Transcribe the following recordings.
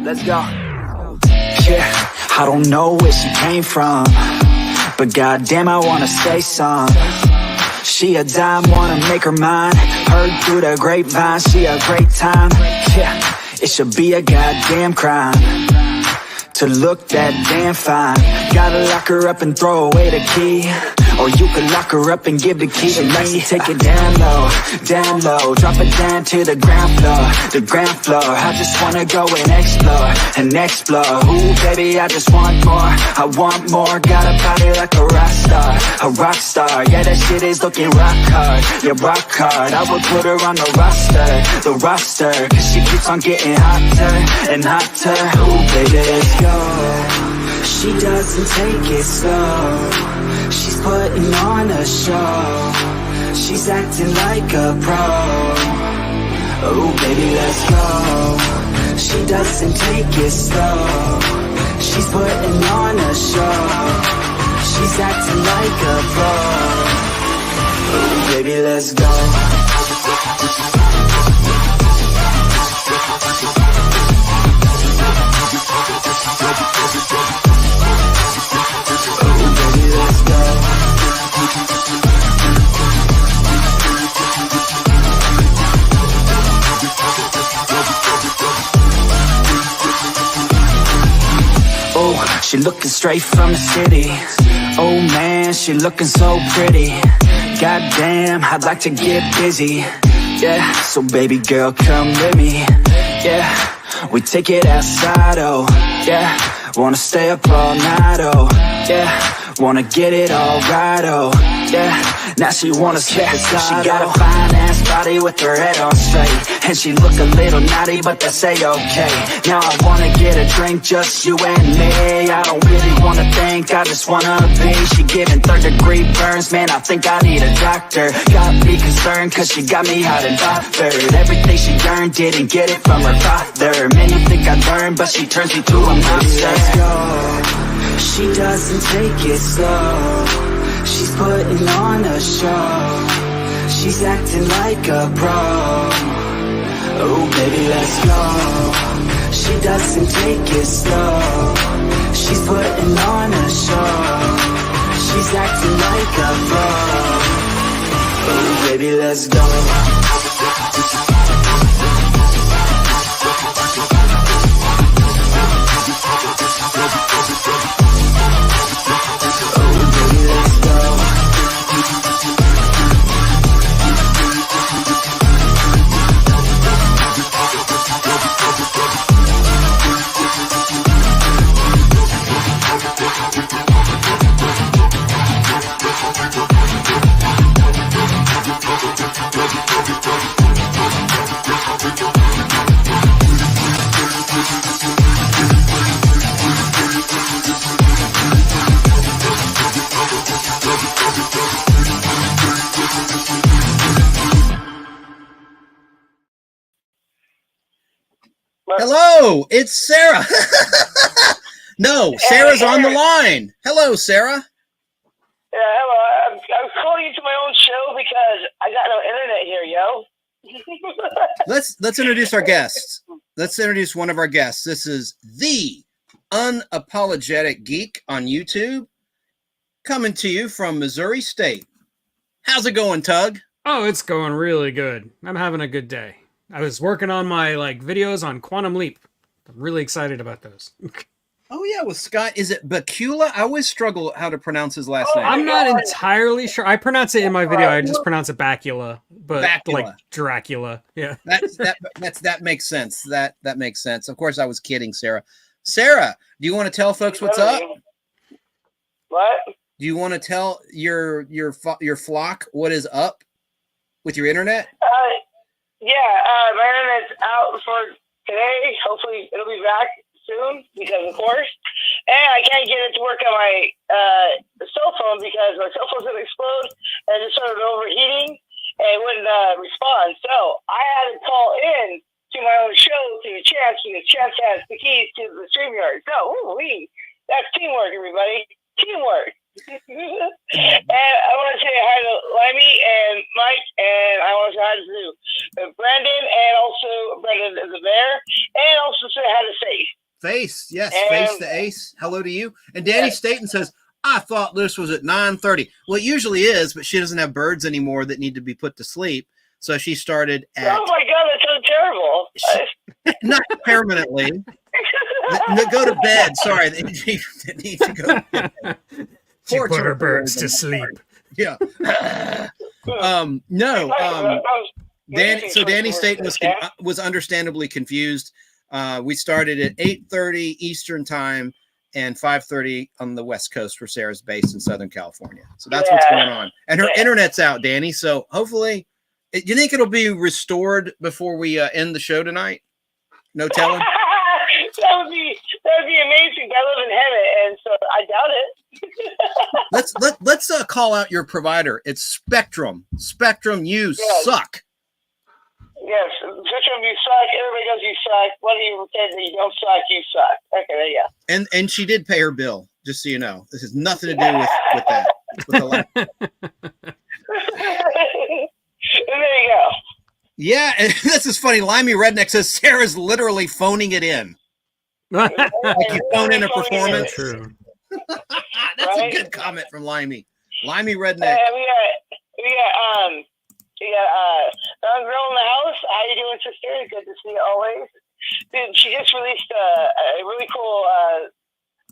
Let's go. Yeah, I don't know where she came from, but goddamn, I wanna say some. She a dime, wanna make her mine. Heard through the grapevine, she a great time. Yeah, it should be a goddamn crime to look that damn fine. Gotta lock her up and throw away the key, or you could lock her up and give the key to me. Take it down low, drop it down to the ground floor. I just wanna go and explore. Ooh, baby, I just want more. I want more, got a body like a rock star. Yeah, that shit is looking rock hard, yeah, rock hard. I would put her on the roster, cause she keeps on getting hotter and hotter. Ooh, baby, let's go. She doesn't take it slow, she's putting on a show. She's acting like a pro. Oh, baby, let's go. She doesn't take it slow, she's putting on a show. She's acting like a pro. Oh, baby, let's go. Oh, she looking straight from the city. Oh man, she looking so pretty. Goddamn, I'd like to get busy. Yeah, so baby girl, come with me. Yeah, we take it outside, oh yeah. Wanna stay up all night, oh yeah. Wanna get it all right, oh yeah. Now she wanna skip the side. She got a fine ass body with her head on straight, and she look a little naughty, but that's a-okay. Now I wanna get a drink, just you and me. I don't really wanna think, I just wanna be. She giving third-degree burns, man, I think I need a doctor. Got me concerned, cause she got me hot and bothered. Everything she earned, didn't get it from her father. Man, you think I learned, but she turns me to a monster. Let's go. She doesn't take it slow, she's putting on a show. She's acting like a pro. Oh, baby, let's go. She doesn't take it slow, she's putting on a show. She's acting like a pro. Oh, baby, let's go. Hello, it's Sarah. No, Sarah's on the line. Hello, Sarah. Yeah, hello. I'm calling you to my own show because I got no internet here, yo. Let's introduce our guests. Let's introduce one of our guests. This is the Unapologetic Geek on YouTube, coming to you from Missouri State. How's it going, Tug? Oh, it's going really good. I'm having a good day. I was working on my videos on Quantum Leap. I'm really excited about those. Oh yeah, with Scott. Is it Bakula? I always struggle how to pronounce his last name. I'm not entirely sure. I pronounce it in my video. I just pronounce it Bacula, but Bacula. like Dracula. Yeah. That makes sense. That makes sense. Of course, I was kidding, Sarah. Sarah, do you want to tell folks what's up? What? Do you want to tell your flock what is up with your internet? Yeah, my internet's out for today. Hopefully, it'll be back soon because, of course. And I can't get it to work on my cell phone because my cell phone's going to explode and it started overheating and it wouldn't respond. So I had to call in to my own show to Chance because Chance has the keys to the StreamYard. So, that's teamwork, everybody. Teamwork. And I want to say hi to Limey and Mike, and I want to say hi to Brandon, and also Brendan is a bear, and also say hi to Faith. Face, yes, And- Face the Ace. Hello to you. And Danny Staten says, I thought this was at 9:30. Well, it usually is, but she doesn't have birds anymore that need to be put to sleep. So she started at Oh my God, that's so terrible. not permanently. No, go to bed. Sorry, they need to go to bed. She Poor put her turtle. birds to sleep. Yeah. Danny Staten was understandably confused. We started at 8:30 Eastern time and 5:30 on the West Coast, where Sarah's based in Southern California. So that's what's going on. And her internet's out, Danny. So hopefully, do you think it'll be restored before we end the show tonight? No telling. that would be amazing. I live in heaven, and so I doubt it. Let's call out your provider. It's Spectrum. Spectrum, you suck. Yes, Spectrum, you suck. Everybody goes, you suck. Whether you pretend that you don't suck, you suck. Okay, there you go. And she did pay her bill, just so you know. This has nothing to do with that. With the And there you go. Yeah, and this is funny. Limey Redneck says Sarah's literally phoning it in. Like you phone in a performance. True. That's a good comment from Limey. Limey Redneck. We got Don Girl in the house. How you doing, sister? Good to see you always. Dude, she just released a really cool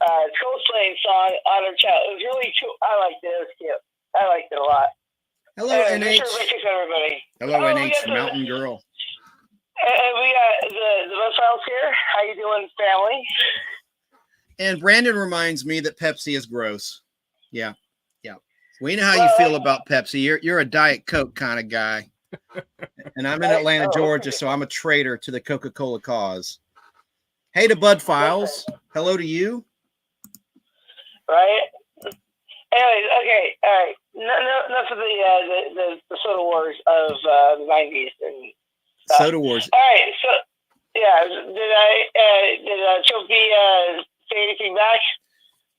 Coldplay song on her chat. It was really cool. I liked it. It was cute. I liked it a lot. Hello, NH. Everybody. Hello, NH, Mountain Girl. And we got the Buzz Files here. How you doing, family? And Brandon reminds me that Pepsi is gross. Yeah. We know how you feel about Pepsi. You're a Diet Coke kind of guy. And I'm in Atlanta, Georgia, so I'm a traitor to the Coca-Cola cause. Hey to Bud Files. Hello to you. Right? Anyways, okay, all right. Enough of the soda wars of the 90s and stuff. Soda wars. All right, so yeah, did Chopi say anything back?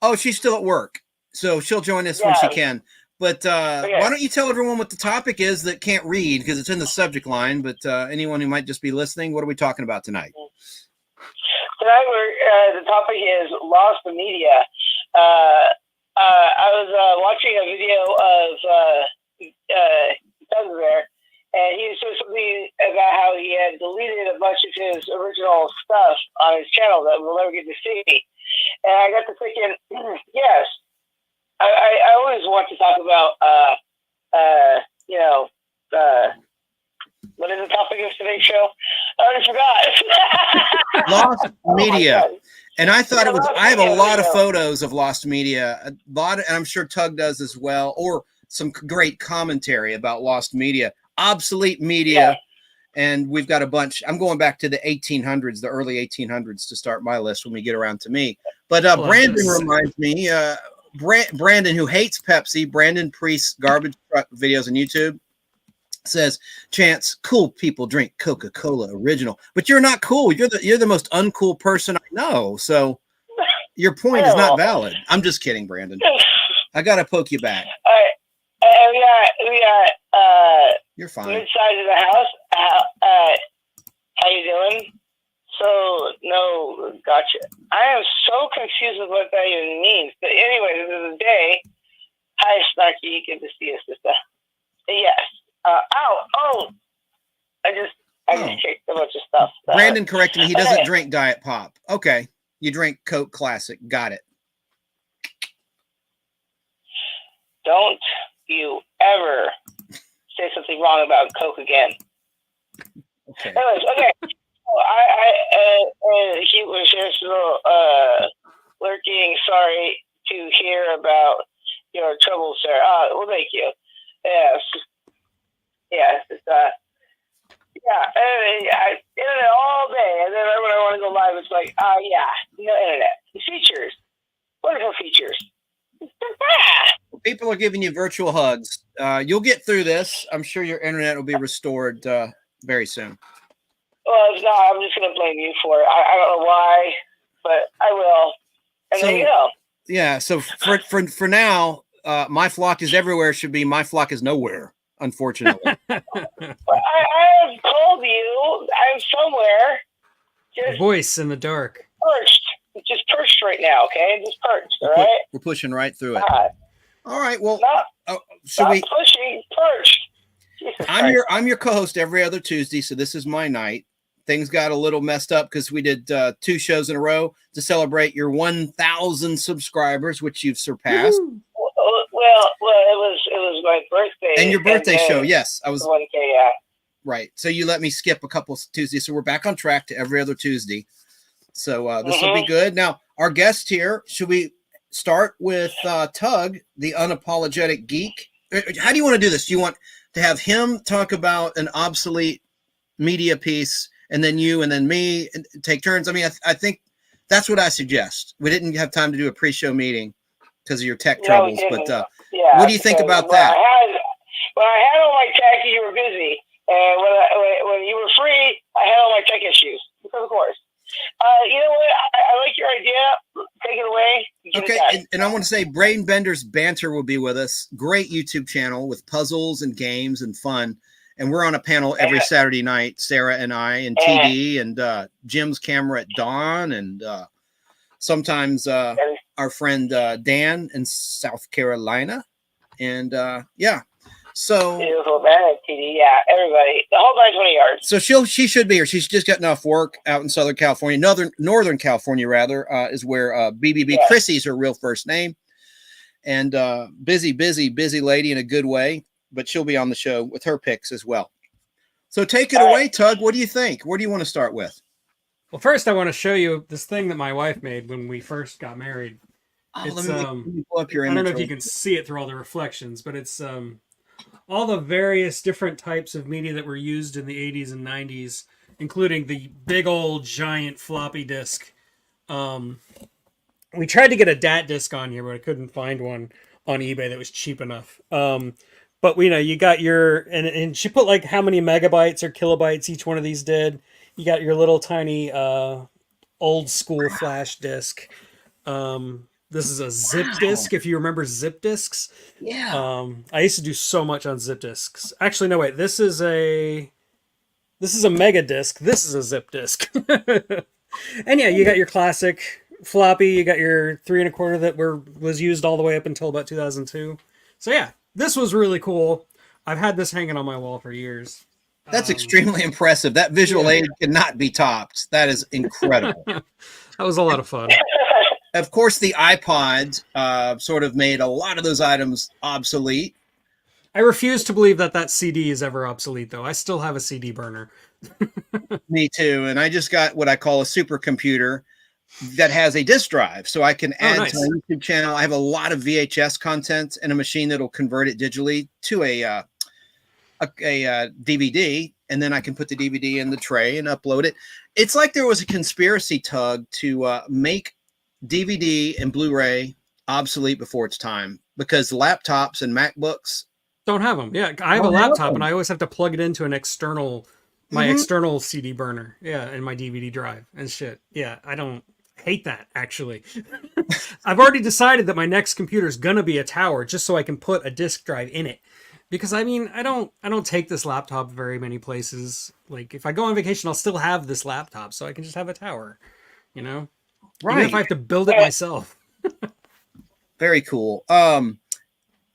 Oh, she's still at work, so she'll join us when she can. But why don't you tell everyone what the topic is that can't read, because it's in the subject line, but anyone who might just be listening, what are we talking about tonight? Tonight, the topic is lost media. I was watching a video of Doug there, and he said something about how he had deleted a bunch of his original stuff on his channel that we'll never get to see. And I got to thinking, yes, I always want to talk about, what is the topic of today's show? I already forgot. Lost media. Oh, and I thought it was, Lost I have a media, lot of yeah. photos of lost media, a lot, and I'm sure Tug does as well, or some great commentary about lost media, obsolete media. Yeah. And we've got a bunch. I'm going back to the 1800s, the early 1800s to start my list when we get around to me. But Brandon reminds me, Brandon, who hates Pepsi, Brandon Priest's garbage truck videos on YouTube, says, Chance, cool people drink Coca-Cola original, but you're not cool. You're the most uncool person I know. So your point is not valid. I'm just kidding, Brandon. I got to poke you back. All right. We got You're fine. inside of the house. How you doing? So, no, gotcha. I am so confused with what that even means. But anyway, this is a day. Hi, Snarky. Good to see you, sister. Yes. I just kicked a bunch of stuff. Brandon corrected me. He doesn't drink Diet Pop. Okay. You drink Coke Classic. Got it. Don't you ever say something wrong about Coke again. Okay. Anyways, okay. He was just a little lurking. Sorry to hear about your trouble, sir. Well, thank you. Yes. It's internet all day, and then when I want to go live, it's like, no internet. Features, wonderful features. People are giving you virtual hugs. You'll get through this. I'm sure your internet will be restored very soon. Well, if not, I'm just going to blame you for it. I don't know why, but I will. And there you go. Yeah. So for now, my flock is everywhere should be my flock is nowhere. Unfortunately. I have told you I'm somewhere. A Just voice in the dark. perched. It's just perched right now, okay? Just perched, all right? We're pushing right through it. God. All right. Well, Not, should not we? pushing, perched. Jesus Christ. I'm your co-host every other Tuesday, so this is my night. Things got a little messed up because we did 2 shows in a row to celebrate your 1,000 subscribers, which you've surpassed. Woo! Well, it was my birthday. And your birthday then show, yes, I was 1K, yeah. right. So you let me skip a couple Tuesdays, so we're back on track to every other Tuesday. So this will be good. Now, our guest here, should we start with Tug, the unapologetic geek? How do you want to do this? Do you want to have him talk about an obsolete media piece, and then you, and then me, and take turns? I mean, I think that's what I suggest. We didn't have time to do a pre-show meeting because of your tech troubles, but yeah, what do you think about that? When I had all my tech, you were busy, and when you were free, I had all my tech issues. Of course. You know what? I like your idea. Take it away. Okay, and I want to say Brain Bender's Banter will be with us. Great YouTube channel with puzzles and games and fun. And we're on a panel every Saturday night, Sarah and I, and TD, and Jim's camera at dawn, and sometimes our friend Dan in South Carolina. And yeah. So beautiful man, TD, yeah, everybody, the whole 920 yards. So she should be here. She's just gotten off work out in Southern California, Northern California rather, is where BBB Chrissy's her real first name, and busy lady in a good way. But she'll be on the show with her picks as well. So take it away, Tug. What do you think? Where do you want to start with? Well, first I want to show you this thing that my wife made when we first got married. Let It's me pull up your I don't know if inventory. you can see it through all the reflections, but it's all the various different types of media that were used in the 80s and 90s, including the big old giant floppy disk. We tried to get a DAT disk on here, but I couldn't find one on eBay that was cheap enough. But you got your, and she put like how many megabytes or kilobytes each one of these did. You got your little tiny old school flash disk. This is a zip disk, if you remember zip disks. Yeah. I used to do so much on zip disks. Actually, no, wait. This is a mega disk. This is a zip disk. And yeah, you got your classic floppy. You got your 3 1/4 that was used all the way up until about 2002. So yeah, this was really cool. I've had this hanging on my wall for years. That's extremely impressive. That visual aid cannot be topped. That is incredible. That was a lot of fun. Of course, the iPod sort of made a lot of those items obsolete. I refuse to believe that CD is ever obsolete, though. I still have a CD burner. Me too. And I just got what I call a supercomputer that has a disk drive. So I can add to my YouTube channel. I have a lot of VHS content and a machine that'll convert it digitally to a DVD. And then I can put the DVD in the tray and upload it. It's like there was a conspiracy, Tug, to make DVD and Blu-ray obsolete before its time, because laptops and MacBooks don't have them. Yeah, I have a laptop and I always have to plug it into an external, external CD burner. Yeah, and my DVD drive and shit. Yeah, I don't hate that, actually. I've already decided that my next computer is gonna be a tower, just so I can put a disk drive in it. Because I mean, I don't take this laptop very many places. Like if I go on vacation, I'll still have this laptop, so I can just have a tower. You know. Right. Even if I have to build it myself. Very cool. And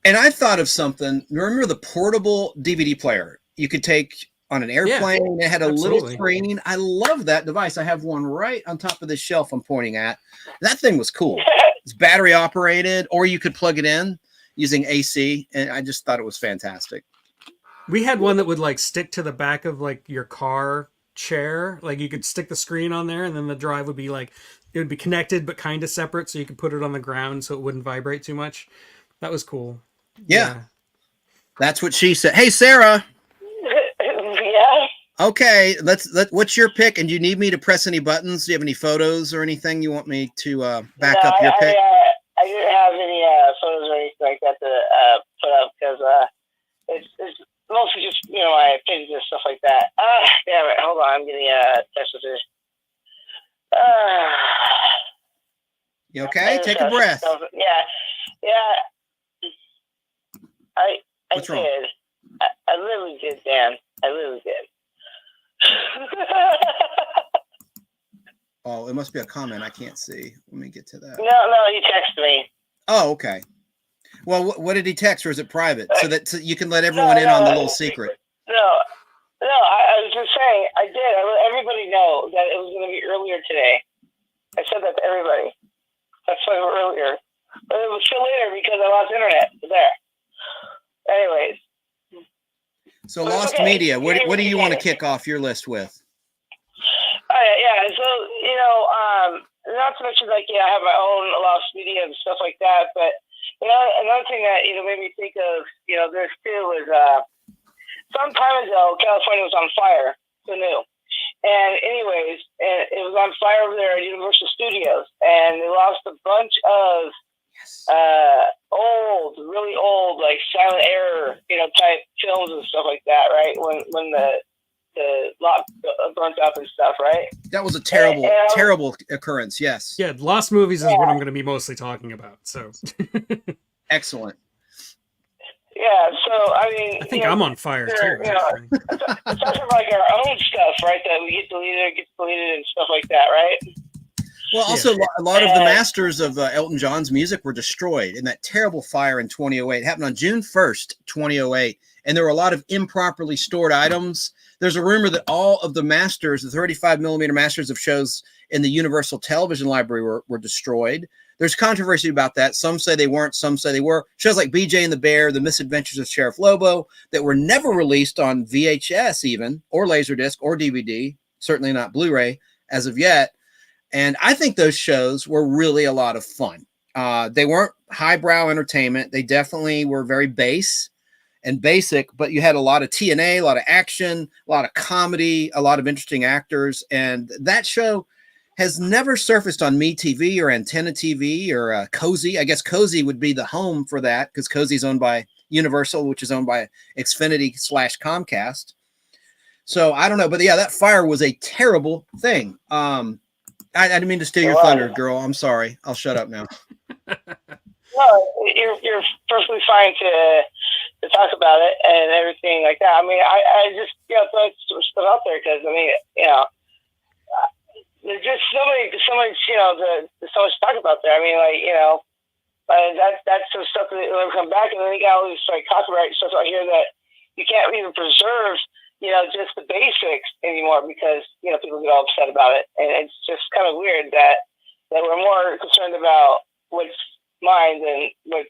I thought of something. Remember the portable DVD player you could take on an airplane? It had a little screen. I love that device. I have one right on top of the shelf I'm pointing at. That thing was cool. It's battery operated, or you could plug it in using AC. And I just thought it was fantastic. We had one that would like stick to the back of like your car chair. Like you could stick the screen on there, and then the drive would be like, it would be connected but kind of separate, so you could put it on the ground so it wouldn't vibrate too much. That was cool. Yeah. That's what she said. Hey, Sarah. Yeah. Okay, what's your pick? And do you need me to press any buttons? Do you have any photos or anything you want me to back up your pick? I didn't have any photos or anything like that to put up, because it's mostly just my opinions and stuff like that. Damn it! Hold on, I'm getting a text message. You okay? Take a breath. Yeah. What's wrong? Did. I literally did, Dan. I literally did. Oh, it must be a comment. I can't see. Let me get to that. No, he texted me. Oh, okay. Well, what did he text, or is it private? So you can let everyone in on the little secret. No, I was just saying, I did. I let everybody know that it was going to be earlier today. I said that to everybody. That's why we're earlier. But it was still later because I lost internet there. Anyways. So Lost Media, what do you want to kick off your list with? Yeah, so, not so much as I have my own Lost Media and stuff like that, but, another thing that, made me think of, this too was, some time ago, California was on fire. Who knew? And anyways, it was on fire over there at Universal Studios, and they lost a bunch of really old, like silent era, type films and stuff like that, right? When the lot burnt up and stuff, right? That was a terrible occurrence. Yes. Yeah, Lost Movies is what I'm going to be mostly talking about. So excellent. Yeah, so I think I'm on fire too. It's also like our own stuff, right? That we get deleted and stuff like that, right? Well, also a lot of the masters of Elton John's music were destroyed in that terrible fire in 2008. It happened on June 1st, 2008, and there were a lot of improperly stored items. There's a rumor that all of the masters, the 35 millimeter masters of shows in the Universal Television Library were destroyed. There's controversy about that. Some say they weren't, some say they were. Shows like BJ and the Bear, The Misadventures of Sheriff Lobo, that were never released on VHS even, or Laserdisc, or DVD, certainly not Blu-ray as of yet. And I think those shows were really a lot of fun. They weren't highbrow entertainment. They definitely were very base and basic, but you had a lot of TNA, a lot of action, a lot of comedy, a lot of interesting actors. And that show has never surfaced on MeTV or Antenna TV or Cozy. I guess Cozy would be the home for that because Cozy's owned by Universal, which is owned by Xfinity/Comcast. So I don't know, but yeah, that fire was a terrible thing. I didn't mean to steal your thunder, girl. I'm sorry. I'll shut up now. No, you're perfectly fine to talk about it and everything like that. I mean, I just throw stuff out there because there's just so much there's so much to talk about there. I mean, that's some stuff that will come back, and then you got all this like copyright stuff out here that you can't even preserve. Just the basics anymore because, people get all upset about it. And it's just kind of weird that we're more concerned about what's mine than what's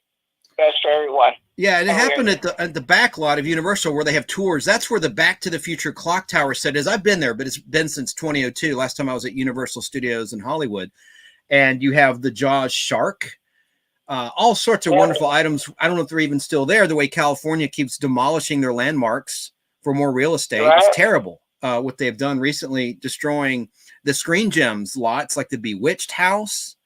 best for everyone. Yeah, and it happened at the back lot of Universal where they have tours. That's where the Back to the Future clock tower set is. I've been there, but it's been since 2002. Last time I was at Universal Studios in Hollywood. And you have the Jaws shark, all sorts of wonderful items. I don't know if they're even still there, the way California keeps demolishing their landmarks for more real estate. Right. It's terrible what they've done recently, destroying the Screen Gems lots like the Bewitched house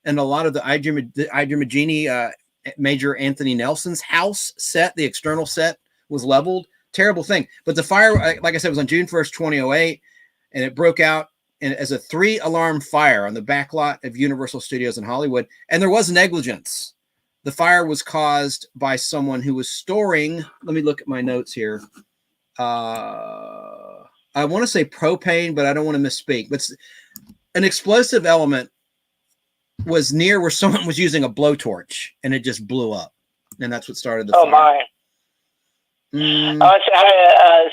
and a lot of the Idrimagini, Major Anthony Nelson's house set. The external set was leveled. Terrible thing. But the fire, like I said, was on June 1st, 2008, and it broke out as a 3-alarm fire on the back lot of Universal Studios in Hollywood. And there was negligence. The fire was caused by someone who was storing, let me look at my notes here. I want to say propane, but I don't want to misspeak. But an explosive element was near where someone was using a blowtorch, and it just blew up, and that's what started the fire. Oh my! I want to say hi to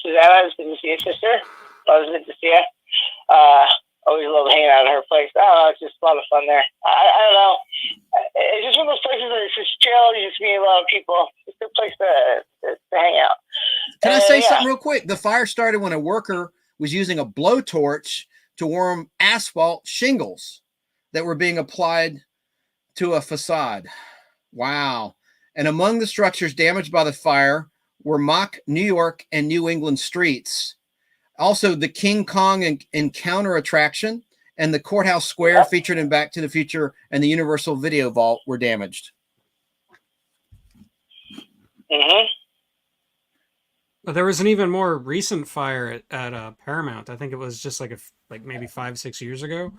Susanna. It's good to see you, sister. Always good to see you. Always love hanging out at her place. I don't know, it's just a lot of fun there. I don't know. It's just one of those places where it's just chill. You just meet a lot of people. It's a good place to hang out. Can I say something real quick? The fire started when a worker was using a blowtorch to warm asphalt shingles that were being applied to a facade. Wow. And among the structures damaged by the fire were mock New York and New England streets. Also, the King Kong Encounter attraction and the Courthouse Square featured in Back to the Future and the Universal Video Vault were damaged. Mm-hmm. But there was an even more recent fire at Paramount. I think it was just like maybe 5-6 years ago.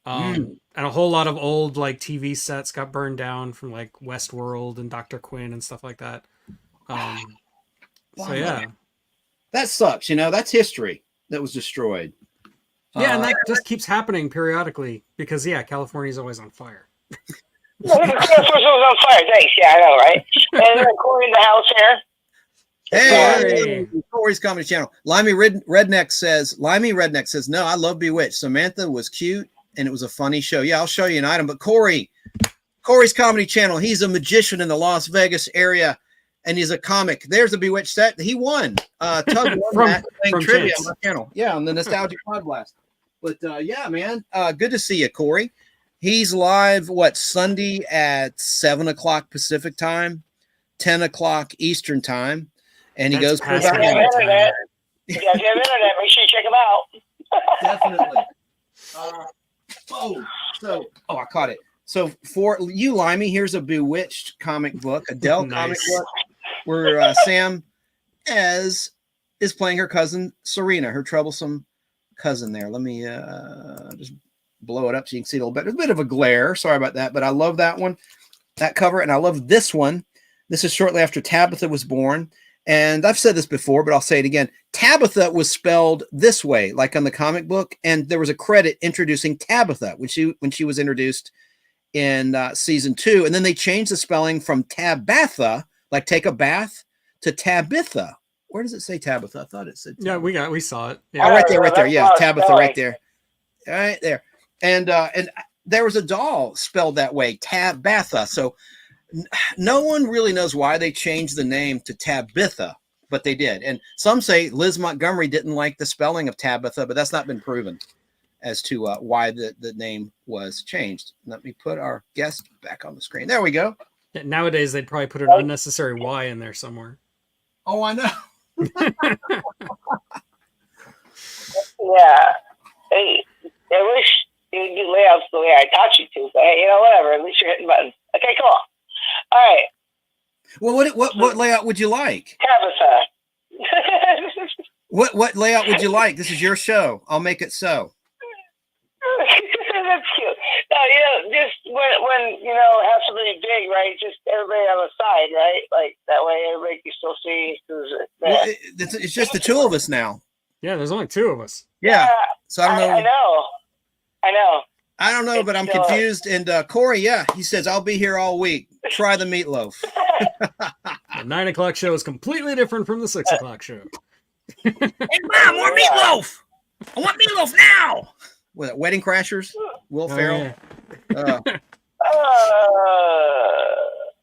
And a whole lot of old like TV sets got burned down from like Westworld and Dr. Quinn and stuff like that. So yeah. That sucks, that's history that was destroyed. Yeah, and that just keeps happening periodically because California's always on fire. Yeah, first one was on fire. Thanks. Yeah, I know, right? And then Corey in the house here. Hey, Corey's Comedy Channel. Limey Redneck says, no, I love Bewitched. Samantha was cute and it was a funny show. Yeah, I'll show you an item. But Corey's Comedy Channel, he's a magician in the Las Vegas area and he's a comic. There's a Bewitched set. He won. Tug won that playing trivia on my channel. Yeah, on the Nostalgic Pod Blast. But yeah, man, good to see you, Corey. He's live, Sunday at 7 o'clock Pacific time, 10 o'clock Eastern time. And he goes for about an hour. You guys have internet. Make sure you check him out. Definitely. I caught it. So for you, Limey, here's a Bewitched comic book, a Dell comic book, where Sam is playing her cousin Serena, her troublesome cousin. There, let me just blow it up so you can see a little bit. There's a bit of a glare. Sorry about that, but I love that one, that cover, and I love this one. This is shortly after Tabitha was born. And I've said this before, but I'll say it again. Tabitha was spelled this way, like on the comic book. And there was a credit introducing Tabitha when she was introduced in season 2. And then they changed the spelling from Tabatha, like take a bath, to Tabitha. Where does it say Tabitha? I thought it said Tabitha. Yeah, we saw it. Yeah. Oh, right there. Yeah, Tabitha right there. Right there. And there was a doll spelled that way, Tabatha. So no one really knows why they changed the name to Tabitha, but they did. And some say Liz Montgomery didn't like the spelling of Tabitha, but that's not been proven as to why the name was changed. Let me put our guest back on the screen. There we go. Yeah, nowadays, they'd probably put an unnecessary Y in there somewhere. Oh, I know. Yeah. Hey, I wish you would do layouts the way I taught you to, but hey, whatever. At least you're hitting buttons. Okay, cool. All right. Well, what layout would you like? Tabitha. What layout would you like? This is your show. I'll make it so. That's cute. No, just when it has to be big, right? Just everybody on the side, right? Like that way, everybody can still see who's there. Well, it's just the two of us now. Yeah, there's only 2 of us. Yeah. So I don't know. I know. I don't know, but I'm confused. And Corey, he says, I'll be here all week. Try the meatloaf. The 9 o'clock show is completely different from the 6 o'clock show. Hey, Mom, more meatloaf. I want meatloaf now. What, Wedding Crashers? Will Ferrell? Yeah.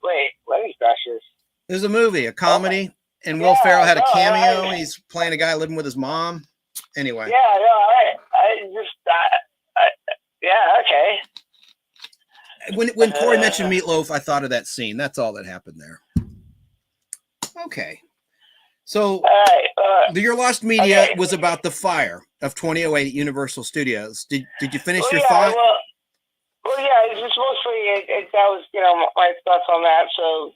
Wait, Wedding Crashers. There's a movie, a comedy, and Will Ferrell had a cameo. He's playing a guy living with his mom. Anyway. Yeah, no, yeah, okay. When Corey mentioned meatloaf, I thought of that scene. That's all that happened there. Okay. So your Lost Media was about the fire of 2008 at Universal Studios. Did you finish your thought? Well, yeah, it's just mostly that was my thoughts on that. So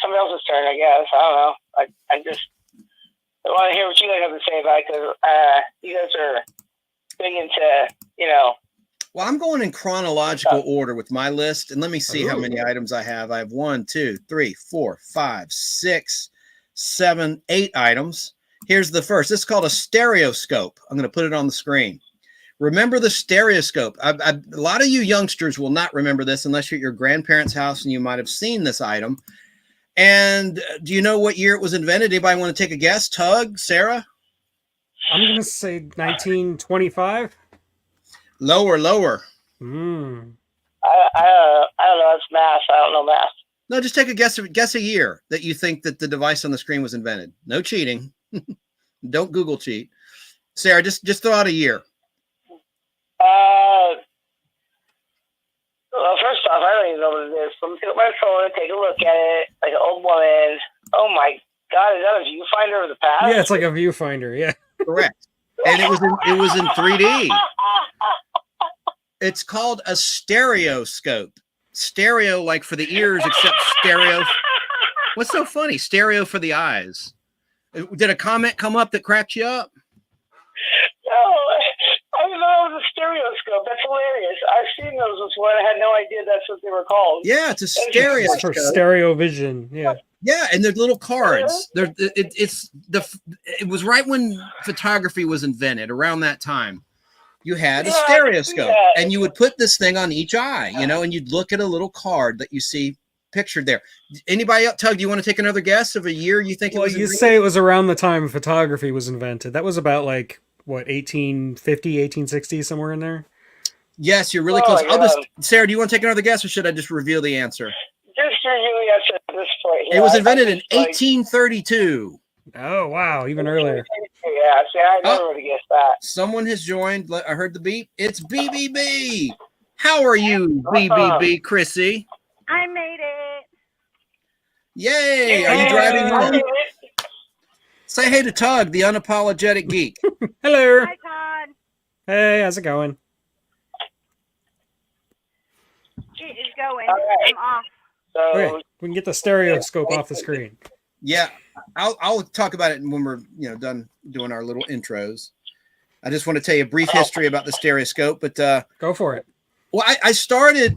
somebody else's turn, I guess. I don't know. I just want to hear what you guys have to say about it because you guys are big into Well, I'm going in chronological order with my list, and let me see how many items I have. I have 1, 2, 3, 4, 5, 6, 7, 8 items. Here's the first. This is called a stereoscope. I'm going to put it on the screen. Remember the stereoscope. A lot of you youngsters will not remember this unless you're at your grandparents' house and you might have seen this item. And do you know what year it was invented? Anybody want to take a guess? Tug, Sarah? I'm going to say 1925. Lower. I don't know. It's math. I don't know math. No, just take a guess a year that you think that the device on the screen was invented. No cheating. Don't Google cheat. Sarah, just throw out a year. Well, first off, I don't even know what it is. So I'm going to pick up my phone and take a look at it like an old woman. Oh my God, is that a viewfinder of the past? Yeah, it's like a viewfinder. Yeah. Correct. And it was in 3D. It's called a stereoscope. Stereo, like for the ears, except stereo. What's so funny? Stereo for the eyes. Did a comment come up that cracked you up? No, I didn't know it was a stereoscope. That's hilarious. I've seen those before. I had no idea that's what they were called. Yeah, it's a stereo. It's for stereo vision. Yeah. Yeah, and they're little cards. It was right when photography was invented, around that time. you had a Yeah, I can see stereoscope, that. and you would put this thing on each eye, and you'd look at a little card that you see pictured there. Anybody else? Tug, do you want to take another guess of a year you think it Well, was you invented? say it was around the time photography was invented. That was about like what 1850, 1860, somewhere in there. Yes, you're really Oh, close. yeah. Sarah, do you want to take another guess, or should I just reveal the answer? Just for you, yes, at this point. It was invented I in just, like, 1832. Oh wow, even earlier. Yeah, see, I never would have guessed that. Someone has joined. I heard the beep. It's BBB. How are you, BBB, Chrissy? I made it. Yay! Are you Hey, driving I home? did it. Say hey to Tug, the unapologetic geek. Hello. Hi, Todd. Hey, how's it going? It is going. All right. I'm off. So, Okay, we can get the stereoscope off the screen. Yeah, I'll talk about it when we're done doing our little intros. I just want to tell you a brief history about the stereoscope, but Go for it. well, I started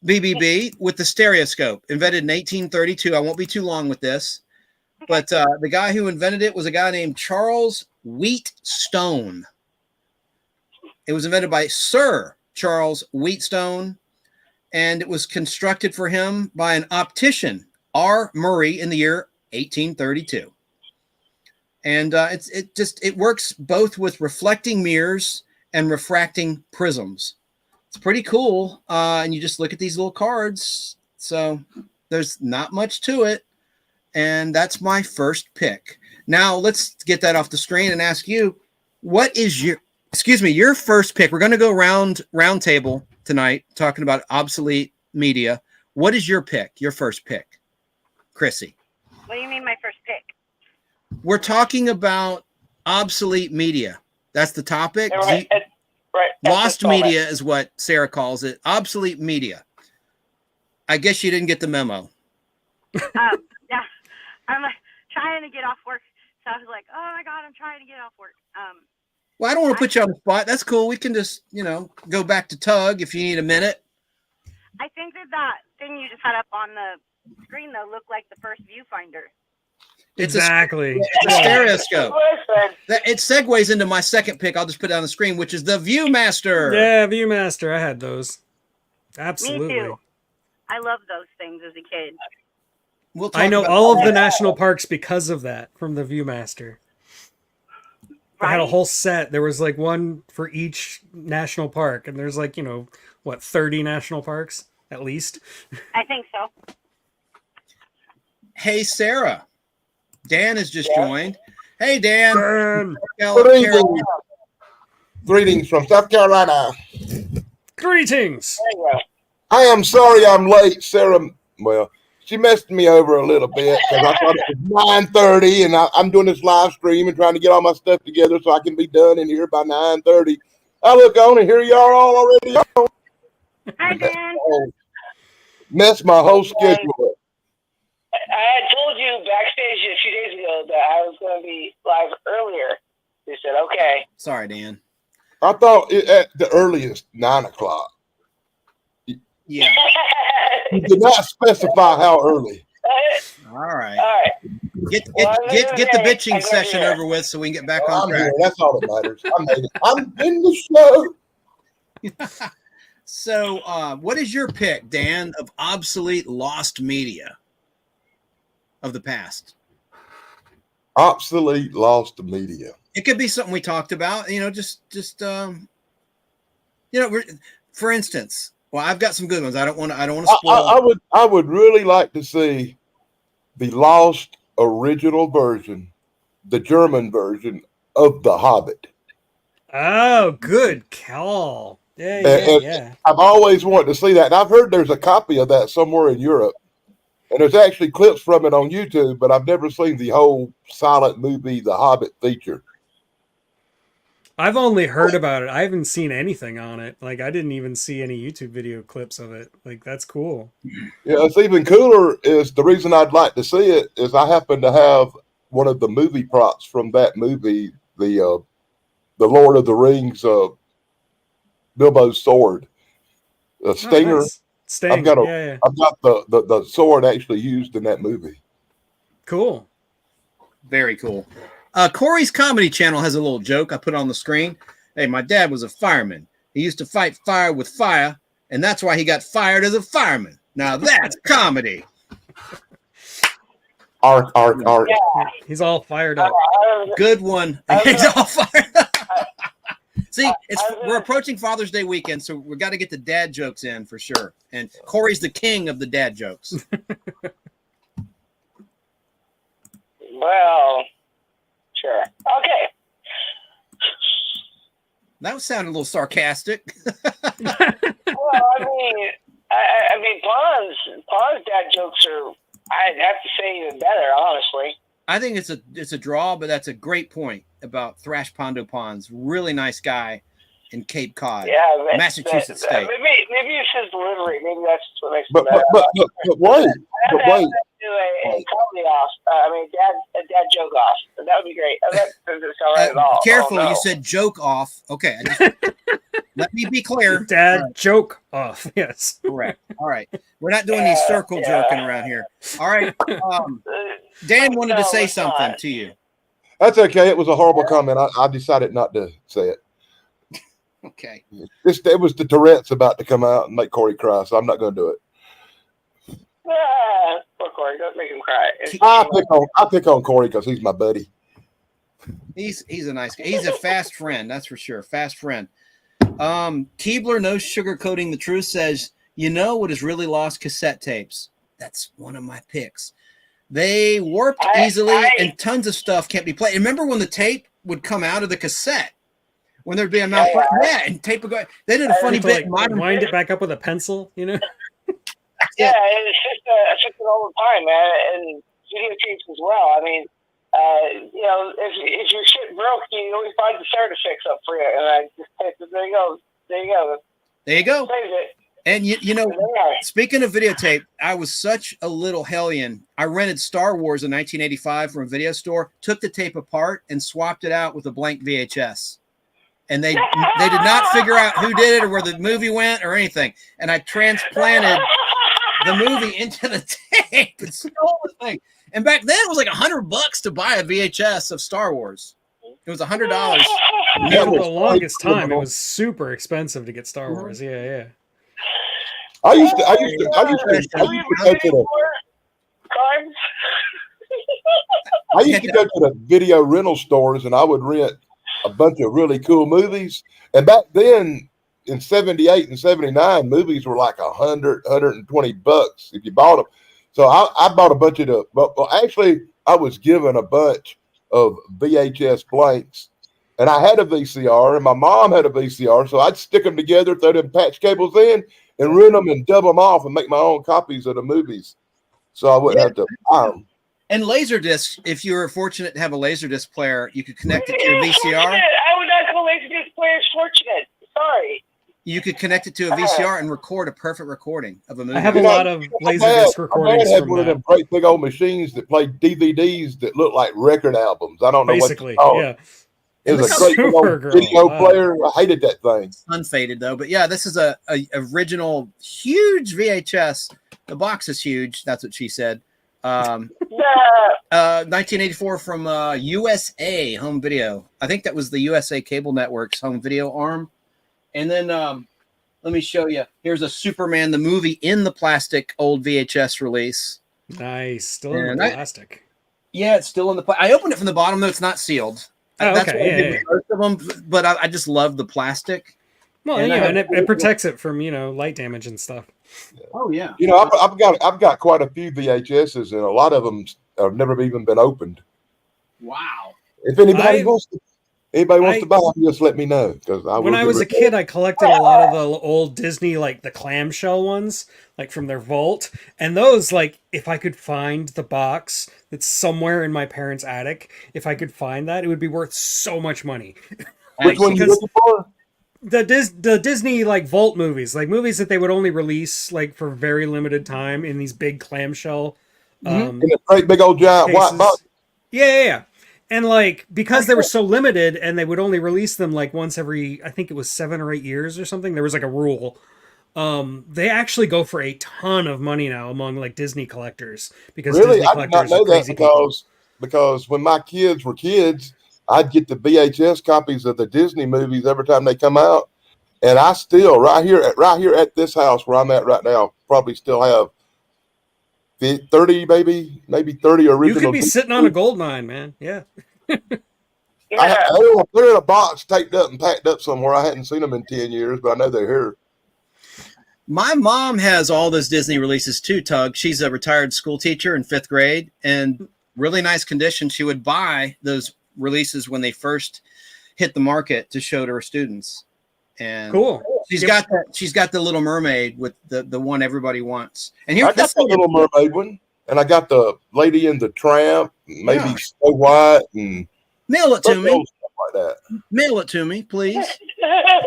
BBB with the stereoscope, invented in 1832. I won't be too long with this, but the guy who invented it was a guy named Charles Wheatstone. It was invented by Sir Charles Wheatstone, and it was constructed for him by an optician, R. Murray, in the year 1832. And it works both with reflecting mirrors and refracting prisms. It's pretty cool. And you just look at these little cards. So there's not much to it. And that's my first pick. Now let's get that off the screen and ask you, what is your first pick? We're going to go round table tonight talking about obsolete media. What is your pick? Your first pick, Chrissy? What do you mean, my first pick? We're talking about obsolete media. That's the topic. right, right, at Lost this moment. media is what Sarah calls it. Obsolete media. I guess you didn't get the memo. Yeah, I'm trying to get off work, so I was like, oh my god, I'm trying to get off work. Well, I don't want to put you on the spot. That's cool. We can just, go back to Tug if you need a minute. I think that thing you just had up on the screen though looked like the first viewfinder. Exactly. It's a stereoscope. Listen, It segues into my second pick. I'll just put it on the screen, which is the Viewmaster. Yeah, Viewmaster. I had those. Me Absolutely. too. I loved those things as a kid. We'll talk I know about all of the that. national parks because of that from the Viewmaster. I had a Right? whole set. There was like one for each national park, and there's like 30 national parks at least. I think so. Hey, Sarah. Dan has just joined. Hey, Dan. Dan, Good evening. Greetings from South Carolina. greetings. there you go. I am sorry I'm late, Sarah. Well, she messed me over a little bit because I thought it was 9:30, and I'm doing this live stream and trying to get all my stuff together so I can be done in here by 9:30. I look on and here you are all already on. Hi, Dan. Messed my whole schedule up. I had told you backstage a few days ago that I was going to be live earlier. You said, okay. Sorry, Dan. I thought it at the earliest 9 o'clock. Yeah. You did not specify how early. All right. All right. Get Well, the I bitching got session you. over with so we can get back on I'm track. here. That's all that matters. I made it. I'm in the show. So, what is your pick, Dan, of obsolete lost media of the past? Obsolete lost media. It could be something we talked about, for instance. Well, I've got some good ones. I don't want to spoil. I would really like to see the lost original version, the German version of The Hobbit. Oh, good call. Yeah, And- yeah. I've always wanted to see that. And I've heard there's a copy of that somewhere in Europe. And there's actually clips from it on YouTube, but I've never seen the whole silent movie, The Hobbit feature. I've only heard about it. I haven't seen anything on it. Like, I didn't even see any YouTube video clips of it. Like, that's cool. Yeah, it's even cooler is the reason I'd like to see it is I happen to have one of the movie props from that movie, the Lord of the Rings, Bilbo's sword, the stinger. Oh, nice. Sting. I've got a- yeah. I've got the sword actually used in that movie. Cool. Very cool. Corey's comedy channel has a little joke I put on the screen. Hey, my dad was a fireman. He used to fight fire with fire, and that's why he got fired as a fireman. Now that's comedy. Ark. He's all fired up. Good one. He's all fired up. See, we're approaching Father's Day weekend, so we got to get the dad jokes in for sure. And Corey's the king of the dad jokes. Well, sure. Okay. That sounded a little sarcastic. Well, I mean, Pawn's dad jokes are, I'd have to say, even better, honestly. I think it's a draw, but that's a great point about Thrash Pondo Pons. Really nice guy in Cape Cod, Yeah, Massachusetts State. Maybe it's his delivery. Maybe that's what makes But it better. wait. I'd But have wait. to do a comedy off. A dad joke off. That would be great. That doesn't sound right at all. Careful, Oh, no. you said joke off. Okay, let me be clear. Dad joke off. Yes. Correct. All right, we're not doing these circle jerking around here. All right, Dan wanted to say something to you. That's okay. It was a horrible comment. I decided not to say it. Okay. It was the Tourette's about to come out and make Corey cry, so I'm not going to do it. Poor Corey, don't make him cry. I pick on Corey because he's my buddy. He's a nice guy. He's a fast friend, that's for sure. Fast friend. Keebler, no sugarcoating the truth, says, you know what has really lost cassette tapes? That's one of my picks. They warped easily and tons of stuff can't be played. Remember when the tape would come out of the cassette? When there'd be a malfunction? Yeah, and tape would go. They did a funny bit. Like, wind it back up with a pencil, you know? Yeah, it's just all the time, man, and videotapes as well. I mean, if your shit broke, you always find the Sarah to fix up for you. And I just there you go. There you go. Save it. And you know, speaking of videotape, I was such a little hellion. I rented Star Wars in 1985 from a video store, took the tape apart, and swapped it out with a blank VHS. And they did not figure out who did it or where the movie went or anything. And I transplanted the movie into the tape and stole the thing. And back then it was like $100 to buy a VHS of Star Wars. It was $100. Yeah, for the longest time, it was super expensive to get Star Wars. Yeah. I used to go to the Crimes? I used to go to the video rental stores and I would rent a bunch of really cool movies. And back then in 78 and 79, movies were like $120 if you bought them. So I bought a bunch of the, well, actually I was given a bunch of VHS blanks and I had a VCR and my mom had a VCR. So I'd stick them together, throw them patch cables in and rent them and dub them off and make my own copies of the movies. So I wouldn't have to buy them. And Laserdisc, if you were fortunate to have a Laserdisc player, you could connect it to your VCR. Fortunate. I would not call Laserdisc players fortunate. Sorry. You could connect it to a VCR and record a perfect recording of a movie. I have a lot of Laserdisc recordings my dad had from one of that. them great big old machines that played DVDs that looked like record albums. I don't know Basically, what it's called. yeah. It was a great big old Supergirl. video Wow. player. I hated that thing. Unfaded though, but yeah, this is a original huge VHS. The box is huge. That's what she said. 1984 from USA Home Video. I think that was the USA Cable Network's home video arm. And then let me show you. Here's a Superman the movie in the plastic old VHS release. Nice. Still in And the plastic. Yeah, it's still in the. I opened it from the bottom though; it's not sealed. Oh, That's okay. what I did Yeah. with most of them, but I just love the plastic. Well, And I yeah, have- and it protects it from light damage and stuff. Oh yeah. You know, I've got quite a few VHSs, and a lot of them have never even been opened. Wow. If anybody I- wants to buy them, just let me know. Because When I was a kid, I collected a lot of the old Disney, like the clamshell ones, like from their vault. And those, like, if I could find the box that's somewhere in my parents' attic, if I could find that, it would be worth so much money. Which one you because- looking for? The Disney like vault movies, like movies that they would only release like for very limited time in these big clamshell In a great big old giant white cases. box. Yeah. And like because they were so limited and they would only release them like once every, I think it was 7 or 8 years or something. There was like a rule. They actually go for a ton of money now among like Disney collectors because Really, Disney I did not collectors know are that crazy people. because when my kids were kids, I'd get the VHS copies of the Disney movies every time they come out, and I still right here at this house where I'm at right now probably still have 30, maybe 30 original. You could be sitting on a gold mine, man. Yeah. They're in a box taped up and packed up somewhere. I hadn't seen them in 10 years, but I know they're here. My mom has all those Disney releases too, Tug. She's a retired school teacher in 5th grade, and really nice condition. She would buy those releases when they first hit the market to show to her students. And cool. She's got the Little Mermaid with the one everybody wants. And I got the Little Mermaid one, and I got the Lady and the Tramp, maybe Snow White, and mail it to me. Stuff like that. Mail it to me, please.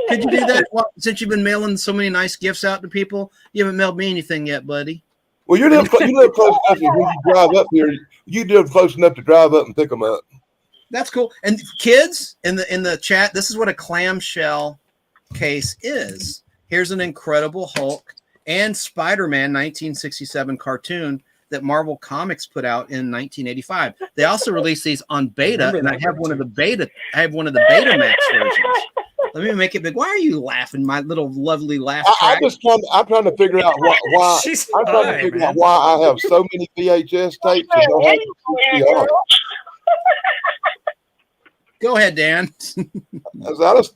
Could you do that? Well, since you've been mailing so many nice gifts out to people, you haven't mailed me anything yet, buddy. Well, you live close enough when you drive up here. You live close enough to drive up and pick them up. That's cool. And kids in the chat, this is what a clamshell case is. Here's an Incredible Hulk and Spider-Man 1967 cartoon that Marvel Comics put out in 1985. They also released these on beta, and I have one of the Betamax versions. Let me make it big. Why are you laughing, my little lovely laugh track? I'm trying to figure out why I have so many VHS tapes and don't have VCR. Go ahead, Dan.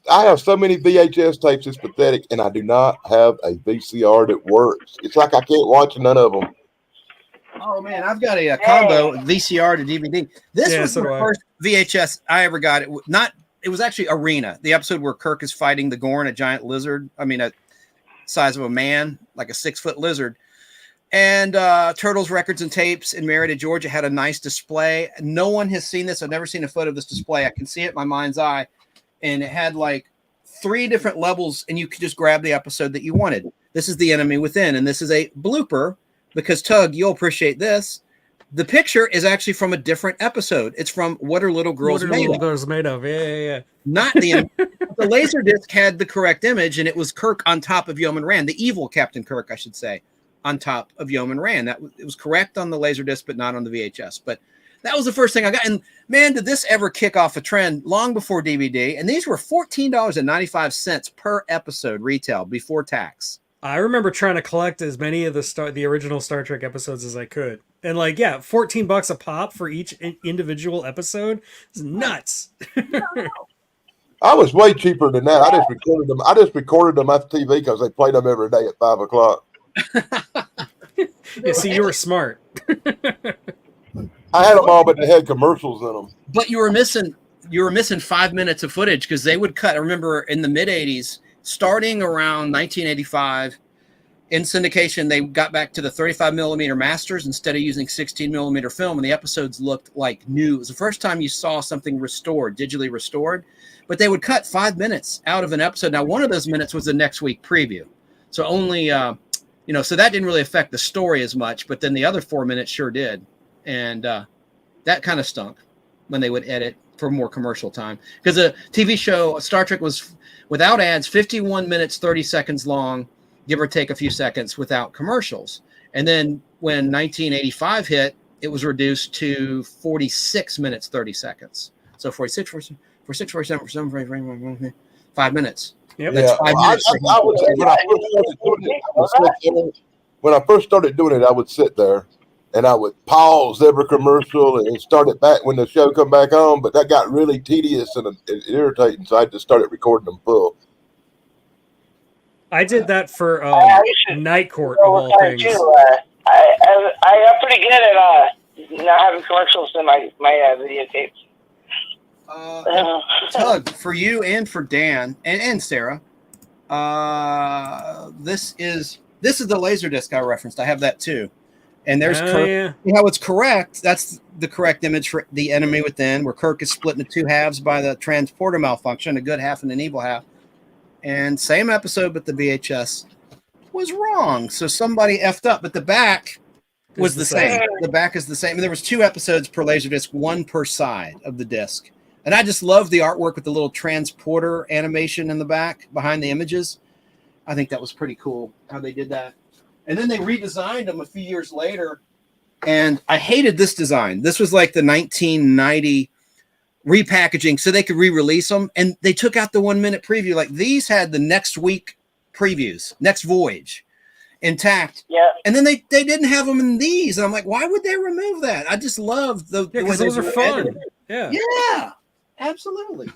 I have so many VHS tapes, it's pathetic, and I do not have a VCR that works. It's like I can't watch none of them. Oh man, I've got a combo VCR to DVD. This was the first VHS I ever got. It was actually Arena, the episode where Kirk is fighting the Gorn, a giant lizard. I mean, a size of a man, like a 6-foot lizard. And Turtles Records and Tapes in Merida, Georgia had a nice display. No one has seen this. I've never seen a photo of this display. I can see it in my mind's eye. And it had like 3 different levels, and you could just grab the episode that you wanted. This is The Enemy Within, and this is a blooper because, Tug, you'll appreciate this. The picture is actually from a different episode. It's from What Are Little Girls Made Of? Yeah. Not the the Laserdisc had the correct image, and it was Kirk on top of Yeoman Rand, the evil Captain Kirk, I should say, on top of Yeoman Rand. It was correct on the Laserdisc, but not on the VHS. But that was the first thing I got. And man, did this ever kick off a trend long before DVD. And these were $14.95 per episode retail before tax. I remember trying to collect as many of the original Star Trek episodes as I could. And $14 a pop for each individual episode is nuts. I was way cheaper than that. I just recorded them off TV because they played them every day at 5 o'clock. Yeah, see, you were smart. I had them all, but they had commercials in them. But you were missing 5 minutes of footage because they would cut. I remember in the mid 80s, starting around 1985, in syndication, they got back to the 35 millimeter masters instead of using 16 millimeter film, and the episodes looked like new. It was the first time you saw something restored, digitally restored. But they would cut 5 minutes out of an episode. Now, one of those minutes was the next week preview, so only so that didn't really affect the story as much. But then the other 4 minutes sure did, and that kind of stunk when they would edit for more commercial time, because a TV show, Star Trek, was without ads 51 minutes 30 seconds long, give or take a few seconds, without commercials. And then when 1985 hit, it was reduced to 46 minutes 30 secs. So 46 for 47 5 minutes. Yep. Yeah, 5 minutes. I would say when I first started doing it, I would sit there and I would pause every commercial and start it back when the show come back on. But that got really tedious and irritating, so I just started recording them full. I did that for Night Court of all things. I got pretty good at not having commercials in my videotapes. Tug, for you and for Dan and Sarah, this is the Laserdisc I referenced. I have that too. And there's Kirk. Yeah. How it's correct. That's the correct image for The Enemy Within, where Kirk is split into 2 halves by the transporter malfunction, a good half and an evil half. And same episode, but the VHS was wrong. So somebody effed up, but the back was the same. The back is the same. And there was 2 episodes per Laserdisc, 1 per side of the disc. And I just love the artwork with the little transporter animation in the back behind the images. I think that was pretty cool how they did that. And then they redesigned them a few years later. And I hated this design. This was like the 1990 repackaging so they could re-release them, and they took out the 1 minute preview. Like these had the next week previews, next voyage intact. Yeah. And then they didn't have them in these. And I'm like, why would they remove that? I just love the Yeah, way because they those are do fun. editing. Yeah. Yeah, absolutely.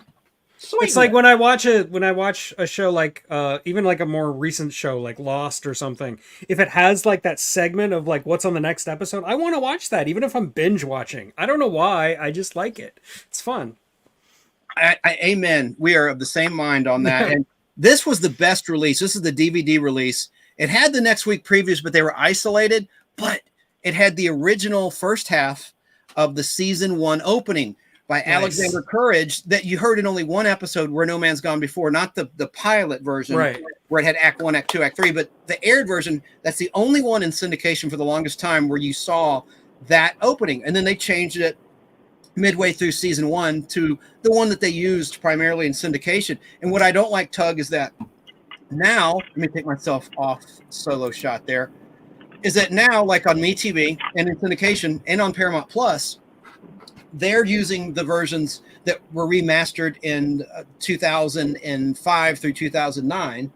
Sweet. It's like when I watch a show like even like a more recent show like Lost or something, if it has like that segment of like what's on the next episode, I want to watch that even if I'm binge watching. I don't know why, I just like it. It's fun. Amen. We are of the same mind on that. And this was the best release. This is the DVD release. It had the next week previews, but they were isolated, but it had the original first half of the season 1 opening by Nice. Alexander Courage that you heard in only one episode, Where No Man's Gone Before, not the pilot version, Right. where it had Act 1, Act 2, Act 3, but the aired version, that's the only one in syndication for the longest time where you saw that opening. And then they changed it midway through season 1 to the one that they used primarily in syndication. And what I don't like, Tug, is that now, let me take myself off solo shot there, is that now, like on MeTV and in syndication and on Paramount Plus, they're using the versions that were remastered in 2005 through 2009,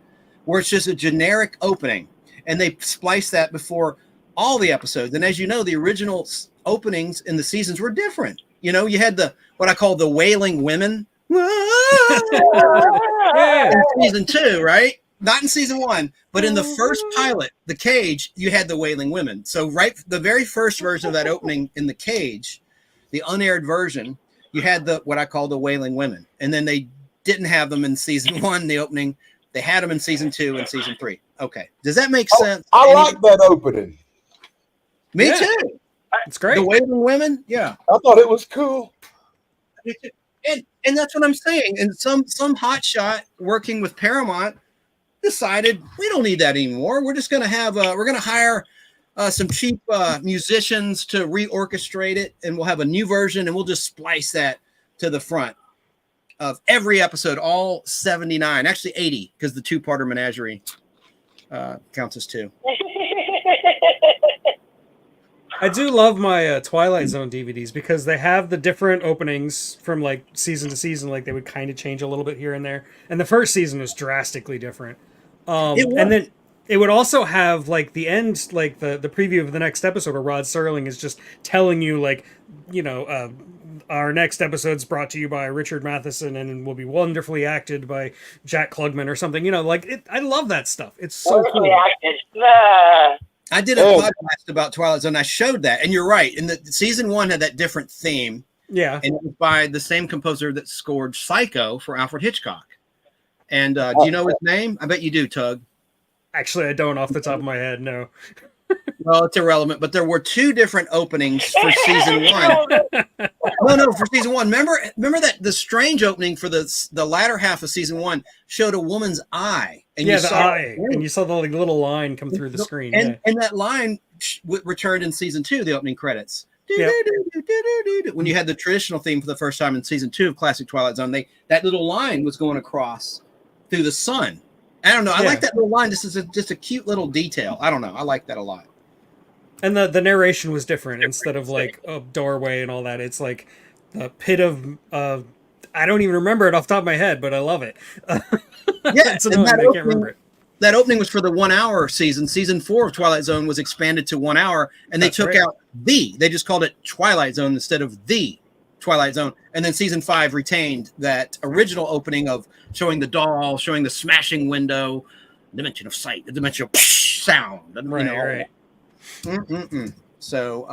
where it's just a generic opening. And they splice that before all the episodes. And as you know, the original openings in the seasons were different. You know, you had what I call the Wailing Women Yeah. in season 2, right? Not in season 1, but in the first pilot, The Cage, you had the Wailing Women. So the very first version of that opening in The Cage, the unaired version, you had what I call the Wailing Women. And then they didn't have them in season 1, the opening. They had them in season 2 and season 3. Okay. Does that make sense? I like that opening. Me Yeah. too. It's great. The Wailing Women? Yeah. I thought it was cool. And that's what I'm saying. And some hotshot working with Paramount decided we don't need that anymore. We're just going to have we're going to hire some cheap musicians to reorchestrate it, and we'll have a new version, and we'll just splice that to the front of every episode, all 79, actually 80, because the 2-parter Menagerie counts as 2. I do love my Twilight Zone DVDs because they have the different openings from like season to season. Like they would kind of change a little bit here and there. And the first season was drastically different. It was. And then it would also have like the end, like the preview of the next episode where Rod Serling is just telling you like, you know, our next episode's brought to you by Richard Matheson and will be wonderfully acted by Jack Klugman or something. You know, like I love that stuff. It's so cool. I did a podcast about Twilight Zone. I showed that, and you're right. And the season 1 had that different theme, Yeah. and it was by the same composer that scored Psycho for Alfred Hitchcock. And do you know his name? I bet you do, Tug. Actually, I don't off the top of my head. No. Well, it's irrelevant, but there were 2 different openings for season 1. No, for season 1. Remember that the strange opening for the latter half of season 1 showed a woman's eye, and Yeah, you the saw eye, and you saw the like, little line come through the screen. and, Yeah. and that line returned in season 2, the opening credits. Yep. When you had the traditional theme for the first time in season 2 of Classic Twilight Zone, that little line was going across through the sun. I don't know. I Yeah. like that little line. This is just a cute little detail. I don't know. I like that a lot. And the narration was different. Instead of like a doorway and all that, it's like a pit of I don't even remember it off the top of my head, but I love it. Yeah, it's and annoying. that I can't remember it. That opening was for the 1 hour season. Season 4 of Twilight Zone was expanded to 1 hour, and they That's took right. out they just called it Twilight Zone instead of the Twilight Zone. And then season 5 retained that original opening of showing the doll, showing the smashing window, dimension of sight, the dimension of sound. And, Right, you know, right. So,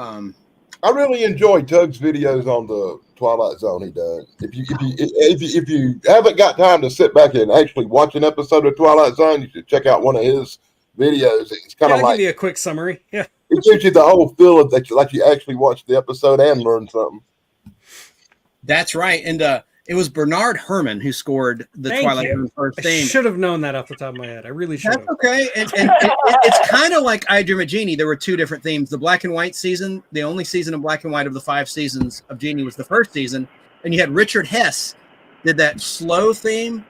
I really enjoy Tug's videos on the Twilight Zone he does. If you haven't got time to sit back and actually watch an episode of Twilight Zone, you should check out one of his videos. It's kind Yeah, of I'll like give you a quick summary. Yeah. it gives you the whole feel of that like you actually watched the episode and learned something. that's right. And it was Bernard Herrmann who scored the Thank Twilight you. Zone first I theme. should have known that off the top of my head. I really should That's have. okay. And it's kind of like I Dream of Genie. There were 2 different themes. The black and white season, the only season of black and white of the 5 seasons of Genie was the first season. And you had Richard Hess did that slow theme.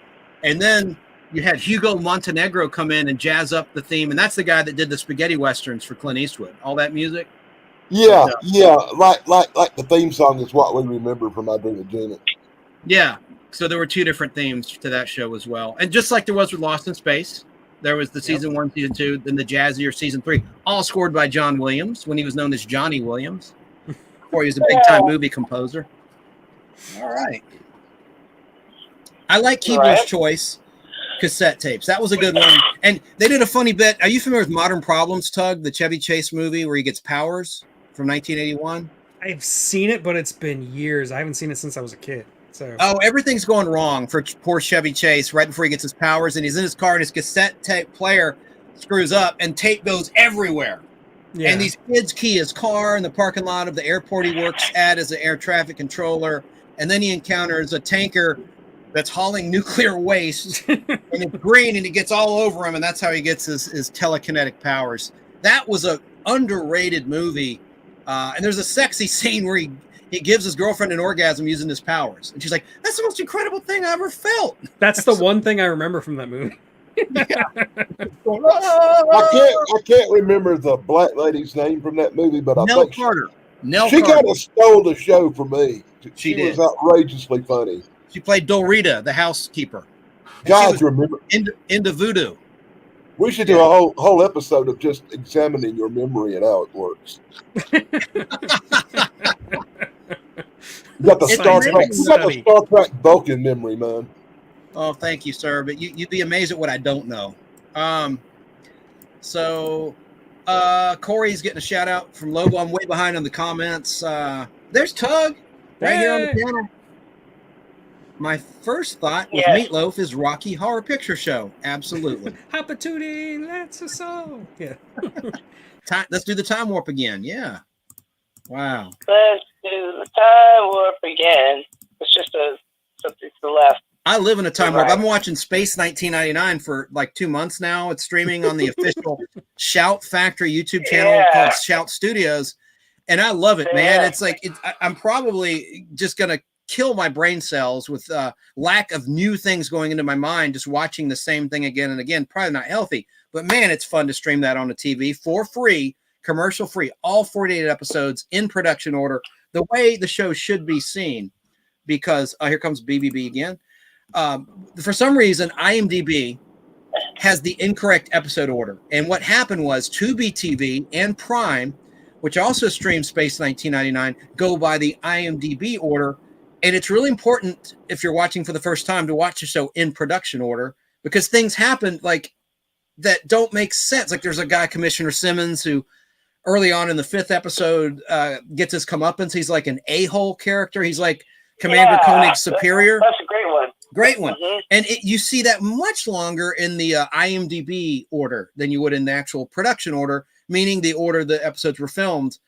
And then you had Hugo Montenegro come in and jazz up the theme. And that's the guy that did the spaghetti westerns for Clint Eastwood. All that music. Yeah, like the theme song is what we remember from I Dream of Genie. Yeah. So there were two different themes to that show as well. And just like there was with Lost in Space, there was the season 1, season 2, then the jazzier season 3, all scored by John Williams when he was known as Johnny Williams, before he was a big time movie composer. All right. I like Keebler's Choice cassette tapes. That was a good one. And they did a funny bit. Are you familiar with Modern Problems, Tug, the Chevy Chase movie where he gets powers from 1981? I've seen it, but it's been years. I haven't seen it since I was a kid. So everything's going wrong for poor Chevy Chase right before he gets his powers, and he's in his car, and his cassette tape player screws up, and tape goes everywhere. yeah. And these kids key his car in the parking lot of the airport he works at as an air traffic controller, and then he encounters a tanker that's hauling nuclear waste, and it's green, and he gets all over him, and that's how he gets his telekinetic powers. That was a underrated movie, and there's a sexy scene where he gives his girlfriend an orgasm using his powers, and she's like, "That's the most incredible thing I ever felt." That's the one thing I remember from that movie. I can't remember the black lady's name from that movie, but I Nell think Carter. Nell she Carter. kind of stole the show for me. She was did. outrageously funny. She played Dorita, the housekeeper. And she God, was remember? into voodoo. We should do a whole episode of just examining your memory and how it works. You got the It's Star amazing. Trek. You got the Star Trek Vulcan memory, man. Oh, thank you, sir. But you'd be amazed at what I don't know. So Corey's getting a shout out from Lobo. I'm way behind on the comments. There's Tug right here on the channel. My first thought with Meatloaf is Rocky Horror Picture Show. Absolutely. Hopatootie, that's a song. Yeah. Let's do the time warp again. Yeah. Wow. Let's do the time warp again. It's just something to the left. I live in a time warp. Right. I've been watching Space 1999 for like 2 months now. It's streaming on the official Shout Factory YouTube channel called Shout Studios. And I love it, man. It's like, I'm probably just going to kill my brain cells with lack of new things going into my mind, just watching the same thing again and again. Probably not healthy, but man, it's fun to stream that on the TV for free, commercial free, all 48 episodes in production order, the way the show should be seen. Because here comes BBB again. For some reason, IMDb has the incorrect episode order. And what happened was Tubi TV and Prime, which also streams Space 1999, go by the IMDb order. And it's really important if you're watching for the first time to watch the show in production order, because things happen like that don't make sense. Like there's a guy, Commissioner Simmons, who early on in the 5th episode gets his comeuppance. He's like an a-hole character. He's like Commander Koenig's superior. That's a great one. Great one. Mm-hmm. And you see that much longer in the IMDb order than you would in the actual production order, meaning the order the episodes were filmed.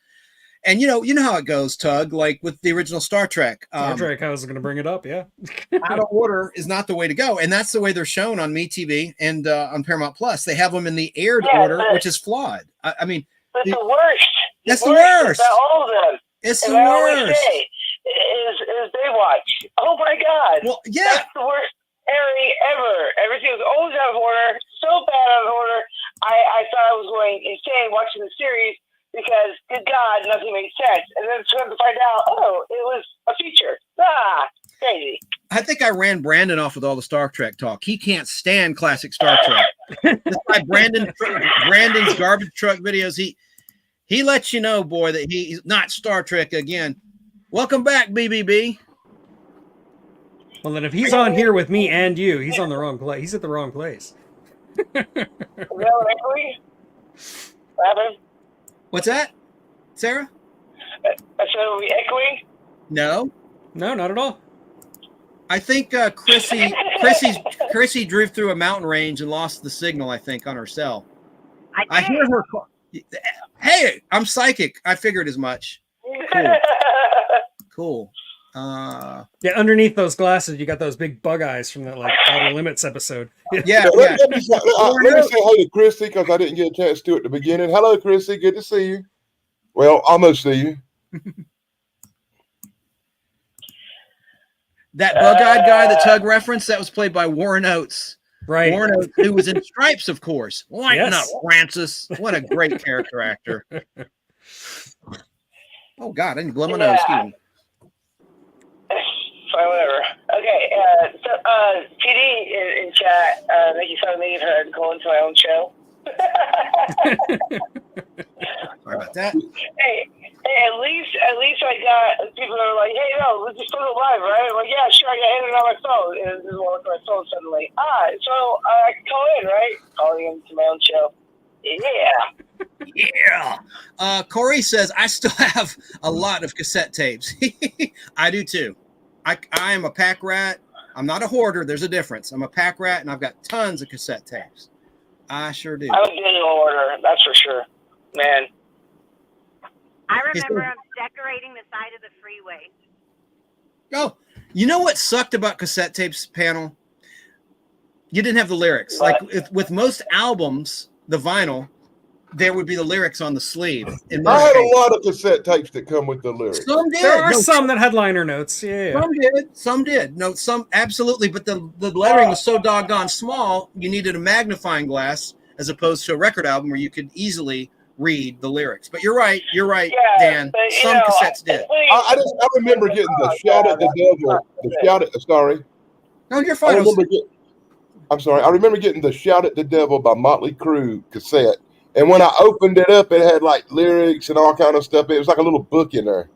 And you know how it goes, Tug, like with the original Star Trek. Star Trek, I was going to bring it up, yeah. Out of order is not the way to go. And that's the way they're shown on MeTV and on Paramount Plus. They have them in the aired order, which is flawed. I mean, it's the worst. That's the worst. About all of them. It's and the I always worst. say, is Baywatch. Oh my God. Well, yeah. That's the worst airing ever. Everything was always out of order. So bad out of order. I thought I was going insane watching the series because, good God, nothing made sense. And then to find out, oh, it was a feature. Crazy. I think I ran Brandon off with all the Star Trek talk. He can't stand classic Star Trek. Just like Brandon's garbage truck videos, he lets you know, boy, that he's not Star Trek again. Welcome back, BBB. Well, then if he's on here with me and you, he's on the wrong place. He's at the wrong place. What's that, Sarah? I said, are we echoing? No, not at all. I think Chrissy drove through a mountain range and lost the signal, I think, on her cell. I hear her call. Hey, I'm psychic. I figured as much. Cool. Yeah, underneath those glasses, you got those big bug eyes from that like Outer Limits episode. Yeah. Let me say hey to Chrissy because I didn't get a chance to at the beginning. Hello, Chrissy. Good to see you. Well, almost see you. That bug-eyed guy that Tug referenced, that was played by Warren Oates. Right. Warren Oates, who was in Stripes, of course. Lighten Yes. up, Francis. What a great character actor. Oh, God, I didn't blow my nose. Excuse me. fine, whatever. Okay, so TD in chat, making fun of me for going to my own show. Sorry about that. Hey, at least I got people that are like, hey, no, let's just put it live, right? I'm like, yeah, sure, I got internet on my phone. And this is one with my phone suddenly. So I can call in, right? Calling into my own show. Yeah. Yeah. Corey says, I still have a lot of cassette tapes. I do too. I am a pack rat. I'm not a hoarder. There's a difference. I'm a pack rat, and I've got tons of cassette tapes. I sure do. I'm a digital order, that's for sure. Man. I remember I'm decorating the side of the freeway. Oh, you know what sucked about cassette tapes, panel? You didn't have the lyrics. Like with most albums, the vinyl, there would be the lyrics on the sleeve. I had a lot of cassette tapes that come with the lyrics. Some did. There are some that had liner notes. Yeah. Some did. Some did. No, some absolutely. But the lettering was so doggone small, you needed a magnifying glass as opposed to a record album where you could easily read the lyrics. But you're right. You're right, Yeah, Dan. but, Some cassettes did. I remember getting the Shout at the Devil. No, you're I fine. remember getting the Shout at the Devil by Motley Crue cassette. And when I opened it up, it had like lyrics and all kind of stuff. It was like a little book in there.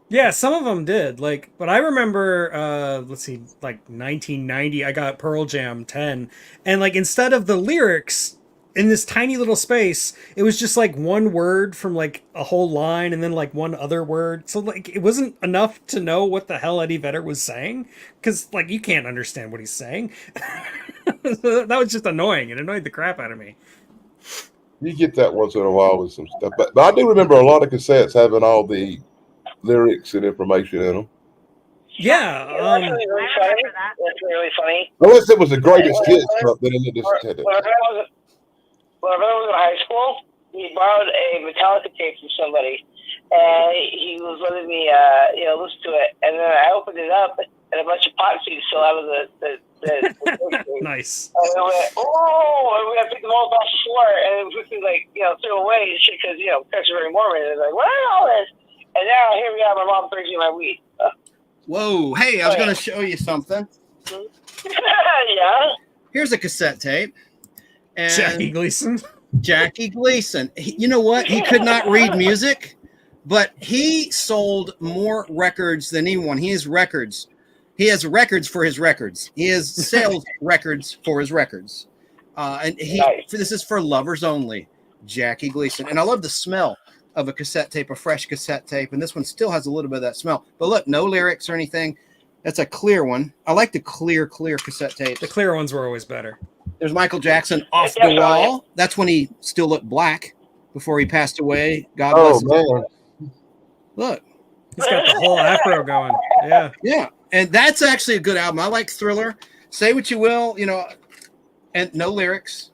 Yeah, some of them did. Like, but I remember, let's see, like 1990, I got Pearl Jam 10, and like instead of the lyrics in this tiny little space, it was just like one word from like a whole line, and then like one other word. So like it wasn't enough to know what the hell Eddie Vedder was saying, because like you can't understand what he's saying. So that was just annoying. It annoyed the crap out of me. You get that once in a while with some stuff. But I do remember a lot of cassettes having all the lyrics and information in them. Yeah. That's really I funny. remember that. That's really funny. Unless it was the greatest hits, then it just had it. When I was in high school, he borrowed a Metallica tape from somebody, and he was letting me, listen to it. And then I opened it up, and a bunch of pot seeds fell out of the Nice. And I went, oh, and we got to pick them all off the floor, and we quickly, threw away and shit, because, parents are very Mormon, and like, what is all this? And now, here we are, my mom brings me my weed. Whoa. Hey, I was going to show you something. Yeah. Here's a cassette tape. And Jackie Gleason. Jackie Gleason. You know what? He could not read music, but he sold more records than anyone. He has records. He has records for his records. He has sales records for his records. And this is for lovers only, Jackie Gleason. And I love the smell of a cassette tape, a fresh cassette tape. And this one still has a little bit of that smell. But look, no lyrics or anything. That's a clear one. I like the clear cassette tapes. The clear ones were always better. There's Michael Jackson, Off the Wall. That's when he still looked black before he passed away. God bless him. Man. Look. He's got the whole afro going. Yeah. Yeah. And that's actually a good album. I like Thriller. Say what you will, and no lyrics.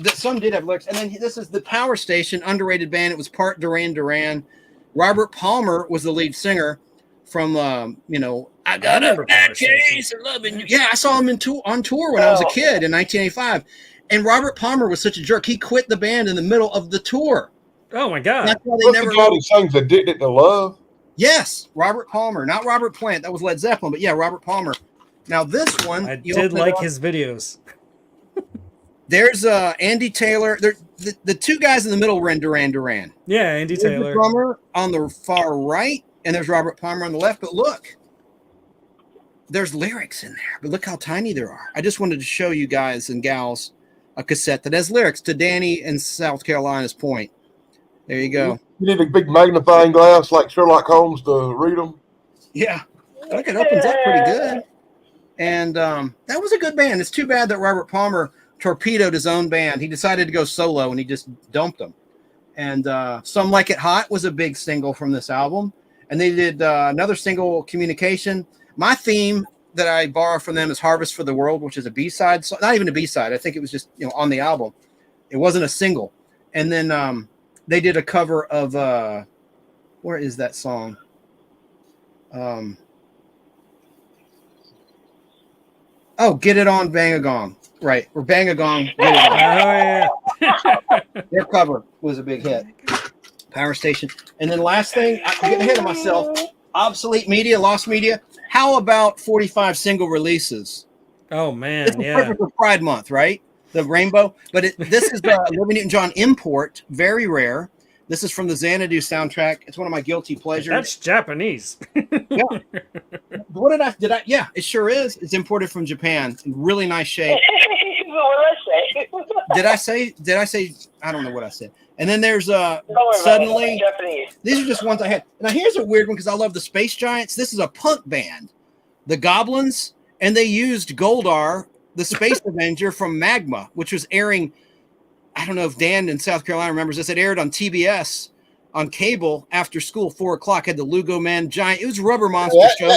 Some did have lyrics. And then this is the Power Station, underrated band. It was part Duran Duran. Robert Palmer was the lead singer from, I got a bad case of loving you. Yeah, I saw him on tour when I was a kid in 1985. And Robert Palmer was such a jerk. He quit the band in the middle of the tour. Oh, my God. That's why they never. The guy who sings "Addicted to Love." Yes, Robert Palmer, not Robert Plant. That was Led Zeppelin, but yeah, Robert Palmer. Now this one, I did like his videos. There's Andy Taylor. The two guys in the middle were in Duran Duran. Yeah, Andy Taylor. The drummer on the far right, and there's Robert Palmer on the left. But look, there's lyrics in there. But look how tiny there are. I just wanted to show you guys and gals a cassette that has lyrics, to Danny in South Carolina's point. There you go. You need a big magnifying glass like Sherlock Holmes to read them. Yeah. Look, it opens up pretty good. And that was a good band. It's too bad that Robert Palmer torpedoed his own band. He decided to go solo, and he just dumped them. And Some Like It Hot was a big single from this album. And they did another single, Communication. My theme that I borrow from them is Harvest for the World, which is a B-side. So not even a B-side. I think it was just on the album. It wasn't a single. And then they did a cover of where is that song? Get It On, Bang a Gong. Right. Or Bang a Gong. Get It On. Oh, yeah. Their cover was a big hit. Power Station. And then last thing, I'm getting ahead of myself. Obsolete Media, Lost Media. How about 45 single releases? Oh This man, is yeah. perfect for Pride Month, right? The rainbow. But this is the Olivia Newton-John import, very rare. This is from the Xanadu soundtrack. It's one of my guilty pleasures. That's Japanese. What did I? Yeah, it sure is. It's imported from Japan. In really nice shape. What did I say? Did I say? I don't know what I said. And then there's Don't worry about it. suddenly. Japanese. These are just ones I had. Now here's a weird one because I love the Space Giants. This is a punk band, the Goblins, and they used Goldar, the Space Avenger from Magma, which was airing. I don't know if Dan in South Carolina remembers this. It aired on TBS on cable after school, 4:00. Had the Lugo Man Giant. It was Rubber Monster show.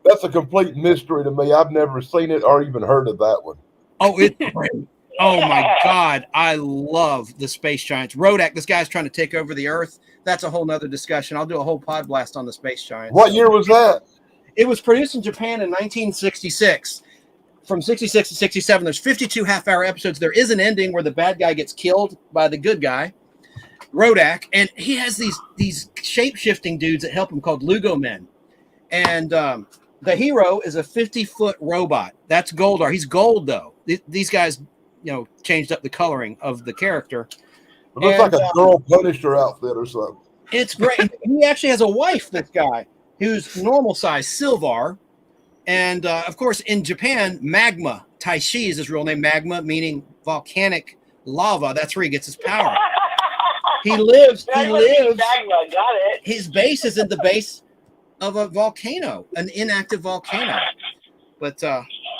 That's a complete mystery to me. I've never seen it or even heard of that one. Oh, it's great. Oh my God. I love the Space Giants. Rodak, this guy's trying to take over the Earth. That's a whole nother discussion. I'll do a whole pod blast on the Space Giants. What year was that? It was produced in Japan in 1966. From 66 to 67, there's 52 half-hour episodes. There is an ending where the bad guy gets killed by the good guy, Rodak, and he has these shape-shifting dudes that help him called Lugo Men. And the hero is a 50-foot robot. That's Goldar. He's gold, though. These guys, changed up the coloring of the character. It looks like a girl Punisher outfit or something. It's great. He actually has a wife, this guy, who's normal size, Silvar. And, of course, in Japan, Magma, Taishi is his real name, Magma, meaning volcanic lava. That's where he gets his power. He lives. Magma, got it. His base is in the base of a volcano, an inactive volcano. But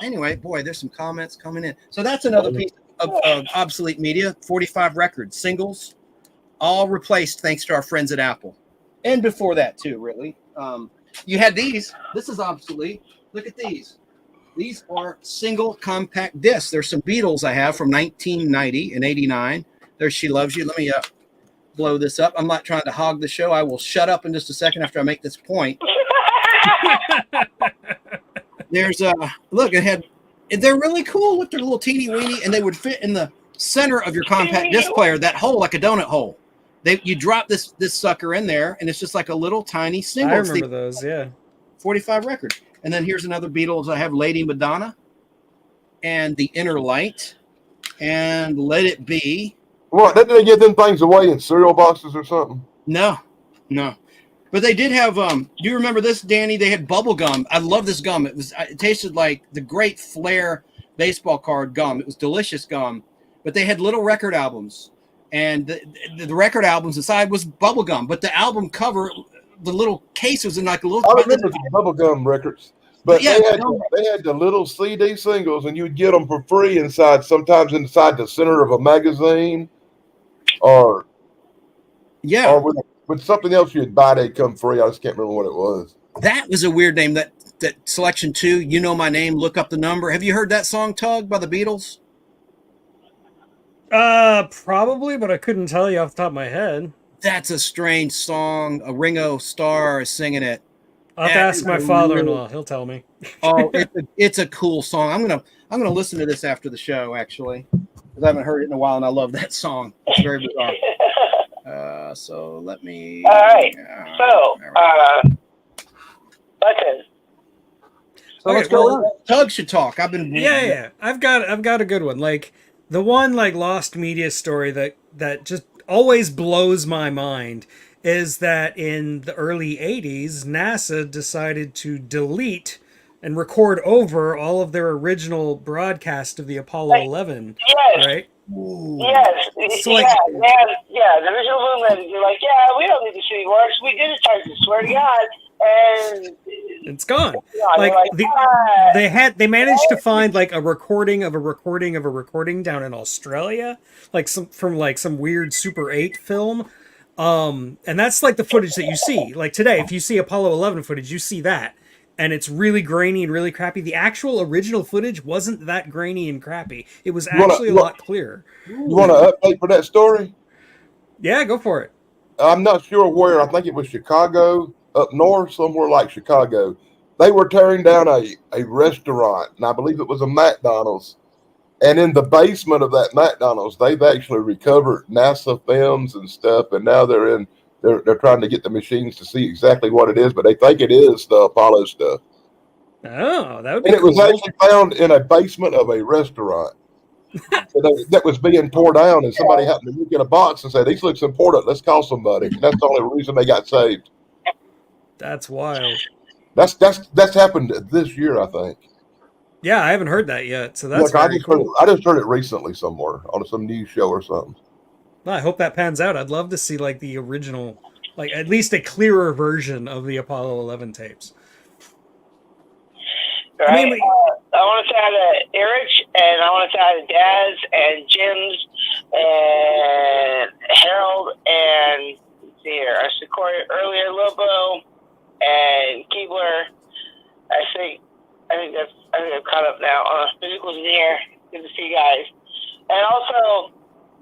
anyway, boy, there's some comments coming in. So that's another piece of obsolete media, 45 records, singles, all replaced thanks to our friends at Apple. And before that, too, really. You had these. This is obsolete. Look at these. These are single compact discs. There's some Beatles I have from 1990 and 89. There's She Loves You. Let me blow this up. I'm not trying to hog the show. I will shut up in just a second after I make this point. There's look, they're really cool. Look, they're little teeny weeny, and they would fit in the center of your compact disc player, that hole, like a donut hole. You drop this sucker in there, and it's just like a little tiny single. I remember those, yeah. 45 records. And then here's another Beatles. I have Lady Madonna and The Inner Light and Let It Be. What? Didn't they give them things away in cereal boxes or something? No. But they did have, do you remember this, Danny? They had bubble gum. I love this gum. It tasted like the great Flair baseball card gum. It was delicious gum. But they had little record albums. And the record albums inside was bubble gum. But the album cover, the little case was in like a little. I remember the bubblegum records, but Yeah, they had the little CD singles, and you'd get them for free inside. Sometimes inside the center of a magazine, or with something else you'd buy, they'd come free. I just can't remember what it was. That was a weird name. That Selection 2. You Know My Name. Look Up the Number. Have you heard that song, Tug, by the Beatles? Probably, but I couldn't tell you off the top of my head. That's a strange song. A Ringo Starr is singing it. I'll have to ask my father-in-law. He'll tell me. Oh, it's a cool song. I'm gonna listen to this after the show, actually, because I haven't heard it in a while, and I love that song. It's very bizarre. So let me. All right. Button. So let's go. Tug should talk. I've been. Yeah. I've got a good one. Like the one lost media story that just always blows my mind is that in the early 80s, NASA decided to delete and record over all of their original broadcast of the Apollo 11. Yes. Ooh. Yes. So the original movement, you're like, yeah, we don't need to see works. We did it, I swear to God. And it's gone. Yeah, They managed to find like a recording of a recording down in Australia, from some weird Super 8 film. And that's like the footage that you see. Like today, if you see Apollo 11 footage, you see that. And it's really grainy and really crappy. The actual original footage wasn't that grainy and crappy. It was actually a lot clearer. You want to update for that story? Yeah, go for it. I'm not sure where. I think it was Chicago, up north, somewhere like Chicago. They were tearing down a restaurant, and I believe it was a McDonald's. And in the basement of that McDonald's, they've actually recovered NASA films and stuff, and now they're trying to get the machines to see exactly what it is, but they think it is the Apollo stuff. Oh, that would be And it was cool. actually found in a basement of a restaurant. That was being torn down, and somebody happened to look in a box and say, "These looks important. Let's call somebody." And that's the only reason they got saved. That's wild. That's happened this year, I think. Yeah, I haven't heard that yet, so that's Look, very cool. I just heard it recently somewhere on some news show or something. Well, I hope that pans out. I'd love to see like the original, like at least a clearer version of the Apollo 11 tapes. Right? I mean, I want to say hi to Eric, and I want to say hi to Daz, and Jim's, and Harold, and let's see here. I recorded earlier, Lobo, and Keebler. I think I'm caught up now. Physicals in here. Good to see you guys. And also,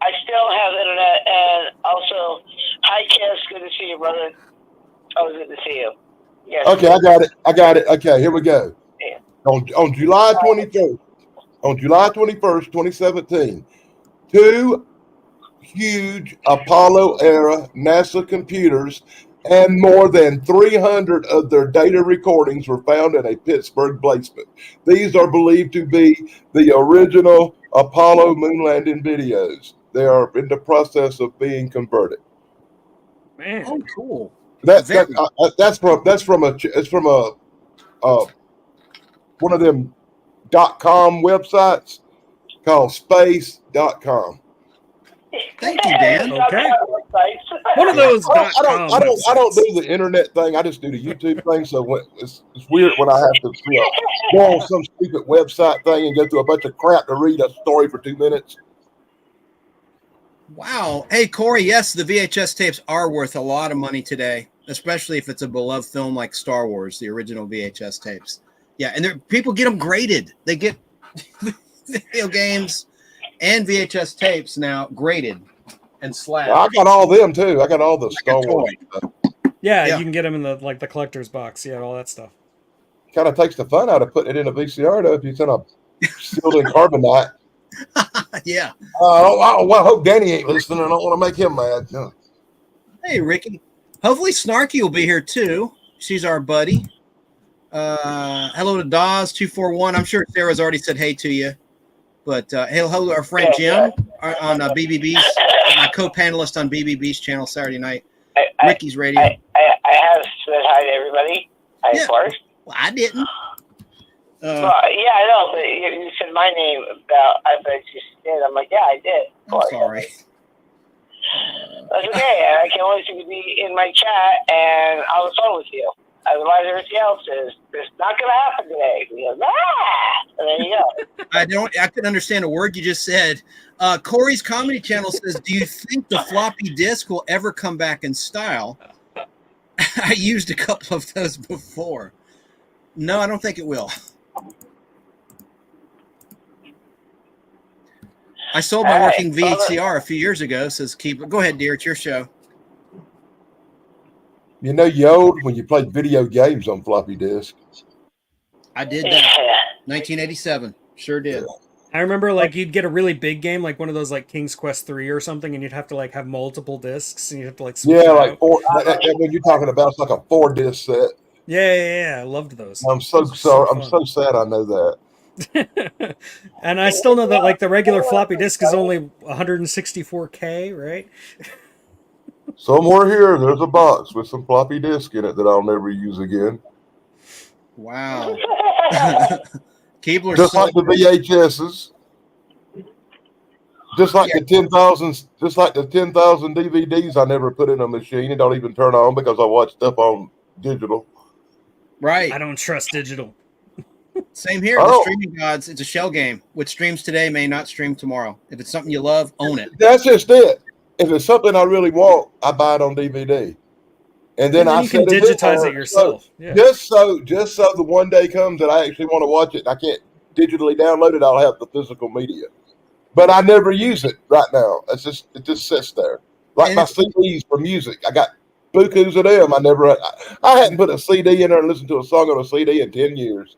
I still have internet. And also, hi, Kiss. Good to see you, brother. Always good to see you. Yes. Okay, I got it. Okay, here we go. Yeah. On July 21st, 2017, two huge Apollo era NASA computers and more than 300 of their data recordings were found in a Pittsburgh basement. These are believed to be the original Apollo moon landing videos. They are in the process of being converted. man, Oh, cool. That's from one of them .com websites called space.com. Thank you, Dan. Okay. One of those. I don't do the internet thing. I just do the YouTube thing. So it's weird when I have to go on some stupid website thing and go through a bunch of crap to read a story for 2 minutes. Wow. Hey, Corey, yes, the VHS tapes are worth a lot of money today, especially if it's a beloved film like Star Wars, the original VHS tapes. Yeah, and people get them graded. They get video games and VHS tapes now graded and slabbed. I got all them too. I got all the Star Wars stuff. Yeah, Yeah. you can get them in the collector's box. Yeah, all that stuff. Kind of takes the fun out of putting it in a VCR though. If you send a sealed in carbonite. Yeah. I hope Danny ain't listening. I don't want to make him mad. No. Hey, Ricky. Hopefully Snarky will be here too. She's our buddy. Hello to Dawes241. I'm sure Sarah's already said hey to you. But hello to our friend Jim on BBB's, my co-panelist on BBB's channel Saturday night. Ricky's Radio. I have said hi to everybody. Yeah. Of course. Well, I didn't. Well, yeah, I know, but you said my name I bet you did. I'm like, yeah, I did. I'm sorry. That's okay. I can always be in my chat and on the phone with you. Otherwise, everything else is it's not going to happen today. You go, and there you go. I couldn't understand a word you just said. Corey's Comedy Channel says, do you think the floppy disk will ever come back in style? I used a couple of those before. No, I don't think it will. I sold my working VCR a few years ago, says Keep. Go ahead, dear. It's your show. You know, you old when you played video games on floppy disk. I did that. 1987. Sure did. I remember like you'd get a really big game, like one of those like King's Quest 3 or something, and you'd have to like have multiple discs, and you'd have to like switch Yeah, it like out. when you're talking about, it's like a 4-disc set. Yeah, I loved those. I'm so sorry. I'm so sad. I know that. And I still know that like the regular floppy disk is only 164K, right? Somewhere here, there's a box with some floppy disk in it that I'll never use again. Wow. Keebler Just like the VHSs. Just like the 10,000 DVDs I never put in a machine and don't even turn on because I watch stuff on digital. Right. I don't trust digital. Same here. The streaming gods, it's a shell game. What streams today may not stream tomorrow. If it's something you love, own it. That's just it. If it's something I really want, I buy it on DVD. And then I you can digitize it yourself. Yeah. Just so the one day comes that I actually want to watch it and I can't digitally download it, I'll have the physical media. But I never use it right now. It just sits there. Like my CDs for music. I got bukus of them. I hadn't put a CD in there and listened to a song on a CD in 10 years.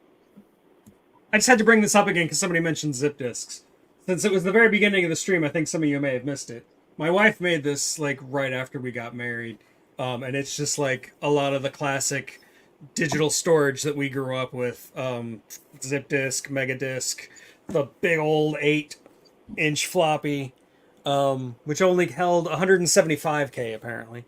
I just had to bring this up again because somebody mentioned zip disks. Since it was the very beginning of the stream, I think some of you may have missed it. My wife made this like right after we got married. And it's just like a lot of the classic digital storage that we grew up with. Zip disk, mega disk, the big old 8-inch floppy, which only held 175K apparently.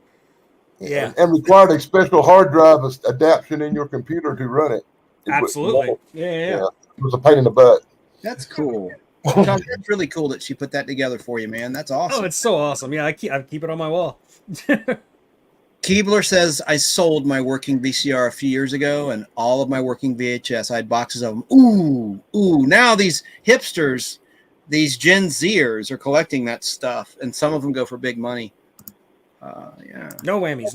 Yeah, And required a special hard drive adaptation in your computer to run it. absolutely. Yeah. It was a pain in the butt. That's cool. That's really cool that she put that together for you, man. That's awesome. Oh, it's so awesome. Yeah, I keep it on my wall. Keebler says, I sold my working VCR a few years ago and all of my working VHS. I had boxes of them. Ooh. Now these hipsters, these Gen Zers are collecting that stuff, and some of them go for big money. Yeah. No whammies.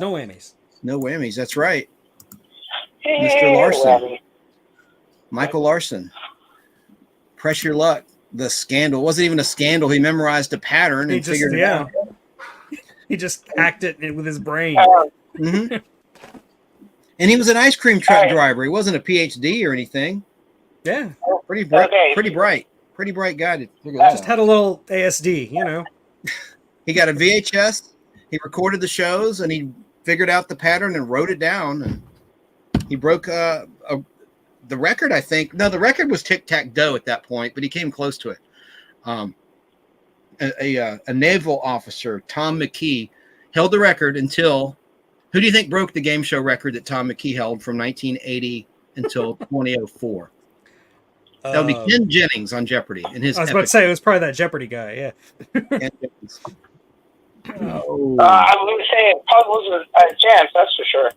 No whammies. That's right. Mr. Larson. Michael Larson. Press your luck. The scandal. It wasn't even a scandal. He memorized a pattern and figured it out. He just hacked it with his brain. Mm-hmm. And he was an ice cream truck driver. He wasn't a PhD or anything. Yeah. Pretty bright guy to figure that Just out. had a little ASD, you know. He got a VHS. He recorded the shows and he figured out the pattern and wrote it down. And he broke the record, I think. No, the record was tic-tac-toe at that point, but he came close to it. A naval officer, Tom McKee, held the record until, who do you think broke the game show record that Tom McKee held from 1980 until 2004? That would be Ken Jennings on Jeopardy. In his I was about to say, it was probably that Jeopardy guy, yeah. Ken Jennings. Oh. I'm going to say it probably was a chance, that's for sure.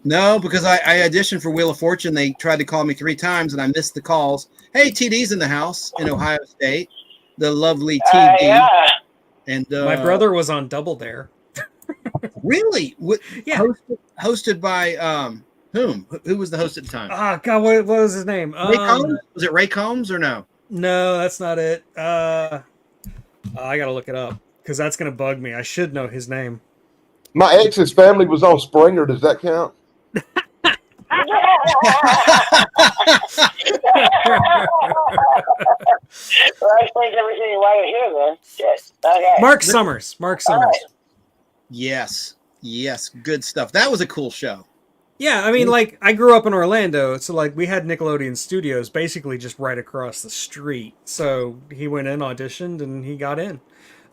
No, because I auditioned for Wheel of Fortune. They tried to call me 3 times, and I missed the calls. Hey, TD's in the house in Ohio State. The lovely TD. Yeah. And My brother was on Double Dare. Really? Yeah. Hosted by whom? Who was the host at the time? Ah, God, what was his name? Ray Combs? Was it Ray Combs or no? No, that's not it. I gotta look it up because that's gonna bug me. I should know his name. My ex's family was on Springer. Does that count? Well, that explains everything you want to hear then. Shit. Okay. Mark Summers. Yes. Good stuff. That was a cool show. Yeah, I mean, like, I grew up in Orlando, so, like, we had Nickelodeon Studios basically just right across the street. So he went in, auditioned, and he got in.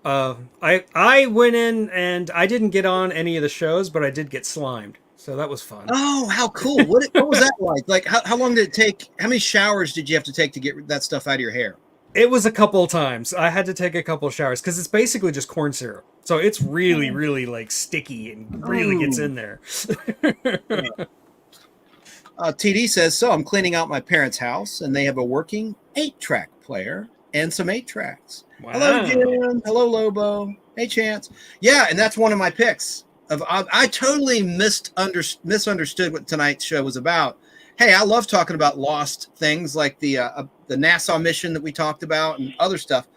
I went in, and I didn't get on any of the shows, but I did get slimed. So that was fun. Oh, how cool. What was that like? Like, how long did it take? How many showers did you have to take to get that stuff out of your hair? It was a couple of times. I had to take a couple of showers because it's basically just corn syrup. So it's really, really like sticky and really gets in there. TD says, so I'm cleaning out my parents' house and they have a working 8-track player and some 8-tracks. Wow. Hello, Jim. Hello, Lobo. Hey, Chance. Yeah, and that's one of my picks. I totally misunderstood what tonight's show was about. Hey, I love talking about lost things like the NASA mission that we talked about and other stuff.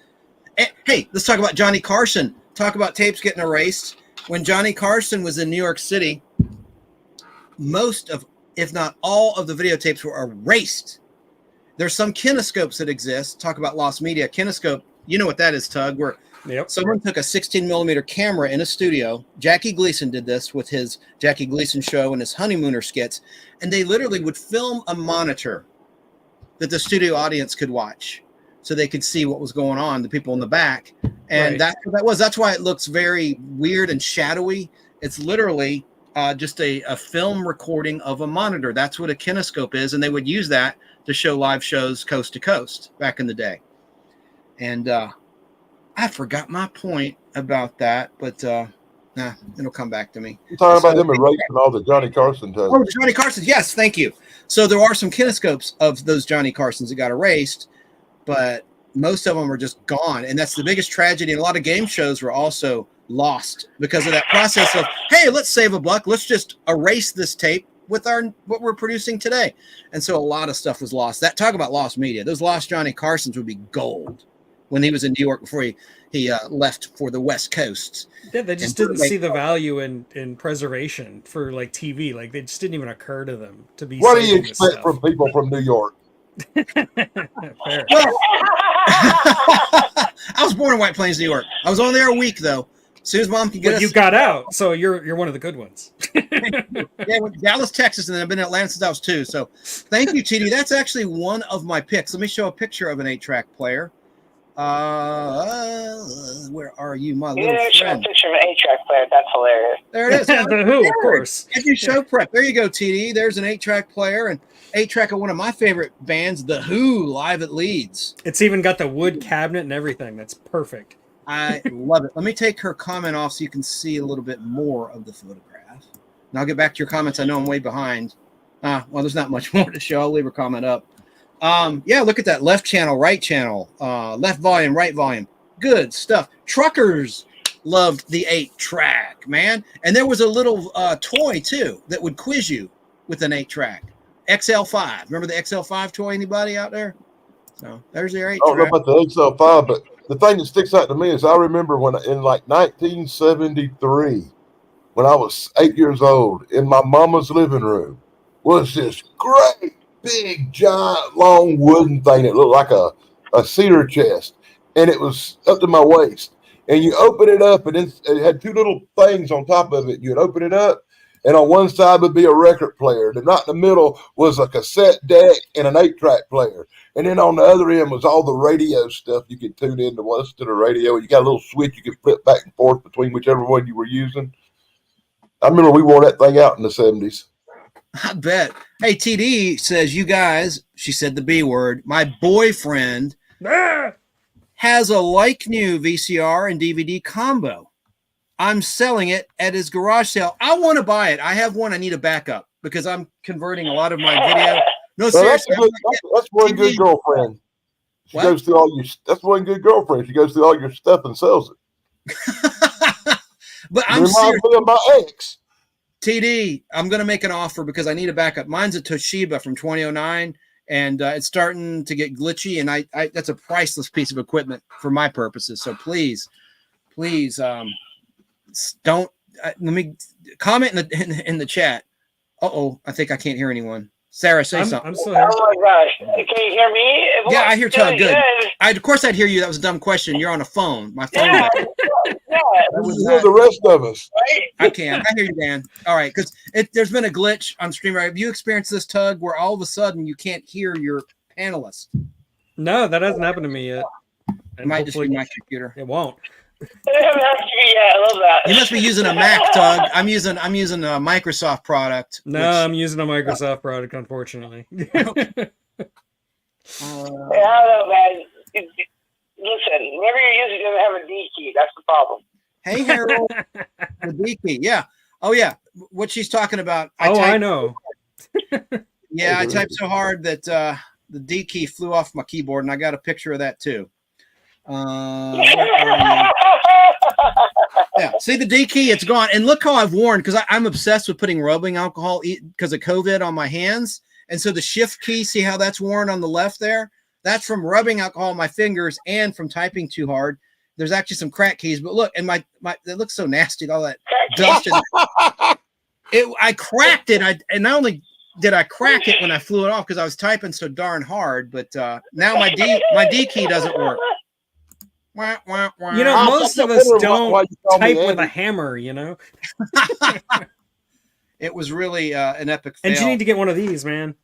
Hey, let's talk about Johnny Carson. Talk about tapes getting erased. When Johnny Carson was in New York City, most of, if not all of the videotapes were erased. There's some kinescopes that exist. Talk about lost media. Kinescope, you know what that is, Tug, where someone took a 16mm camera in a studio. Jackie Gleason did this with his Jackie Gleason show and his Honeymooner skits, and they literally would film a monitor that the studio audience could watch so they could see what was going on, the people in the back. And that's what that was. That's why it looks very weird and shadowy. It's literally just a film recording of a monitor. That's what a kinescope is, and they would use that to show live shows coast to coast back in the day. And I forgot my point about that, but it'll come back to me. You're talking about them erasing all the Johnny Carson tapes. Oh, Johnny Carson. Yes, thank you. So there are some kinescopes of those Johnny Carsons that got erased, but most of them are just gone. And that's the biggest tragedy. And a lot of game shows were also lost because of that process of, hey, let's save a buck. Let's just erase this tape with what we're producing today. And so a lot of stuff was lost. That talk about lost media. Those lost Johnny Carsons would be gold when he was in New York before he left for the West Coast. Yeah, they just didn't see the value in preservation for like TV. Like they just didn't even occur to them to be. What do you expect from people from New York? Fair. Well, I was born in White Plains, New York. I was only there a week though. As soon as mom could get us, you got out, so you're one of the good ones. Hey, Yeah, Dallas, Texas, and then I've been in Atlanta since I was 2. So thank you, TD. That's actually one of my picks. Let me show a picture of an 8-track player. Where are you, my You little didn't show a friend? picture of an 8-track player. That's hilarious. There it is. The Who, of course. I do show prep. There you go, TD. There's an 8-track player and 8-track of one of my favorite bands, The Who, live at Leeds. It's even got the wood cabinet and everything. That's perfect. I love it. Let me take her comment off so you can see a little bit more of the photograph. And I'll get back to your comments. I know I'm way behind. Well, there's not much more to show. I'll leave her comment up. Yeah, look at that. Left channel, right channel, left volume, right volume. Good stuff. Truckers loved the 8-track, man. And there was a little toy, too, that would quiz you with an 8-track. XL5. Remember the XL5 toy? Anybody out there? So there's their 8-track. I don't know about the XL5, but the thing that sticks out to me is I remember when in like 1973, when I was 8 years old, in my mama's living room was this great, big, giant, long wooden thing that looked like a cedar chest, and it was up to my waist. And you open it up, and it had 2 little things on top of it. You'd open it up, and on one side would be a record player. And right in the middle was a cassette deck and an 8-track player. And then on the other end was all the radio stuff you could tune in to listen to the radio. You got a little switch you could flip back and forth between whichever one you were using. I remember we wore that thing out in the 70s. I bet. Hey, TD says, you guys, she said the B word, my boyfriend has a like new VCR and DVD combo. I'm selling it at his garage sale. I want to buy it. I have one. I need a backup because I'm converting a lot of my video. No, So that's, seriously. that's one good girlfriend. She What? goes through all your. That's one good girlfriend. She goes through all your stuff and sells it. But I'm Reminds serious. me of my ex. TD, I'm going to make an offer because I need a backup. Mine's a Toshiba from 2009, and it's starting to get glitchy, and I that's a priceless piece of equipment for my purposes. So please, don't let me comment in the chat. I think I can't hear anyone. Sarah, say something. I'm still here. Oh my gosh. Can you hear me? Yeah, I hear Todd. Good. Good. Of course I'd hear you. That was a dumb question. You're on a phone. My phone. Yeah. died. Yeah. was Hear the rest of us. Right? I can. I hear you, Dan. All right, because there's been a glitch on StreamYard. Have you experienced this, Tug, where all of a sudden you can't hear your panelists? No, that hasn't happened to me yet. It And might just be hopefully my computer. it won't. Yeah, I love that. You must be using a Mac, Tug. I'm using a Microsoft product. No, I'm using a Microsoft product, unfortunately. Yeah, I don't know, man. Listen, whatever you're using doesn't have a D key. That's the problem. Hey, Harold. The D key. Yeah. Oh, yeah. What she's talking about. I know. Yeah, I typed so hard that the D key flew off my keyboard, and I got a picture of that too. Where are you? Yeah, see the D key, it's gone. And look how I've worn, because I'm obsessed with putting rubbing alcohol because of COVID on my hands. And so the shift key, see how that's worn on the left there? That's from rubbing alcohol on my fingers and from typing too hard. There's actually some crack keys, but look, and my it looks so nasty, all that dust. I cracked it. And not only did I crack it when I flew it off because I was typing so darn hard, but now my D key doesn't work. Wah, wah, wah. You know, I most of wonder us why don't you call me type with Andy. a hammer, you know? It was really an epic fail. And you need to get one of these, man.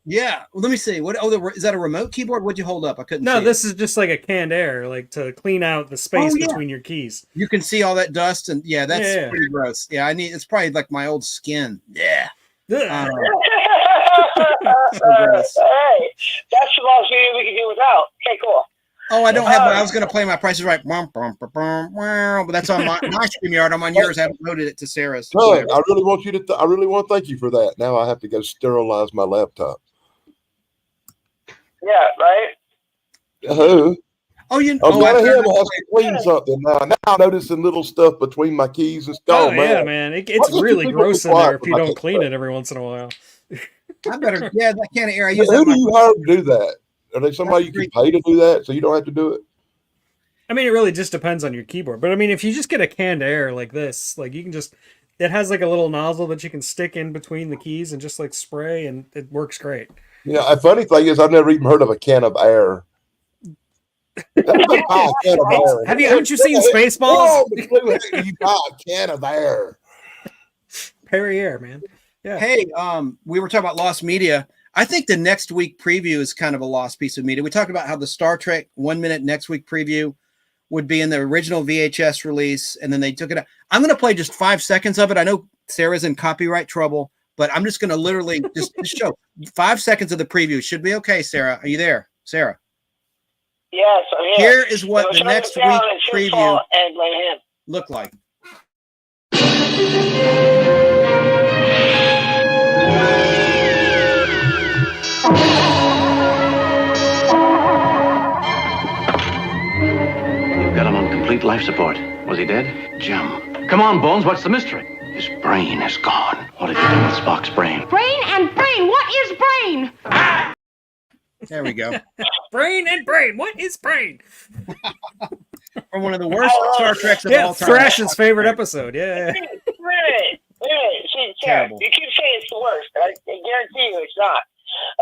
Yeah, well, let me see. What? Is that a remote keyboard? What'd you hold up? I couldn't. No, see this is just like a canned air, like to clean out the space yeah. between your keys. it. You can see all that dust, and yeah, that's Yeah. pretty gross. Yeah, it's probably like my old skin. Yeah. Ugh. Uh, All right. That's the last video we can do without. Okay, cool. oh, I don't have. I was gonna play my Price is Right, but that's on my StreamYard. I'm on yours. I haven't loaded it to Sarah's. Doug, I really want you to. I really want to thank you for that. Now I have to go sterilize my laptop. Yeah, right? Who? Oh, I'm I glad him turned- has to clean something now. Now I'm noticing little stuff between my keys and stuff. Oh, yeah, man. It's Why don't you really think gross it's in there quiet if you when I don't get clean back? it every once in a while. I better. Yeah, that can of air. I use Who that. do you hire to do that? Are they somebody you can pay to do that so you don't have to do it? I mean, it really just depends on your keyboard. But I mean, if you just get a canned air like this, like you can just, it has like a little nozzle that you can stick in between the keys and just like spray, and it works great. You know, a funny thing is I've never even heard of a can of air. Buy a can of air. Haven't you seen Who Spaceballs? on the blue heck do you buy a can of air? Perrier, man. Yeah. Hey, we were talking about lost media. I think the next week preview is kind of a lost piece of media. We talked about how the Star Trek 1 minute next week preview would be in the original VHS release, and then they took it out. I'm going to play just 5 seconds of it. I know Sarah's in copyright trouble, but I'm just going to literally just show 5 seconds of the preview. Should be okay, Sarah. Are you there, Sarah? Yes, I'm here. Here is what the next week preview and blame him. looked like. You've got him on complete life support. Was he dead? Jim. Come on, Bones, what's the mystery? His brain is gone. What have you done with Spock's brain? Brain and brain. What is brain? There we go. Brain and brain. What is brain? From one of the worst Star Treks of Yeah, all time. Thrash's favorite episode. Yeah. Wait a minute. See, Sarah, Terrible. you keep saying it's the worst. I guarantee you it's not.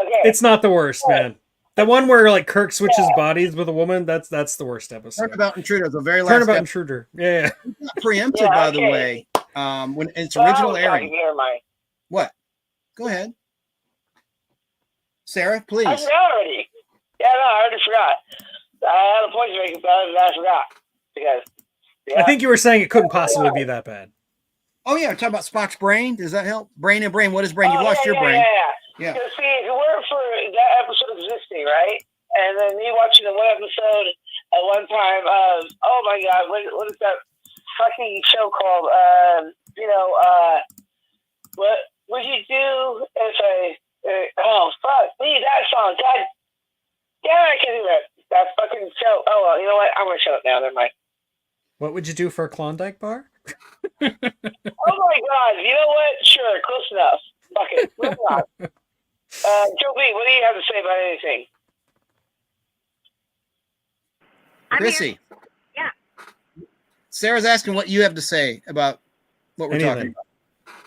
Okay. It's not the worst, man. The one where like Kirk switches bodies with a woman, that's the worst episode. Turnabout Intruder, the very last Turnabout episode. Intruder. Yeah. Preempted, Yeah, by the okay. way, when its Well, I original was airing. talking, never mind. What? Go ahead. Sarah, please. I forgot already. Yeah, no, I already forgot. I had a point to make about it, and I forgot. Because, yeah. I think you were saying it couldn't possibly be that bad. Oh, yeah, talking about Spock's brain. Does that help? Brain and brain. What is brain? You've Oh, lost yeah, your yeah, brain. Yeah. Yeah. Because, see, if it weren't for that episode existing, right? And then me watching the one episode at one time of, oh my God, what is that fucking show called? What would you do if oh, fuck me, that song. God damn, I can't do that fucking show. Oh, well, you know what? I'm going to shut up now. Never mind. What would you do for a Klondike bar? Oh my God, you know what? Sure, close enough. Fuck it. Moving on. Joe B, what do you have to say about anything? I'm here. Chrissy. Yeah. Sarah's asking what you have to say about what we're talking Anything. about.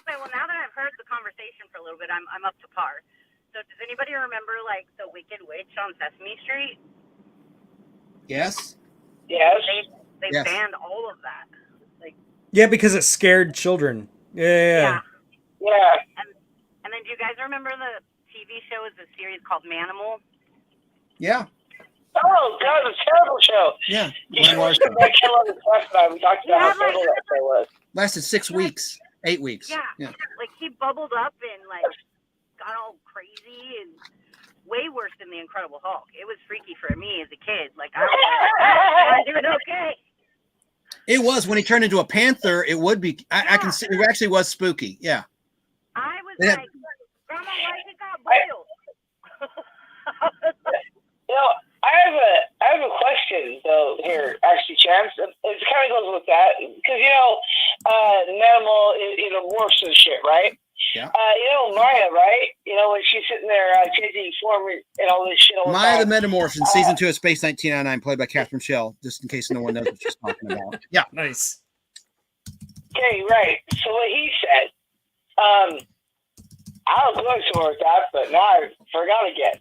Okay, well, now that I've heard the conversation for a little bit, I'm up to par. So, does anybody remember like the Wicked Witch on Sesame Street? Yes? Yes. They Yes. banned all of that. Like, Yeah, because it scared children. Yeah. Yeah. And then, do you guys remember the TV show? Is a series called Manimal? Yeah. Oh, that was a terrible show. Yeah. You Glenn should Larson. that came on the last night. We talked about Yeah, how terrible that show was. Lasted 6 weeks, 8 weeks. Yeah. Like he bubbled up and like got all crazy and way worse than the Incredible Hulk. It was freaky for me as a kid. Like I was doing okay. It was when he turned into a panther. It would be. I can see. It actually was spooky. Yeah. I was Yeah. like, Grandma, why it got boiled? You know, I have a question though here, actually, Chance. It kind of goes with that because Manimal, morphs and shit, right? Yeah. Maya, right? When she's sitting there changing form and all this shit all the Maya the time. Metamorph in season 2 of Space 1999, played by Catherine Shell, just in case no one knows what she's talking about. Yeah. Nice. Okay, right. So what he said, I was going somewhere with that, but now I forgot again.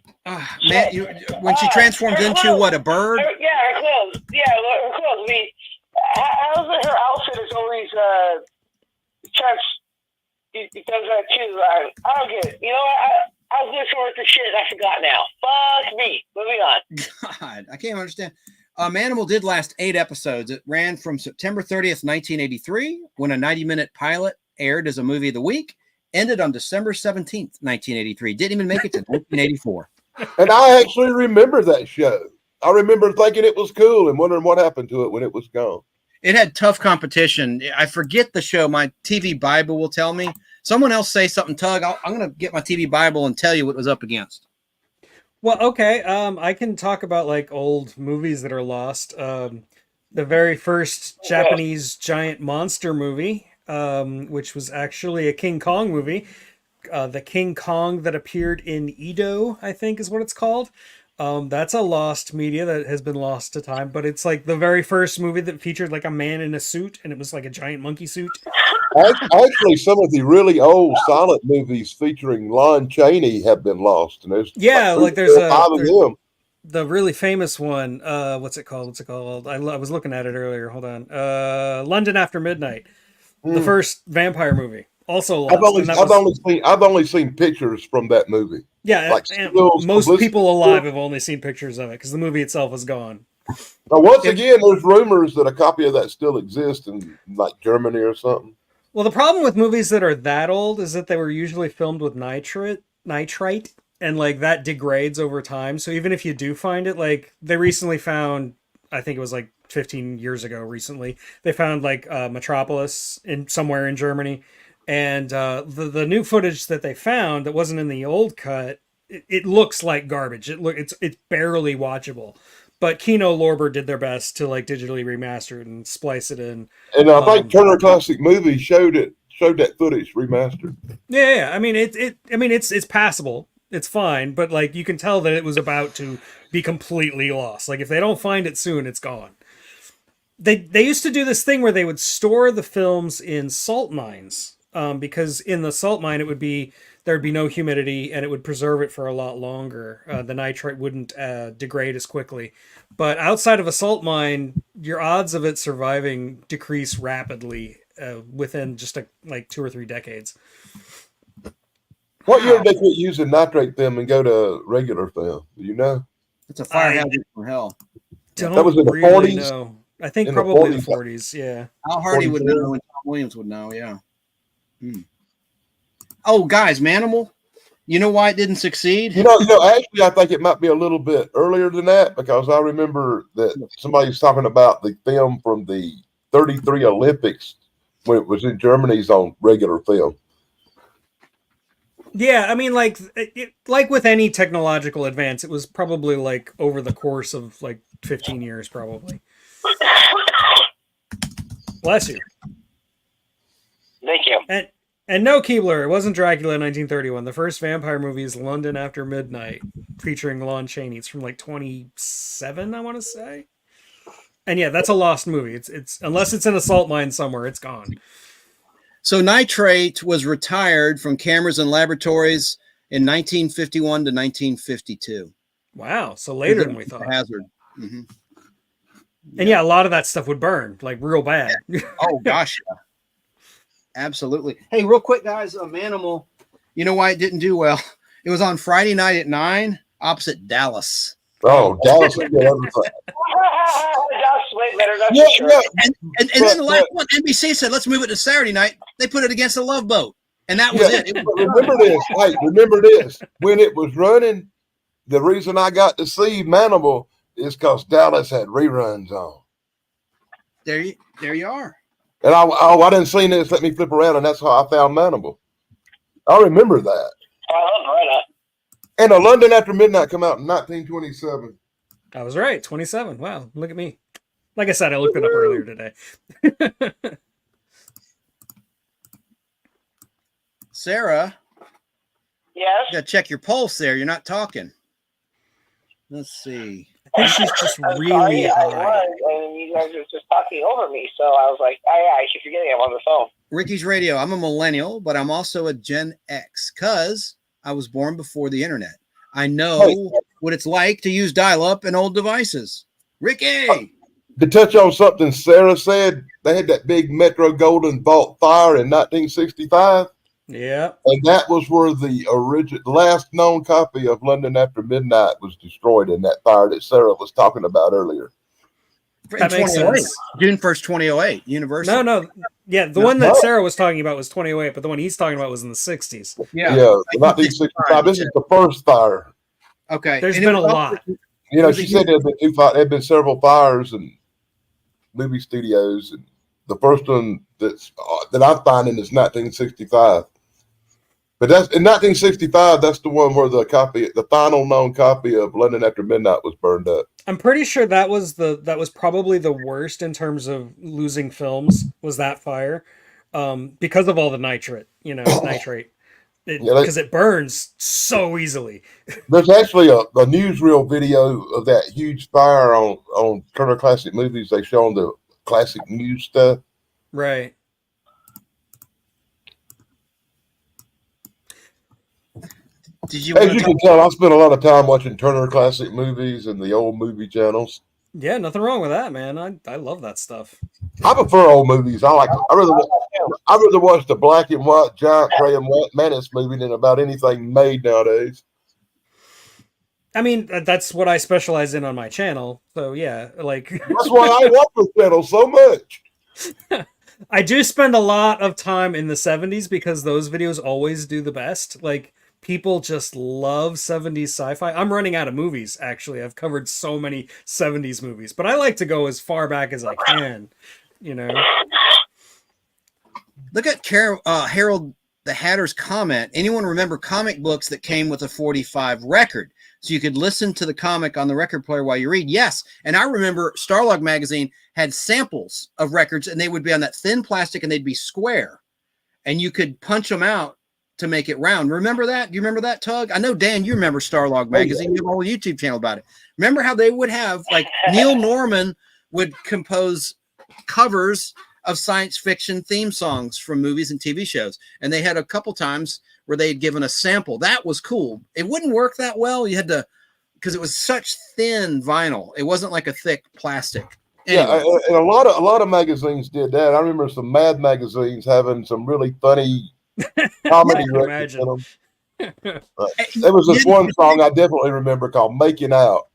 Man, when she transforms into what, a bird? Yeah, her clothes. Yeah, her clothes. I mean, how's her outfit is always he does that too. I don't get it. You know what? I was going somewhere with the shit and I forgot now. Fuck me. Moving on. God, I can't understand. Manimal did last 8 episodes. It ran from September 30th, 1983, when a 90-minute pilot aired as a movie of the week, ended on December 17th, 1983. Didn't even make it to 1984. And I actually remember that show. I remember thinking it was cool and wondering what happened to it when it was gone. It had tough competition. I forget the show. My TV Bible will tell me. Someone else say something, Tug. I'm going to get my TV Bible and tell you what it was up against. Well, okay. I can talk about like old movies that are lost. The very first Japanese giant monster movie, which was actually a King Kong movie. The King Kong that appeared in Edo, I think is what it's called. That's a lost media that has been lost to time, but it's like the very first movie that featured like a man in a suit, and it was like a giant monkey suit. Actually, some of the really old silent movies featuring Lon Chaney have been lost, and there's there's 5 of them. The really famous one. What's it called? I was looking at it earlier. Hold on. London After Midnight, the first vampire movie. Also I've lost. And that was, I've only seen pictures from that movie. yeah, like and stills, most publicity people alive stills. have only seen pictures of it because the movie itself is gone. Now, once again, there's rumors that a copy of that still exists in like Germany or something. Well, the problem with movies that are that old is that they were usually filmed with nitrite, and like that degrades over time. So even if you do find it, like they recently found, I think it was like 15 years ago recently, they found like Metropolis in somewhere in Germany, and the new footage that they found that wasn't in the old cut, it looks like garbage. It's barely watchable. But Kino Lorber did their best to like digitally remaster it and splice it in. And I think Turner Classic Movies showed that footage remastered. Yeah. I mean, it's passable. It's fine, but like you can tell that it was about to be completely lost. Like if they don't find it soon, it's gone. They used to do this thing where they would store the films in salt mines, because in the salt mine there'd be no humidity and it would preserve it for a lot longer. The nitrate wouldn't degrade as quickly. But outside of a salt mine, your odds of it surviving decrease rapidly within just like 2 or 3 decades. What year did they quit using nitrate film and go to regular film? Do you know? It's a fire hazard from hell. That was in the 40s? Know. I think In probably the 40s. 40s, yeah. Al Hardy would know and Tom Williams would know, yeah. Oh, guys, Manimal, you know why it didn't succeed? You know, actually, I think it might be a little bit earlier than that because I remember that somebody's talking about the film from the 33 Olympics when it was in Germany's on regular film. Yeah, I mean, like with any technological advance, it was probably like over the course of like 15 years, probably. Bless you. Thank you. And no, Keebler, it wasn't Dracula in 1931. The first vampire movie is London After Midnight, featuring Lon Chaney. It's from like 27, I want to say. And yeah, that's a lost movie. It's unless it's in a salt mine somewhere, it's gone. So nitrate was retired from cameras and laboratories in 1951 to 1952. Wow, so later than we thought. Hazard. Mm-hmm. And yeah, a lot of that stuff would burn, like real bad. Oh gosh, yeah. Absolutely. Hey, real quick, guys, Manimal, you know why it didn't do well? It was on Friday night at 9 opposite Dallas. Oh, Dallas would get everything. That's way better. That's Yeah, for sure. yeah. And then the last one, NBC said, let's move it to Saturday night. They put it against the Love Boat. And that was Yeah, it. but remember this. Hey, remember this. When it was running, the reason I got to see Manimal is because Dallas had reruns on. There you are. And I didn't see this. Let me flip around, and that's how I found Manimal. I remember that. I love Loretta. And A London After Midnight come out in 1927. I was right, 27. Wow, look at me. Like I said, I looked it up earlier today. Sarah, Yes. you got to check your pulse there. You're not talking. Let's see. I think she's just I'm really sorry, I high. was, and you guys were just talking over me, so I was like, I keep forgetting I'm on the phone. Ricky's Radio. I'm a millennial, but I'm also a Gen X because I was born before the internet. I know what it's like to use dial-up and old devices. Ricky! To touch on something Sarah said, they had that big Metro Golden Vault fire in 1965. Yeah. And that was where the last known copy of London After Midnight was destroyed in that fire that Sarah was talking about earlier. That makes 2008. sense. June 1st, 2008, University. No. Yeah, the one that Sarah was talking about was 2008, but the one he's talking about was in the 60s. Yeah. 1965. This is the first fire. Okay. There's And it been a was lot. You know, she said there had been several fires in movie studios. And the first one that I'm finding is 1965. But that's in 1965. That's the one where the final known copy of London After Midnight was burned up. I'm pretty sure that was probably the worst in terms of losing films, was that fire, because of all the nitrate, nitrate, because it burns so easily. There's actually a newsreel video of that huge fire on Turner Classic Movies. They show on the classic news stuff. Right. Did you? As you can tell, I spent a lot of time watching Turner Classic Movies and the old movie channels. Yeah, nothing wrong with that, man. I love that stuff. I prefer old movies. I really I'd rather watch the black and white giant praying mantis movie than about anything made nowadays. I mean, that's what I specialize in on my channel. So yeah, like That's why I love the channel so much. I do spend a lot of time in the 70s because those videos always do the best. Like people just love 70s sci-fi. I'm running out of movies, actually. I've covered so many 70s movies, but I like to go as far back as I can, you know. Look at Harold the Hatter's comment. Anyone remember comic books that came with a 45 record? So you could listen to the comic on the record player while you read. Yes. And I remember Starlog magazine had samples of records, and they would be on that thin plastic and they'd be square. And you could punch them out to make it round. Remember that? Do you remember that, Tug? I know, Dan, you remember Starlog magazine. You have a whole YouTube channel about it. Remember how they would have, like, Neil Norman would compose covers of science fiction theme songs from movies and TV shows. And they had a couple times where they had given a sample. That was cool. It wouldn't work that well. You had to, because it was such thin vinyl. It wasn't like a thick plastic. Anyway. Yeah, and a lot of magazines did that. I remember some Mad magazines having some really funny comedy records in them. There was this one song I definitely remember called "Making Out,"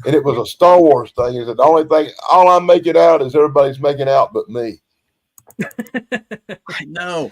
and it was a Star Wars thing. It said, the only thing, all I'm making out is everybody's making out but me. I know.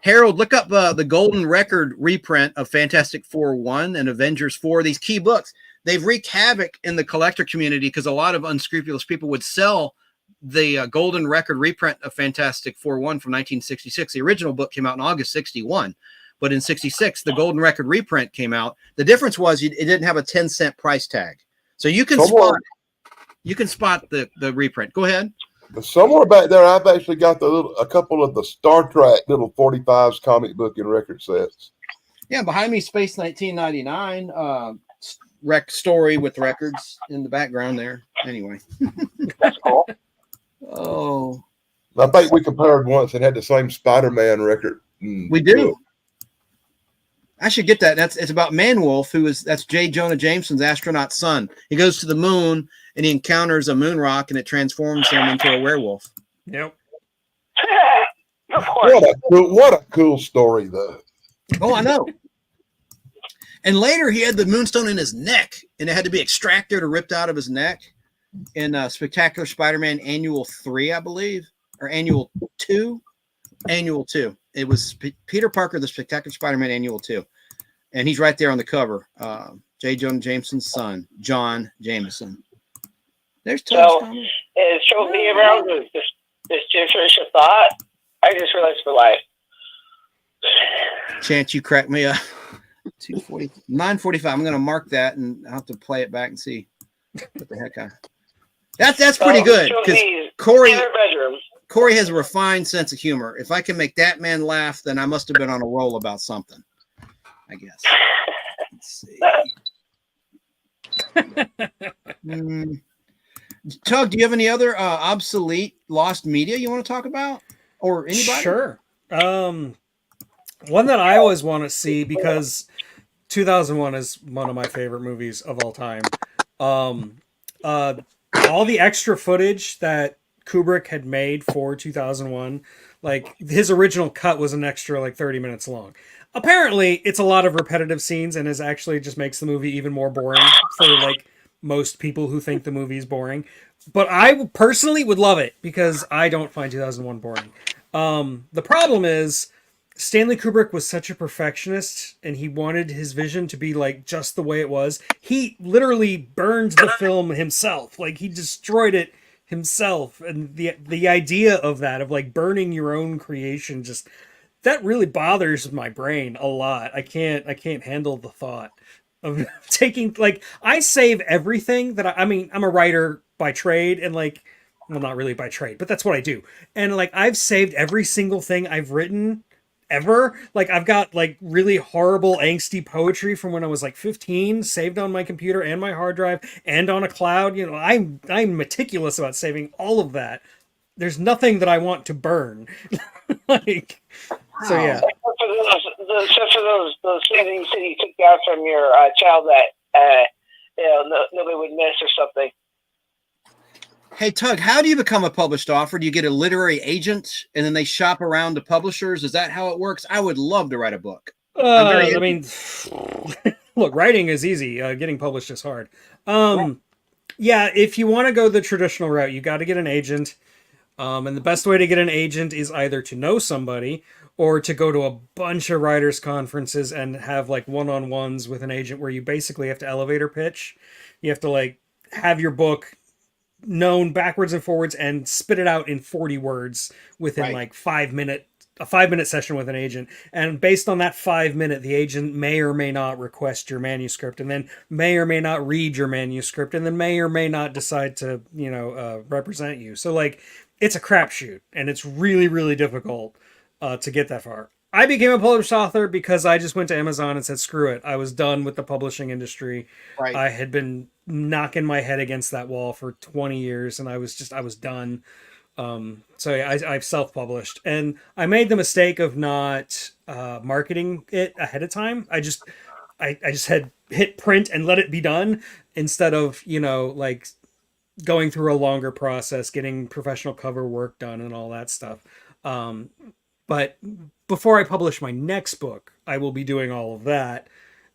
Harold, look up the Golden Record reprint of Fantastic Four 1 and Avengers 4, these key books. They've wreaked havoc in the collector community because a lot of unscrupulous people would sell the Golden Record reprint of Fantastic Four 1 from 1966. The original book came out in August 61, but in 66, the Golden Record reprint came out. The difference was it didn't have a 10-cent price tag. So you can spot the reprint. Go ahead. Somewhere back there, I've actually got a couple of the Star Trek little 45s comic book and record sets. Yeah, behind me, Space 1999 rec story with records in the background there. Anyway, That's cool. Oh, I think we compared once and had the same Spider-Man record. We do. I should get that. It's about Manwolf, that's J. Jonah Jameson's astronaut son. He goes to the moon and he encounters a moon rock and it transforms him into a werewolf. Yep. Of course. What a cool story, though. Oh, I know. And later he had the moonstone in his neck and it had to be extracted or ripped out of his neck in Spectacular Spider-Man Annual 3, I believe, or Annual 2. Annual 2. It was Peter Parker, the Spectacular Spider-Man Annual 2. And he's right there on the cover. J. Jonah Jameson's son, John Jameson. There's So, is Trophy around this generation of thought? I just realized for life. Chance, you crack me up. 2:40, 9:45. I'm going to mark that and I'll have to play it back and see what the heck That's pretty good because Corey has a refined sense of humor. If I can make that man laugh, then I must have been on a roll about something, I guess. Let's see. Tug, do you have any other obsolete lost media you want to talk about, or anybody? Sure. One that I always want to see because 2001 is one of my favorite movies of all time. All the extra footage that Kubrick had made for 2001, like his original cut was an extra like 30 minutes long. Apparently, it's a lot of repetitive scenes and is actually just makes the movie even more boring for like most people who think the movie is boring. But I personally would love it because I don't find 2001 boring. The problem is Stanley Kubrick was such a perfectionist and he wanted his vision to be like just the way it was. He literally burned the film himself. Like he destroyed it himself. And the idea of that, of like burning your own creation, just that really bothers my brain a lot. I can't handle the thought of taking, like, I save everything that I mean, I'm a writer by trade and like, well, not really by trade, but that's what I do. And like, I've saved every single thing I've written ever. Like I've got like really horrible angsty poetry from when I was like 15 saved on my computer and my hard drive and on a cloud. You know, I'm meticulous about saving all of that. There's nothing that I want to burn. Like, so yeah. Except for those things you said you took down from your child that nobody would miss or something. Hey, Tug, how do you become a published author? Do you get a literary agent and then they shop around to publishers? Is that how it works? I would love to write a book. I mean, look, writing is easy. Getting published is hard. Yeah, if you want to go the traditional route, you got to get an agent. And the best way to get an agent is either to know somebody or to go to a bunch of writers' conferences and have like one-on-ones with an agent where you basically have to elevator pitch. You have to like have your book known backwards and forwards and spit it out in 40 words within Right. like 5 minute a 5 minute session with an agent, and based on that 5 minute, the agent may or may not request your manuscript, and then may or may not read your manuscript, and then may or may not decide to represent you. So like it's a crapshoot, and it's really really difficult to get that far. I became a published author because I just went to Amazon and said screw it. I was done with the publishing industry. Right. I had been knocking my head against that wall for 20 years, and I was done. So yeah, I've self-published, and I made the mistake of not marketing it ahead of time. I just had hit print and let it be done instead of like going through a longer process, getting professional cover work done and all that stuff. But before I publish my next book, I will be doing all of that.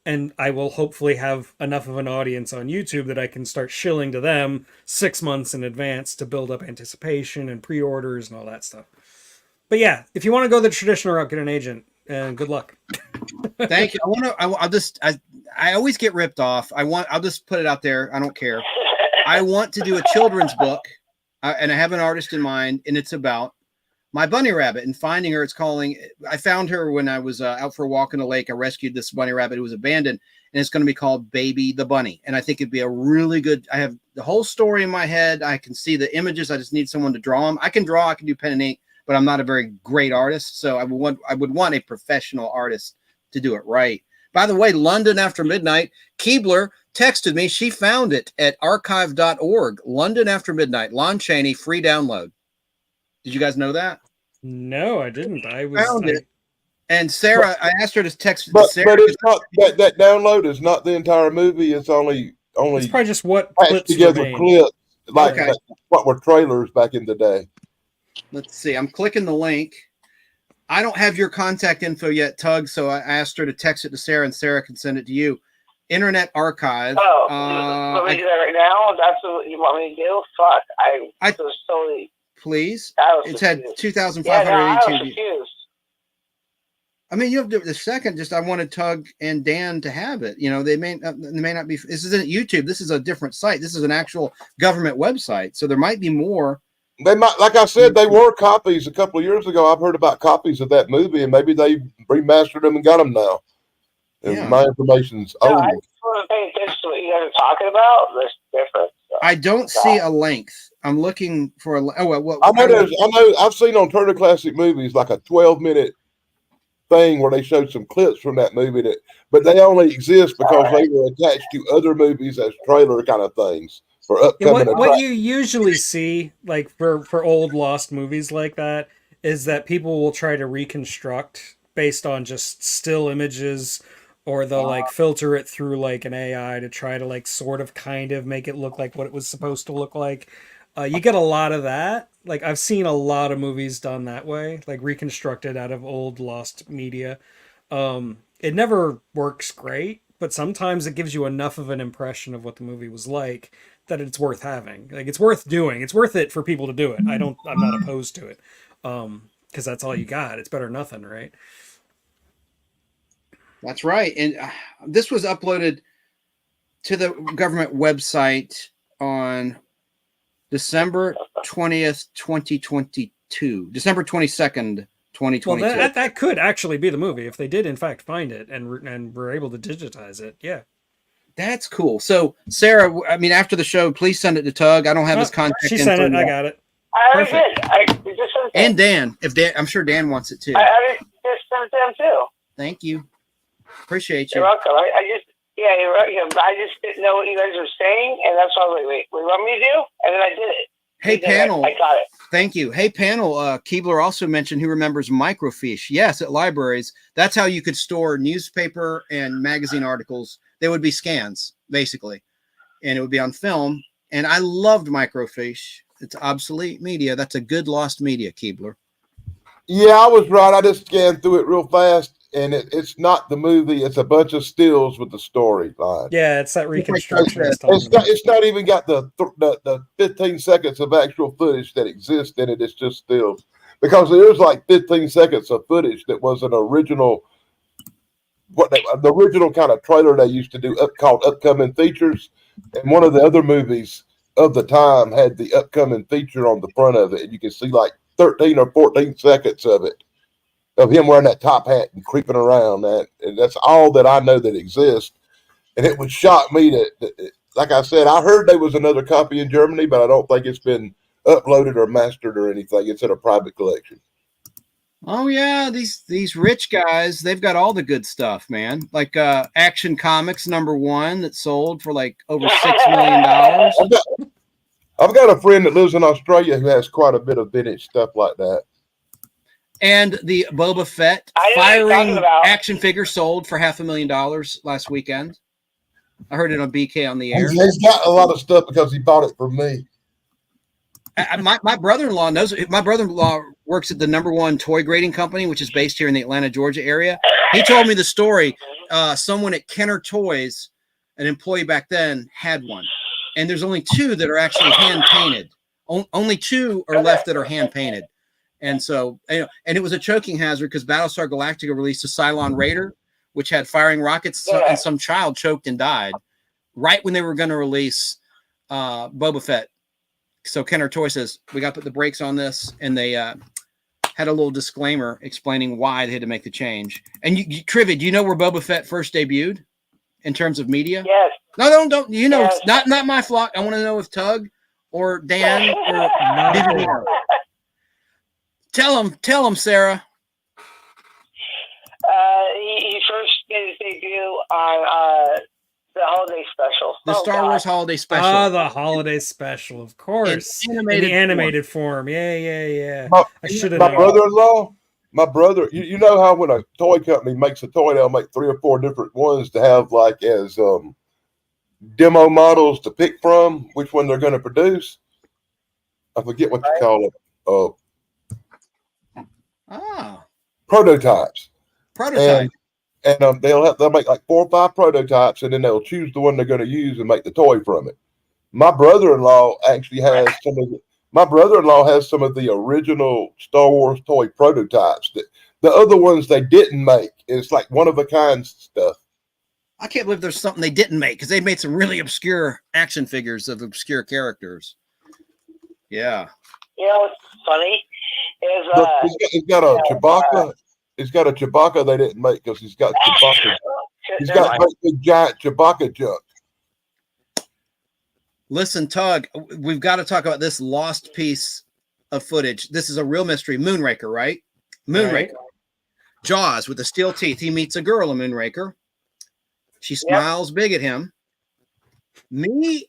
And I will hopefully have enough of an audience on YouTube that I can start shilling to them 6 months in advance to build up anticipation and pre-orders and all that stuff. But yeah, if you want to go the traditional route, get an agent, and good luck. Thank you. I always get ripped off. I'll just put it out there. I don't care. I want to do a children's book, and I have an artist in mind, and it's about my bunny rabbit and finding her. I found her when I was out for a walk in the lake. I rescued this bunny rabbit who was abandoned, and it's going to be called Baby the Bunny. And I think it'd be a really good, I have the whole story in my head. I can see the images. I just need someone to draw them. I can draw, I can do pen and ink, but I'm not a very great artist. So I would want a professional artist to do it right. By the way, London After Midnight, Keebler texted me. She found it at archive.org. London After Midnight, Lon Chaney, free download. Did you guys know that? No, I didn't. Found it. And Sarah, I asked her to text. But Sarah, it's not that download is not the entire movie. It's only it's probably just what patched clips together remain. clips like Okay. what were trailers back in the day. let's see. I'm clicking the link. I don't have your contact info yet, Tug. So I asked her to text it to Sarah, and Sarah can send it to you. Internet Archive. Oh, let me do that right now. That's what you want me to do? Fuck. I was totally. Please. I was It's had confused. 2,582 Yeah, no, I was views. confused. I mean, you have to, the second. Just I wanted Tug and Dan to have it. They may not be. This isn't YouTube. This is a different site. This is an actual government website. So there might be more. They might, like I said, they were copies a couple of years ago. I've heard about copies of that movie, and maybe they remastered them and got them now. And Yeah. my information's No, old. I just wasn't paying attention to what you guys are talking about. There's difference. So. I don't see a length. I'm looking for a. Oh well. I know. I've seen on Turner Classic Movies like a 12-minute thing where they showed some clips from that movie but they only exist because they were attached to other movies as trailer kind of things for upcoming. What you usually see, like for old lost movies like that, is that people will try to reconstruct based on just still images, or they'll like filter it through like an AI to try to like sort of kind of make it look like what it was supposed to look like. You get a lot of that. Like I've seen a lot of movies done that way, like reconstructed out of old lost media. It never works great, but sometimes it gives you enough of an impression of what the movie was like that it's worth having. Like it's worth doing. It's worth it for people to do it. I'm not opposed to it. Because that's all you got. It's better than nothing, right? That's right. And this was uploaded to the government website on December 20th, 2022. December 22nd, 2022. Well, that could actually be the movie if they did in fact find it and were able to digitize it. Yeah. That's cool. So, Sarah, I mean, after the show, please send it to Tug. I don't have his contact She info sent it. yet. I got it. I already Perfect. did. I just sent it. And Dan, I'm sure Dan wants it too. I already just sent it to him too. Thank you. Appreciate You're you. welcome. You're right. I just didn't know what you guys were saying, and that's why I was like, wait, what do you want me to do? And then I did it. Hey, And then panel. I got it. Thank you. Hey, panel. Keebler also mentioned who remembers microfiche. Yes, at libraries. That's how you could store newspaper and magazine articles. They would be scans, basically, and it would be on film. And I loved microfiche. It's obsolete media. That's a good lost media, Keebler. Yeah, I was right. I just scanned through it real fast, and it's not the movie. It's a bunch of stills with the storyline. Yeah, it's that reconstruction. It's not even got the 15 seconds of actual footage that exists in it. It's just stills. Because there's like 15 seconds of footage that was an original, the original kind of trailer they used to do called Upcoming Features. And one of the other movies of the time had the upcoming feature on the front of it. And you can see like 13 or 14 seconds of it, of him wearing that top hat and creeping around that. And that's all that I know that exists. And it would shock me that, like I said, I heard there was another copy in Germany, but I don't think it's been uploaded or mastered or anything. It's in a private collection. Oh yeah, these rich guys, they've got all the good stuff, man. Like Action Comics #1 that sold for like over $6 million. I've got a friend that lives in Australia who has quite a bit of vintage stuff like that. And the Boba Fett firing action figure sold for $500,000 last weekend. I heard it on BK on the air. He's got a lot of stuff because he bought it from me. My brother-in-law knows. My brother-in-law works at the #1 toy grading company, which is based here in the Atlanta, Georgia area. He told me the story. Someone at Kenner Toys, an employee back then, had one, and there's only 2 that are actually hand painted. Only 2 are left that are hand painted, and so and it was a choking hazard because Battlestar Galactica released a Cylon Raider, which had firing rockets, and some child choked and died right when they were going to release Boba Fett. So Kenner Toy says, we got to put the brakes on this. And they had a little disclaimer explaining why they had to make the change. And Trivia, do you know where Boba Fett first debuted in terms of media? Yes. No, don't. You know, Yes. not my flock. I want to know if Tug or Dan or did you know? Tell him, Sarah. He first made his debut on the holiday special. The Star Wars holiday special. Oh, the holiday special, of course. In the animated form. Yeah. I should have known. My brother, you know how when a toy company makes a toy, they'll make 3 or 4 different ones to have like as demo models to pick from, which one they're going to produce. I forget what you call it. Prototypes. And they'll make like 4 or 5 prototypes, and then they'll choose the one they're going to use and make the toy from it. My brother-in-law actually has some of the original Star Wars toy prototypes. That the other ones they didn't make. It's like one of a kind stuff. I can't believe there's something they didn't make because they made some really obscure action figures of obscure characters. Yeah. You know what's funny is he's got a Chewbacca. He's got a Chewbacca they didn't make because he's got Chewbacca. He's got big giant Chewbacca junk. Listen, Tug, we've got to talk about this lost piece of footage. This is a real mystery. Moonraker, right? Moonraker. Right. Jaws with the steel teeth. He meets a girl in Moonraker. She smiles big at him. Me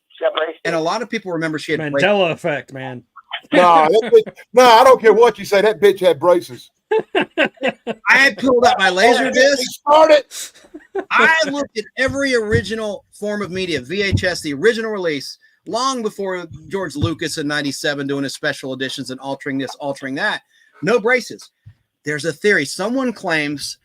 and a lot of people remember she had Mandela effect, man. No, I don't care what you say. That bitch had braces. I had pulled up my laser disc. I looked at every original form of media, VHS, the original release, long before George Lucas in '97 doing his special editions and altering this, altering that. No braces. There's a theory. Someone claims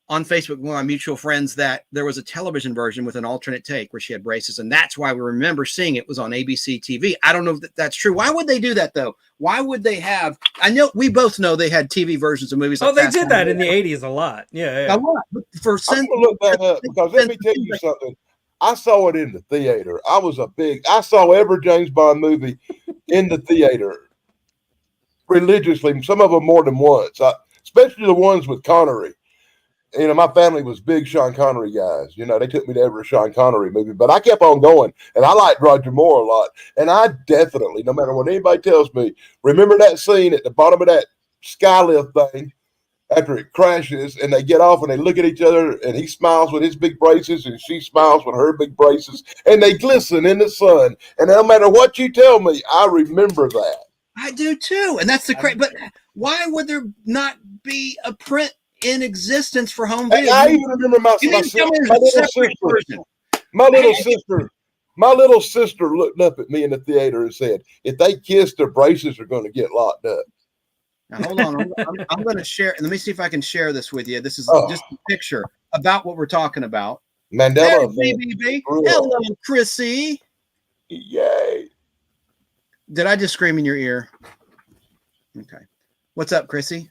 on Facebook, one of my mutual friends, that there was a television version with an alternate take where she had braces, and that's why we remember seeing it was on ABC TV. I don't know if that's true. Why would they do that, though? Why would they have? I know we both know they had TV versions of movies. Oh, they did that in the '80s a lot. Yeah. A lot. For I'm gonna look that up because let me tell you something. I saw it in the theater. I saw every James Bond movie in the theater religiously. Some of them more than once, especially the ones with Connery. You know, my family was big Sean Connery guys. You know, they took me to every Sean Connery movie, but I kept on going, and I liked Roger Moore a lot. And I definitely, no matter what anybody tells me, remember that scene at the bottom of that skylift thing after it crashes, and they get off and they look at each other, and he smiles with his big braces, and she smiles with her big braces, and they glisten in the sun. And no matter what you tell me, I remember that. I do too, and that's the crazy. But why would there not be a print in existence for home video? I even remember my little sister. My little sister looked up at me in the theater and said, if they kiss, their braces are going to get locked up. Now, hold on. I'm going to share. Let me see if I can share this with you. This is Oh. just a picture about what we're talking about. Mandela. Hey, BBB. Hello, Chrissy. Yay. Did I just scream in your ear? Okay. What's up, Chrissy?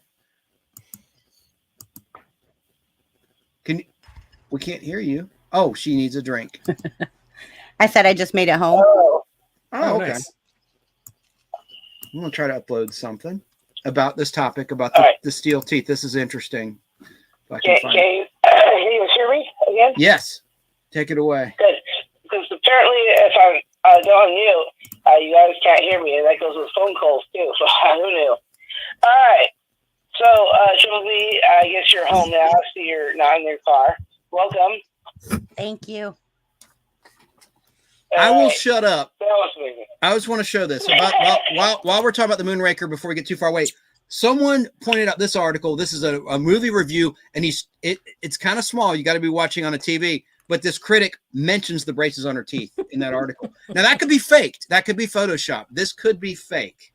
We can't hear you. Oh, she needs a drink. I said I just made it home. Oh, okay. Nice. I'm going to try to upload something about this topic, about the steel teeth. This is interesting. If I can find it. Can you hear me again? Yes. Take it away. Good. Because apparently, if I'm on mute, you guys can't hear me, and that goes with phone calls too. So who knew? All right. So, Josie, I guess you're home now. So you're not in your car. Welcome. Thank you. I will shut up. That was me. I just want to show this about while we're talking about the Moonraker before we get too far away. Someone pointed out this article. This is a movie review, and it's kind of small. You got to be watching on a TV. But this critic mentions the braces on her teeth in that article. Now that could be faked. That could be Photoshop. This could be fake.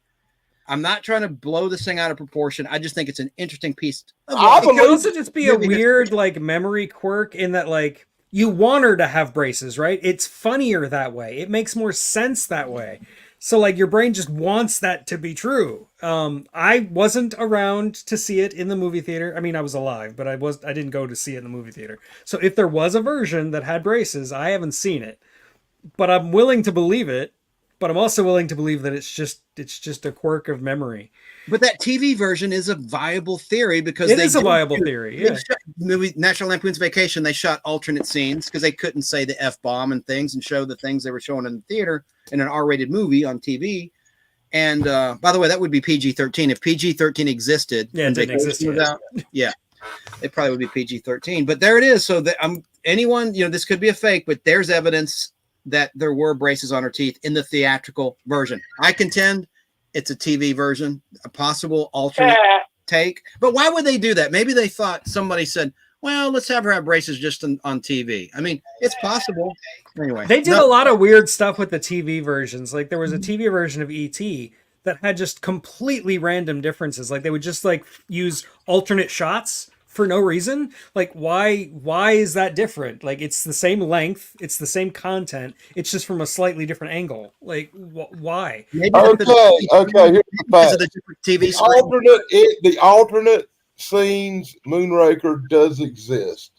I'm not trying to blow this thing out of proportion. I just think it's an interesting piece. It could also just be a weird like memory quirk in that like you want her to have braces, right? It's funnier that way. It makes more sense that way. So like your brain just wants that to be true. I wasn't around to see it in the movie theater. I mean, I was alive, but I didn't go to see it in the movie theater. So if there was a version that had braces, I haven't seen it. But I'm willing to believe it. But I'm also willing to believe that it's just a quirk of memory. But that TV version is a viable theory because it is a viable theory. Yeah. Movie National Lampoon's Vacation, they shot alternate scenes because they couldn't say the F-bomb and things and show the things they were showing in the theater in an R-rated movie on TV. And by the way, that would be PG-13 if PG-13 existed. Yeah, it didn't exist yet. Yeah, it probably would be PG-13. But there it is. So that anyone, this could be a fake, but there's evidence that there were braces on her teeth in the theatrical version. I contend it's a TV version, a possible alternate take. But why would they do that? Maybe they thought somebody said, well, let's have her have braces just on TV. I mean, it's possible. Anyway. They did a lot of weird stuff with the TV versions. Like there was a TV version of E.T. that had just completely random differences. Like they would just like use alternate shots for no reason. Like why is that different? Like it's the same length, it's the same content, it's just from a slightly different angle. Like why? Maybe okay, here's the fact. The alternate scenes Moonraker does exist.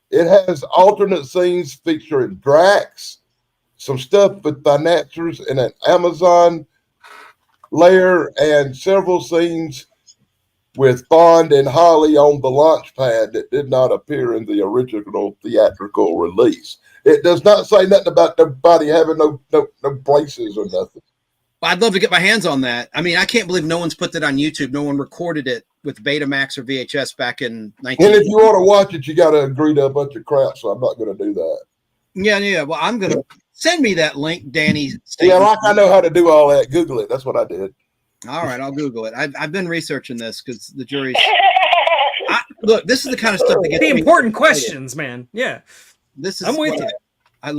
It has alternate scenes featuring Drax, some stuff with Thanaxers in an Amazon lair, and several scenes with Bond and Holly on the launch pad that did not appear in the original theatrical release. It does not say nothing about the body having no braces or nothing. I'd love to get my hands on that. I mean, I can't believe no one's put that on YouTube. No one recorded it with Betamax or VHS back in 19. And if you want to watch it, you got to agree to a bunch of crap, so I'm not going to do that. Yeah. Well, I'm going to send me that link, Danny. Yeah, like I know how to do all that. Google it. That's what I did. All right, I'll Google it. I've been researching this because the jury's. Look, this is the kind of stuff that gets the important questions, man. Yeah, this is. I'm with you. I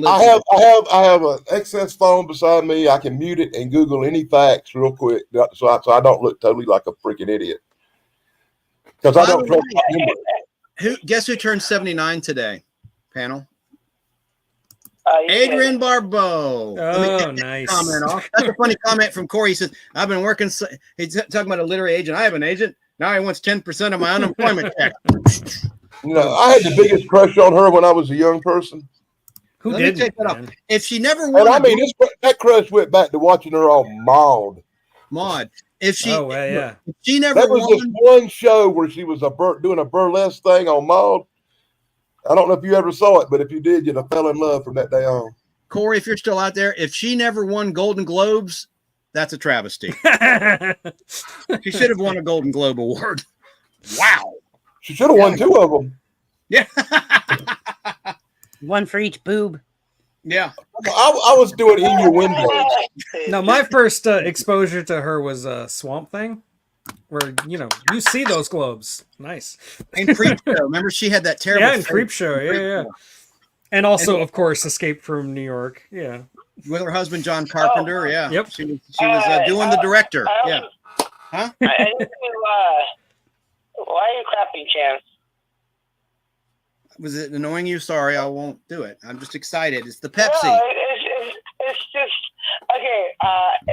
have an excess phone beside me. I can mute it and Google any facts real quick, so I don't look totally like a freaking idiot. Because I don't trust my memory. Guess who turned 79 today? Panel. Adrian Barbeau. Oh, nice. Comment off. That's a funny comment from Corey. He says, I've been working. He's talking about a literary agent. I have an agent. Now he wants 10% of my unemployment check. I had the biggest crush on her when I was a young person. Who did take that off? If she never won. And I mean, that crush went back to watching her on Maude. If she, if she never that was won. this one show where she was doing a burlesque thing on Maude. I don't know if you ever saw it, but if you did, you'd have fell in love from that day on. Corey, if you're still out there, if she never won Golden Globes, that's a travesty. She should have won a Golden Globe Award. Wow. She should have won 2 of them. Yeah. One for each boob. Yeah. I was doing innuendos. No, my first exposure to her was Swamp Thing, where you see those globes. Nice. And Creep Show. Remember, she had that terrible. Yeah, and Creep Show. Yeah. And also, of course, Escape from New York. Yeah. With her husband John Carpenter. Yeah. Yep. She was doing the director. Yeah. Huh? I need to, why are you clapping, Chance? Was it annoying you? Sorry, I won't do it. I'm just excited. It's the Pepsi. No, it's just okay. I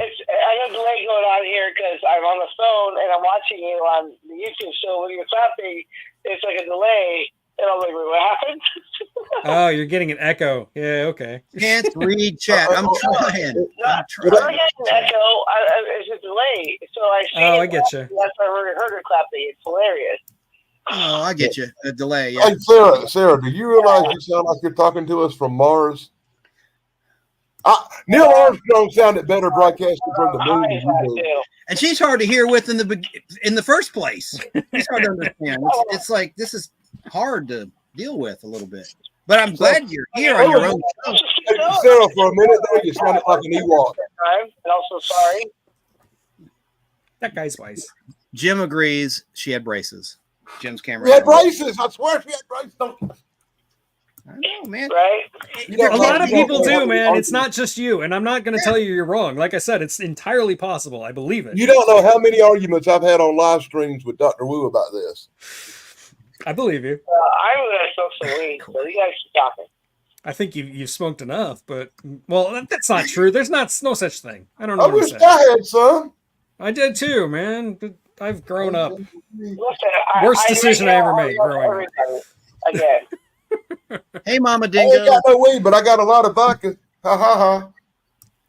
got a delay going on here because I'm on the phone and I'm watching you on the YouTube show. When you're clapping, it's like a delay, and I'm like, what happened? Oh, you're getting an echo. Yeah, okay. Can't read chat. I'm trying. I'm getting an echo. It's a delay. So I see. Oh, I get you. That's why I heard her clapping. It's hilarious. Oh, I get you. A delay. Yeah. Hey, Sarah, do you realize you sound like you're talking to us from Mars? Neil Armstrong sounded better broadcasting from the moon than you did. And she's hard to hear with in the first place. It's hard to understand. It's like this is hard to deal with a little bit. But I'm glad you're here on your own show. Hey, Sarah, for a minute there, you sounded like an Ewok. I'm also sorry. That guy's wise. Jim agrees. She had braces. Jim's camera. She had braces. I swear she had braces. I know, man. Right? A lot of people do, man. It's not just you. And I'm not going to tell you you're wrong. Like I said, it's entirely possible. I believe it. You don't know how many arguments I've had on live streams with Dr. Wu about this. I believe you. I'm going to smoke some weed, so you guys keep talking. I think you've smoked enough, but well, that's not true. There's no such thing. I don't know. I wish I had some. I did too, man. But I've grown up. Listen, Worst decision I ever made growing up. Again. Hey, Mama I Dingo. ain't got no weed, but I got a lot of vodka. Ha ha ha.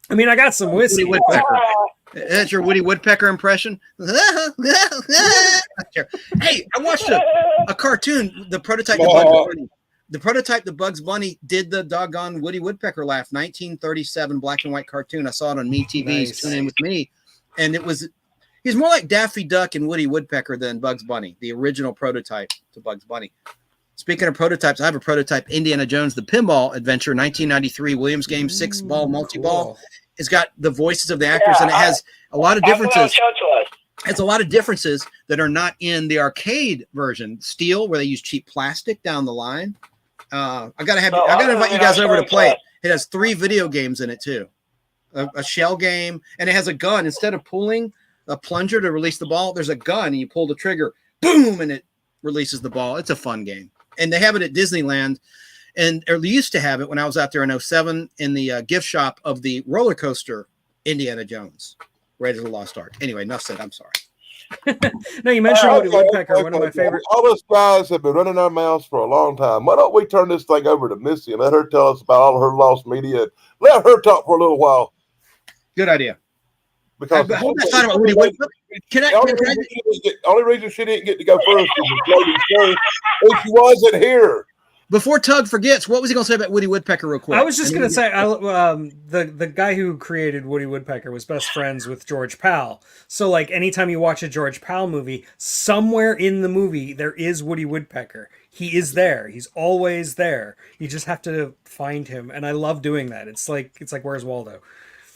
I mean, I got some whiskey. Woody Woodpecker. That's your Woody Woodpecker impression. Hey, I watched a cartoon, the prototype. The prototype, the Bugs Bunny, did the doggone Woody Woodpecker laugh. 1937 black and white cartoon. I saw it on MeTV's Nice. Tune In With Me, and he's more like Daffy Duck and Woody Woodpecker than Bugs Bunny, the original prototype to Bugs Bunny. Speaking of prototypes, I have a prototype Indiana Jones, the Pinball Adventure, 1993 Williams game, 6-ball multi-ball. Cool. It's got the voices of the actors, and it has a lot of differences. Show to us. It's a lot of differences that are not in the arcade version. Steel, where they use cheap plastic down the line. I gotta invite you guys over to play it. It has 3 video games in it too. A shell game, and it has a gun. Instead of pulling a plunger to release the ball, there's a gun, and you pull the trigger, boom, and it releases the ball. It's a fun game. And they have it at Disneyland, or they used to have it when I was out there in 07 in the gift shop of the roller coaster Indiana Jones, Raiders of the Lost Ark. Anyway, enough said. I'm sorry. No, you mentioned Woody Woodpecker, one of my favorite. All us guys have been running our mouths for a long time. Why don't we turn this thing over to Missy and let her tell us about all her lost media? And let her talk for a little while. Good idea. Because But hold that thought about Woody Woodpecker. the only reason she didn't get to go first is she wasn't here. Before Tug forgets, what was he going to say about Woody Woodpecker real quick? I was just going to say, the guy who created Woody Woodpecker was best friends with George Pal. So, like, anytime you watch a George Pal movie, somewhere in the movie there is Woody Woodpecker. He is there. He's always there. You just have to find him, and I love doing that. It's like Where's Waldo?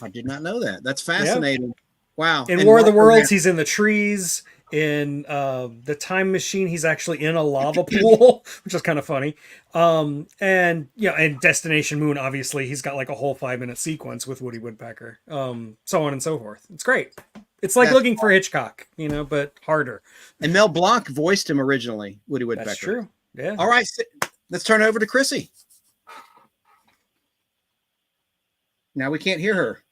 I did not know that. That's fascinating. Wow. In And War of the Mark- Worlds, he's in the trees. In the Time Machine, he's actually in a lava pool, which is kind of funny. And Destination Moon, obviously, he's got like a whole 5-minute sequence with Woody Woodpecker. So on and so forth. It's great. It's like That's looking for Hitchcock, but harder. And Mel Blanc voiced him originally, Woody Woodpecker. That's true. Yeah. All right, let's turn over to Chrissy. Now we can't hear her.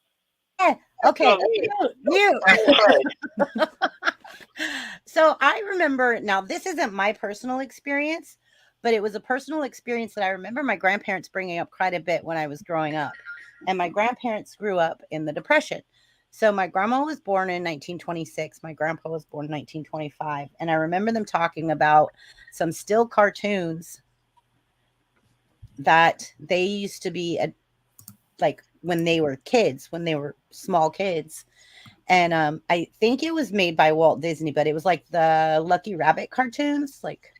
Okay. You. So I remember, now this isn't my personal experience, but it was a personal experience that I remember my grandparents bringing up quite a bit when I was growing up. And my grandparents grew up in the Depression. So my grandma was born in 1926. My grandpa was born in 1925. And I remember them talking about some still cartoons that they used to be like when they were kids, when they were small kids. And I think it was made by Walt Disney, but it was like the Lucky Rabbit cartoons. Like,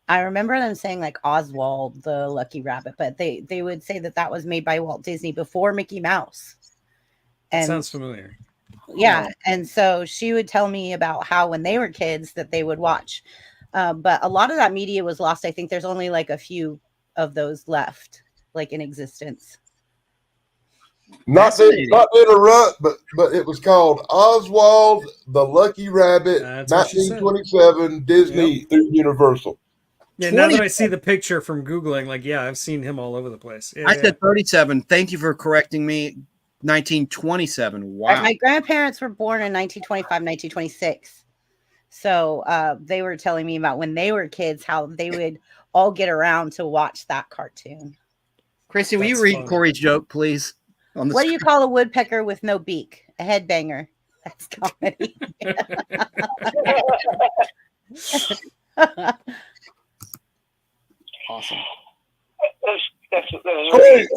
I remember them saying like Oswald the Lucky Rabbit, but they would say that was made by Walt Disney before Mickey Mouse. And Sounds familiar. yeah, and so she would tell me about how when they were kids that they would watch, but a lot of that media was lost. I think there's only like a few of those left, like in existence. Not to interrupt, but it was called Oswald the Lucky Rabbit, That's what she said. 1927, Disney through Universal. Yeah, now that I see the picture from Googling, like, yeah, I've seen him all over the place. Yeah, I said 37. Thank you for correcting me. 1927. Wow. My grandparents were born in 1925, 1926. So they were telling me about when they were kids, how they would all get around to watch that cartoon. Chrissy, will you read fun. Corey's joke, please? On the What do you call a woodpecker with no beak? A headbanger. That's comedy. Awesome.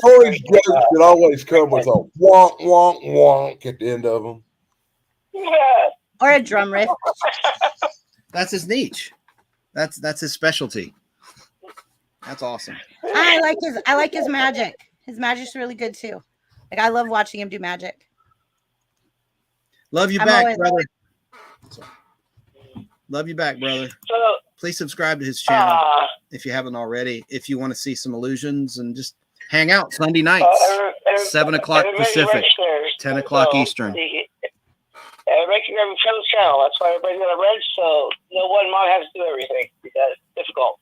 Corey's jokes would always come with a wonk, wonk, wonk at the end of them. Or a drum riff. That's his niche. That's his specialty. That's awesome. I like his magic. His magic's really good too. Like, I love watching him do magic. Love you I'm back, always- brother. Love you back, brother. So, Please subscribe to his channel if you haven't already. If you want to see some illusions and just hang out Sunday nights, 7 o'clock Pacific, 10 o'clock Eastern. Everybody can grab each other's channel. That's why everybody's got a wrench, so no one mom has to do everything because it's difficult.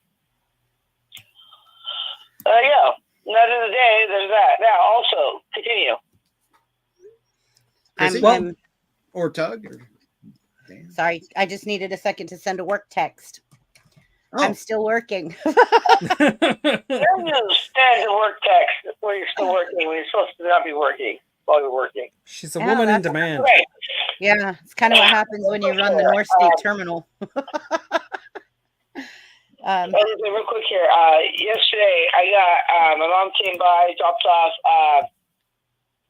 Yeah. None of the day, there's that. Now, also, continue. I'm or Tug. Or... sorry. I just needed a second to send a work text. Oh. I'm still working. Where do you stand to work text where you're still working when you're supposed to not be working while you're working? She's a woman in demand. Right. Yeah, it's kind of what happens when you run the North State Terminal. Real quick here. Yesterday, I got my mom came by, dropped off